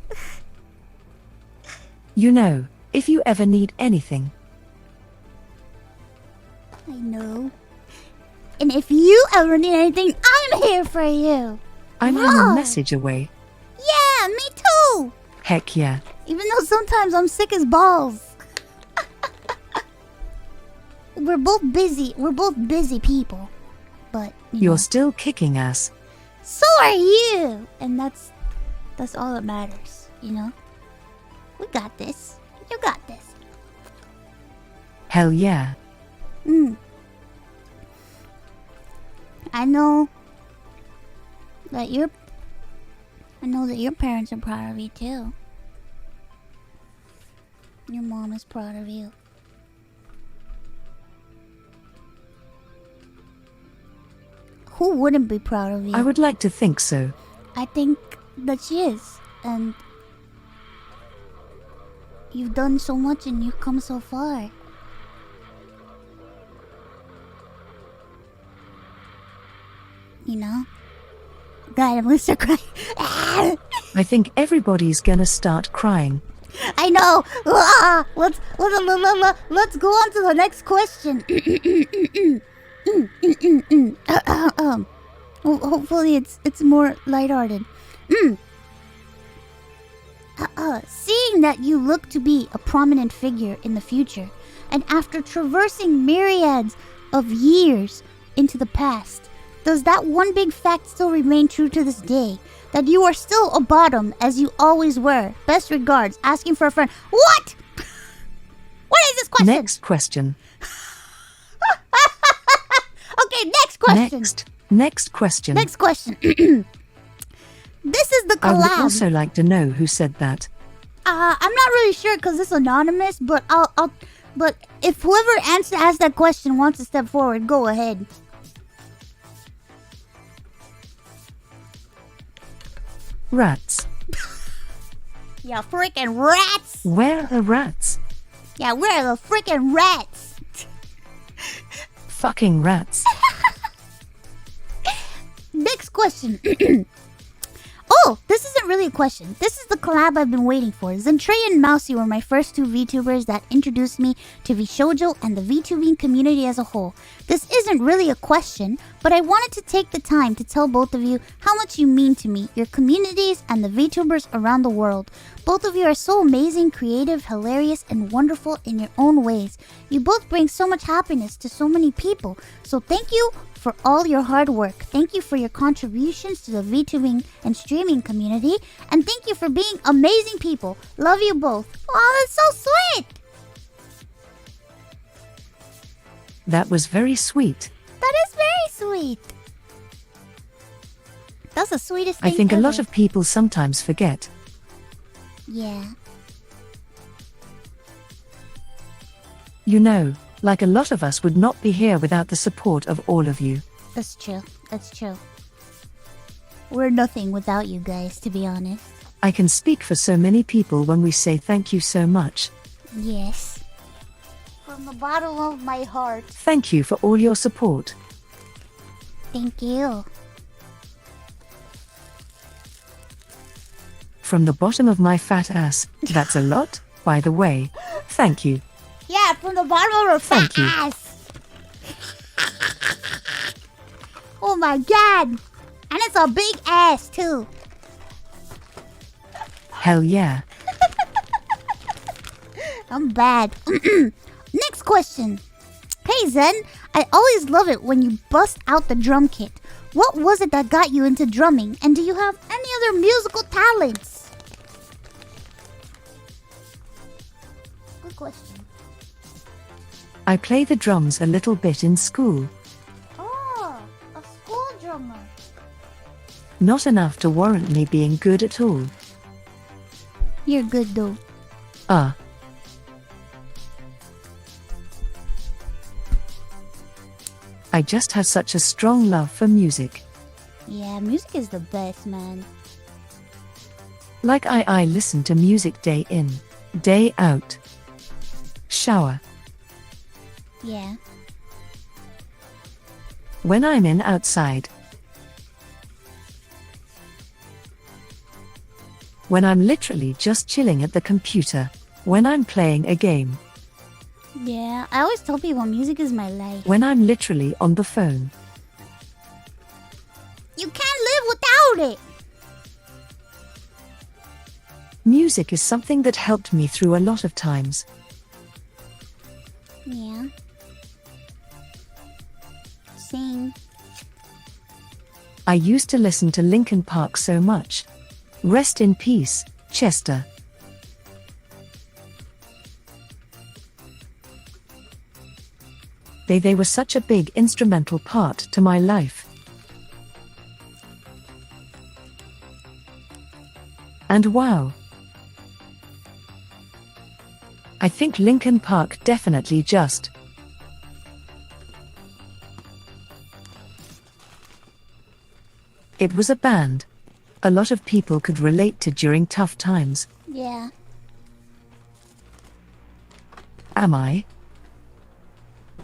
You know, if you ever need anything. I know. And if you ever need anything, I'm here for you. I'm Wow. a message away. Yeah, me too. Heck yeah. Even though sometimes I'm sick as balls. We're both busy. We're both busy people. But you You're know, still kicking ass. so are you. And that's all that matters, you know? We got this. You got this. Hell yeah. I know that your parents are proud of you too. Your mom is proud of you. Who wouldn't be proud of you? I would like to think so. I think that she is. And you've done so much and you've come so far. You know? God, I'm gonna start crying. I think everybody's gonna start crying. I know. Let's go on to the next question. Hopefully it's more lighthearted. Seeing that you look to be a prominent figure in the future, and after traversing myriads of years into the past, does that one big fact still remain true to this day? That you are still a bottom as you always were? Best regards, asking for a friend. What? What is this question? Next question. Okay, next question. Next question. Next question. This is the I would collab. also like to know who said that. I'm not really sure because it's anonymous, but but if whoever asked that question wants to step forward, go ahead. Rats. Yeah, freaking rats. Where are the rats? Yeah, where are the freaking rats? Fucking rats. Next question. Oh, this isn't really a question. This is the collab I've been waiting for. Zentreya and Mousy were my first two VTubers that introduced me to VShojo and the VTubing community as a whole. This isn't really a question, but I wanted to take the time to tell both of you how much you mean to me, your communities, and the VTubers around the world. Both of you are so amazing, creative, hilarious, and wonderful in your own ways. You both bring so much happiness to so many people. So thank you for all your hard work. Thank you for your contributions to the VTubing and streaming community. And thank you for being amazing people. Love you both. Oh, that's so sweet. That was very sweet. That is very sweet. That's the sweetest thing I think ever. a lot of people sometimes forget. Yeah. You know, like a lot of us would not be here without the support of all of you. That's true. That's true. We're nothing without you guys, to be honest. I can speak for so many people when we say thank you so much. Yes. From the bottom of my heart. Thank you for all your support. Thank you. From the bottom of my fat ass. That's a lot, by the way. Thank you. Yeah, from the bottom of her fat Thank you. ass. Oh my god. And it's a big ass too. Hell yeah. I'm bad. Next question. Hey Zen, I always love it when you bust out the drum kit. What was it that got you into drumming? And do you have any other musical talents? Good question. I play the drums a little bit in school. Oh, a school drummer. Not enough to warrant me being good at all. You're good though. I just have such a strong love for music. Yeah, music is the best, man. Like I listen to music day in, day out. Shower. Yeah. When I'm in outside. When I'm literally just chilling at the computer. When I'm playing a game. Yeah, I always tell people music is my life. When I'm literally on the phone. You can't live without it. Music is something that helped me through a lot of times. Yeah. Sing. I used to listen to Linkin Park so much. Rest in peace, Chester. They were such a big instrumental part to my life. And wow. I think Linkin Park definitely just. It was a band a lot of people could relate to during tough times. Yeah. Am I?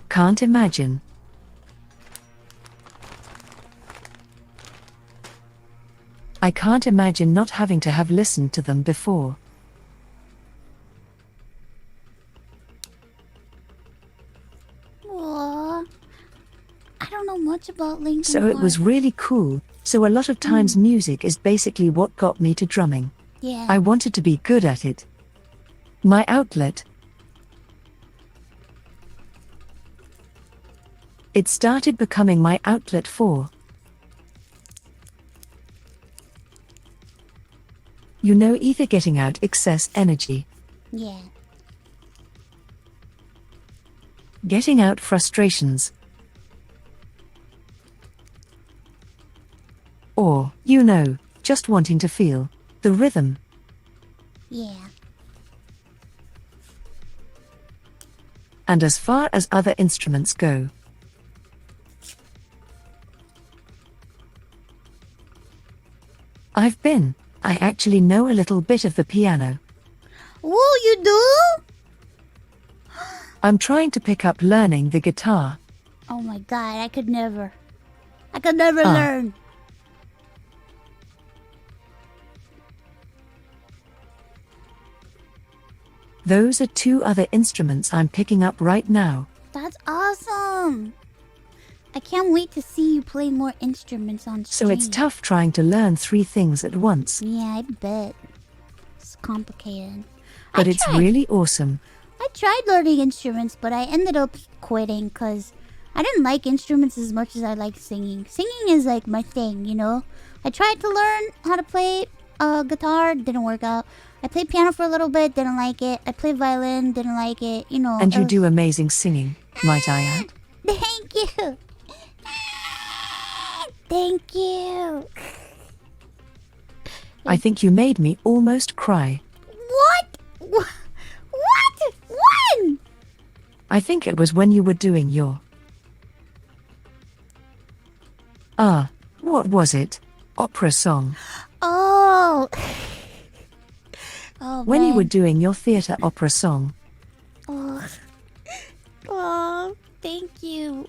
Can't imagine. I can't imagine not having to have listened to them before. Aww. I don't know much about Linkin So it was Park. really cool. So a lot of times music is basically what got me to drumming. Yeah. I wanted to be good at it. My outlet. It started becoming my outlet for, you know, either getting out excess energy, Yeah. getting out frustrations, or, you know, just wanting to feel the rhythm. Yeah. And as far as other instruments go, I actually know a little bit of the piano. Whoa, you do? I'm trying to pick up learning the guitar. Oh my god, I could never. I could never learn. Those are 2 other instruments I'm picking up right now. That's awesome. I can't wait to see you play more instruments on So stream. it's tough trying to learn 3 things at once. Yeah, I bet. It's complicated. But I it's tried. really awesome. I tried learning instruments, but I ended up quitting because I didn't like instruments as much as I like singing. Singing is like my thing, you know? I tried to learn how to play guitar, didn't work out. I played piano for a little bit, didn't like it. I played violin, didn't like it, you know. And it you was- do amazing singing, might I add. Thank you. Thank you. I think you made me almost cry. What? What? When? I think it was when you were doing your... what was it? Opera song. Oh. Oh, When you man. were doing your theatre opera song. Oh. Oh, thank you.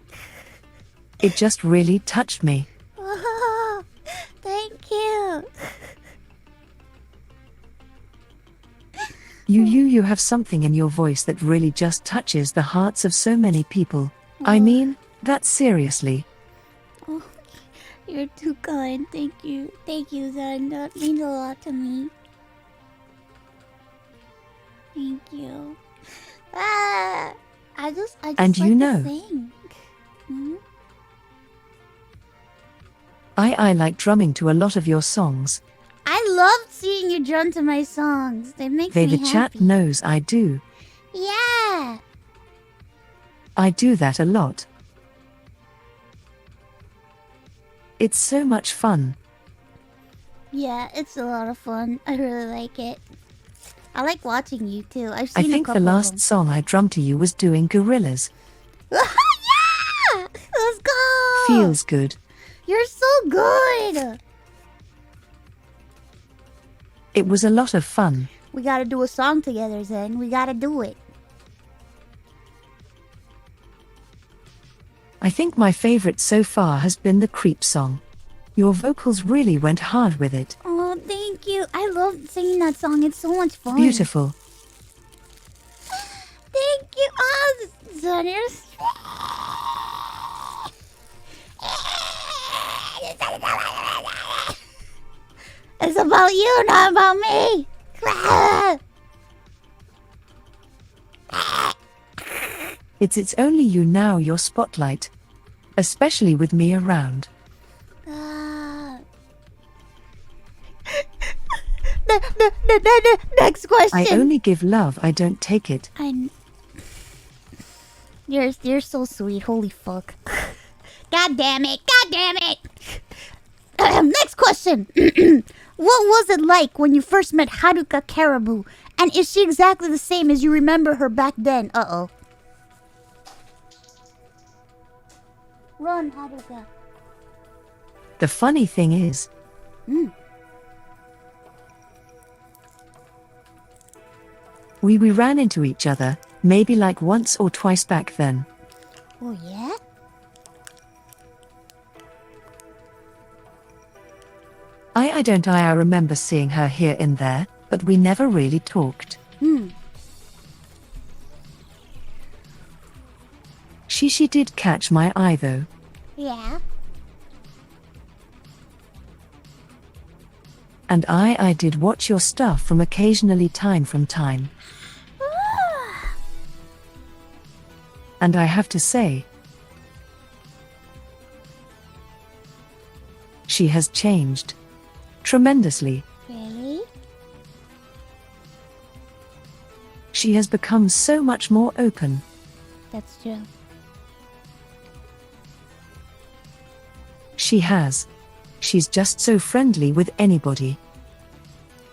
It just really touched me. Oh, thank you. You have something in your voice that really just touches the hearts of so many people. I mean, that seriously. Oh, you're too kind. Thank you. Thank you, Zen. That means a lot to me. Thank you. I just And like you to know, sing. Hmm? I like drumming to a lot of your songs. I love seeing you drum to my songs. It makes me The happy. chat knows I do. Yeah. I do that a lot. It's so much fun. Yeah, it's a lot of fun. I really like it. I like watching you too. I've I seen a think the couple of last them. song I drummed to you was doing Gorillas. Yeah! Let's go! Feels good. You're so good! It was a lot of fun. We gotta do a song together, Zen. We gotta do it. I think my favorite so far has been the Creep song. Your vocals really went hard with it. Oh, thank you. I love singing that song. It's so much fun. Beautiful. Thank you. Oh, Zen, you're It's about you, not about me. It's only you now, your spotlight. Especially with me around. The next question. I only give love, I don't take it. You're so sweet. Holy fuck. God damn it. God damn it. Next question. What was it like when you first met Haruka Caribou? And is she exactly the same as you remember her back then? Uh-oh. Run, Haruka. The funny thing is, we ran into each other, maybe like once or twice back then. Oh, yeah? I remember seeing her here and there, but we never really talked. She did catch my eye though. Yeah. And I did watch your stuff from occasionally time from time. And I have to say, she has changed. Tremendously. Really? She has become so much more open. That's true. She has. She's just so friendly with anybody.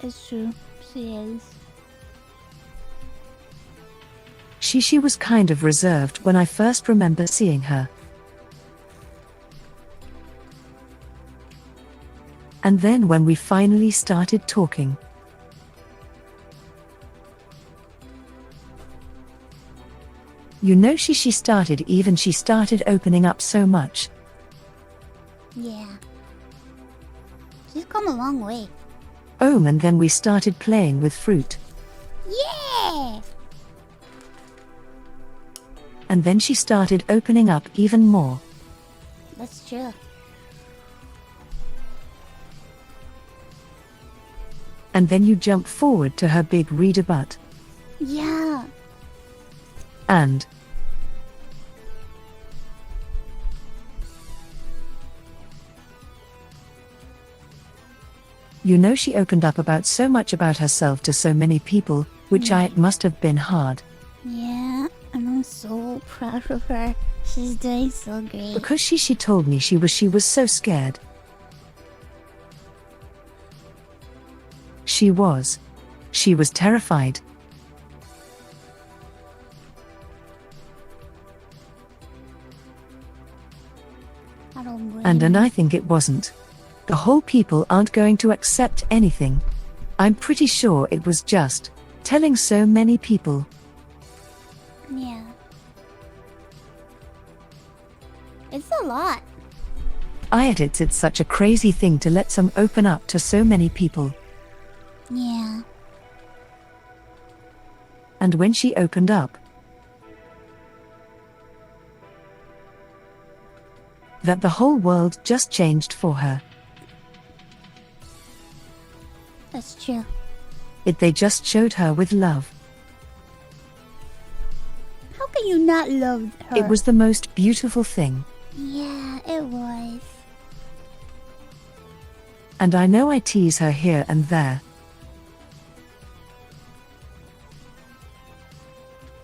It's true. She is. She was kind of reserved when I first remember seeing her. And then when we finally started talking, you know, she started opening up so much. Yeah. She's come a long way. Oh, and then we started playing with fruit. Yeah! And then she started opening up even more. That's true. And then you jump forward to her big reader butt. Yeah. And you know, she opened up about so much about herself to so many people, which it must have been hard. Yeah, and I'm so proud of her. She's doing so great. Because she told me she was so scared. She was terrified. I don't blame And her. I think it wasn't. The whole people aren't going to accept anything. I'm pretty sure it was just telling so many people. Yeah. It's a lot. It's such a crazy thing to let some open up to so many people. Yeah. And when she opened up, that the whole world just changed for her. That's true. They just showed her with love. How can you not love her? It was the most beautiful thing. Yeah, it was. And I know I tease her here and there.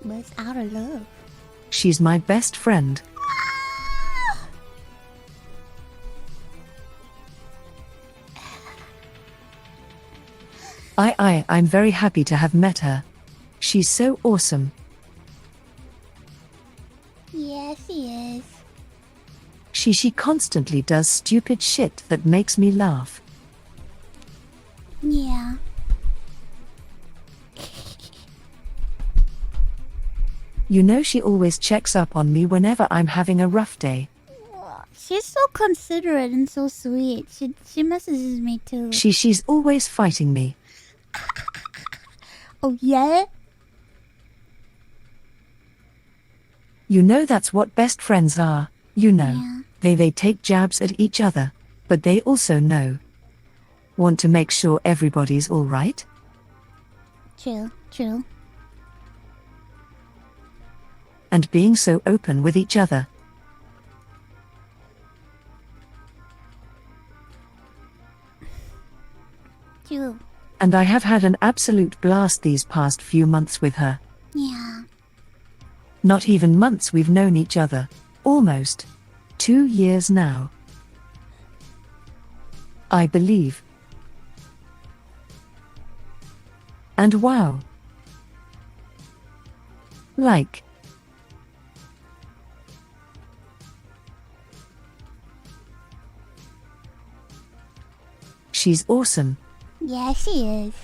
But it's out of love. She's my best friend. I'm very happy to have met her. She's so awesome. Yeah, she is. She constantly does stupid shit that makes me laugh. Yeah. You know she always checks up on me whenever I'm having a rough day. She's so considerate and so sweet. She messages me too. She's always fighting me. Oh yeah? You know that's what best friends are, you know. Yeah. They take jabs at each other, but they also know. Want to make sure everybody's all right? True, true. And being so open with each other. True. And I have had an absolute blast these past few months with her. Yeah. Not even months we've known each other. Almost. 2 years now. I believe. And wow. Like. She's awesome. Yeah, she is.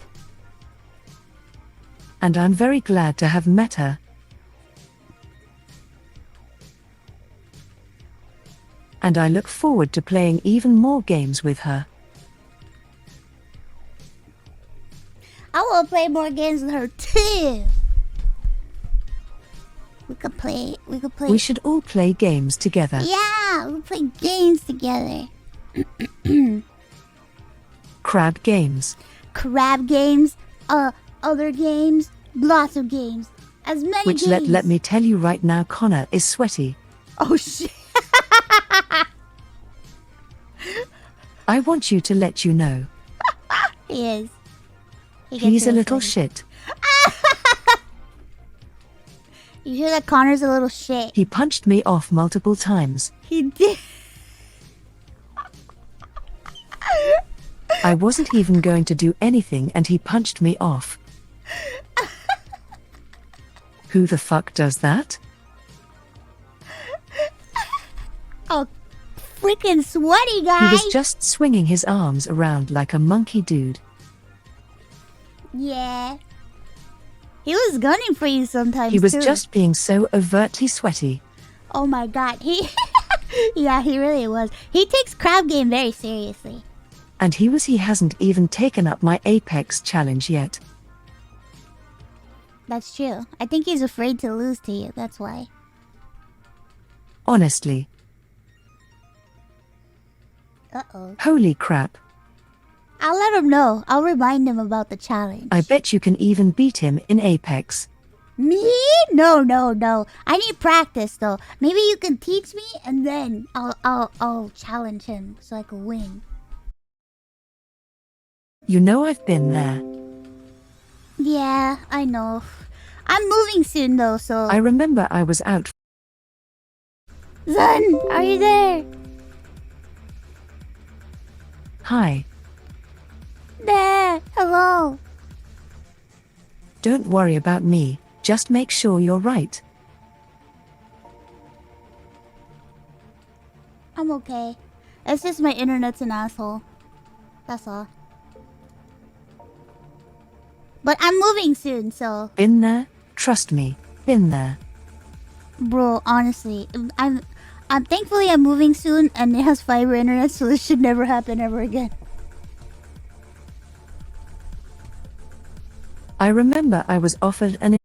And I'm very glad to have met her. And I look forward to playing even more games with her. I want to play more games with her too. We could play. We should all play games together. Yeah, we play games together. Crab games. Crab games, other games, lots of games. As many Which games. let me tell you right now, Connor is sweaty. Oh shit. I want you to let you know. He is. He's a little shit. You hear that? Connor's a little shit. He punched me off multiple times. He did. I wasn't even going to do anything and he punched me off. Who the fuck does that? Oh, freaking sweaty guy. He was just swinging his arms around like a monkey dude. Yeah. He was gunning for you sometimes. He was too. just being so overtly sweaty. Oh my god. He yeah, he really was. He takes crab game very seriously. And he hasn't even taken up my Apex challenge yet. That's true. I think he's afraid to lose to you, that's why. Honestly. Uh-oh. Holy crap. I'll let him know. I'll remind him about the challenge. I bet you can even beat him in Apex. Me? No. I need practice though. Maybe you can teach me and then I'll challenge him so I can win. You know I've been there. Yeah, I know. I'm moving soon though, so... I remember I was out. Zen, are you there? Hi. There, hello. Don't worry about me, just make sure you're right. I'm okay. It's just my internet's an asshole. That's all. But I'm moving soon, so... Been there? Trust me, been there. Bro, honestly, I'm thankfully I'm moving soon and it has fiber internet, so this should never happen ever again. I remember I was offered an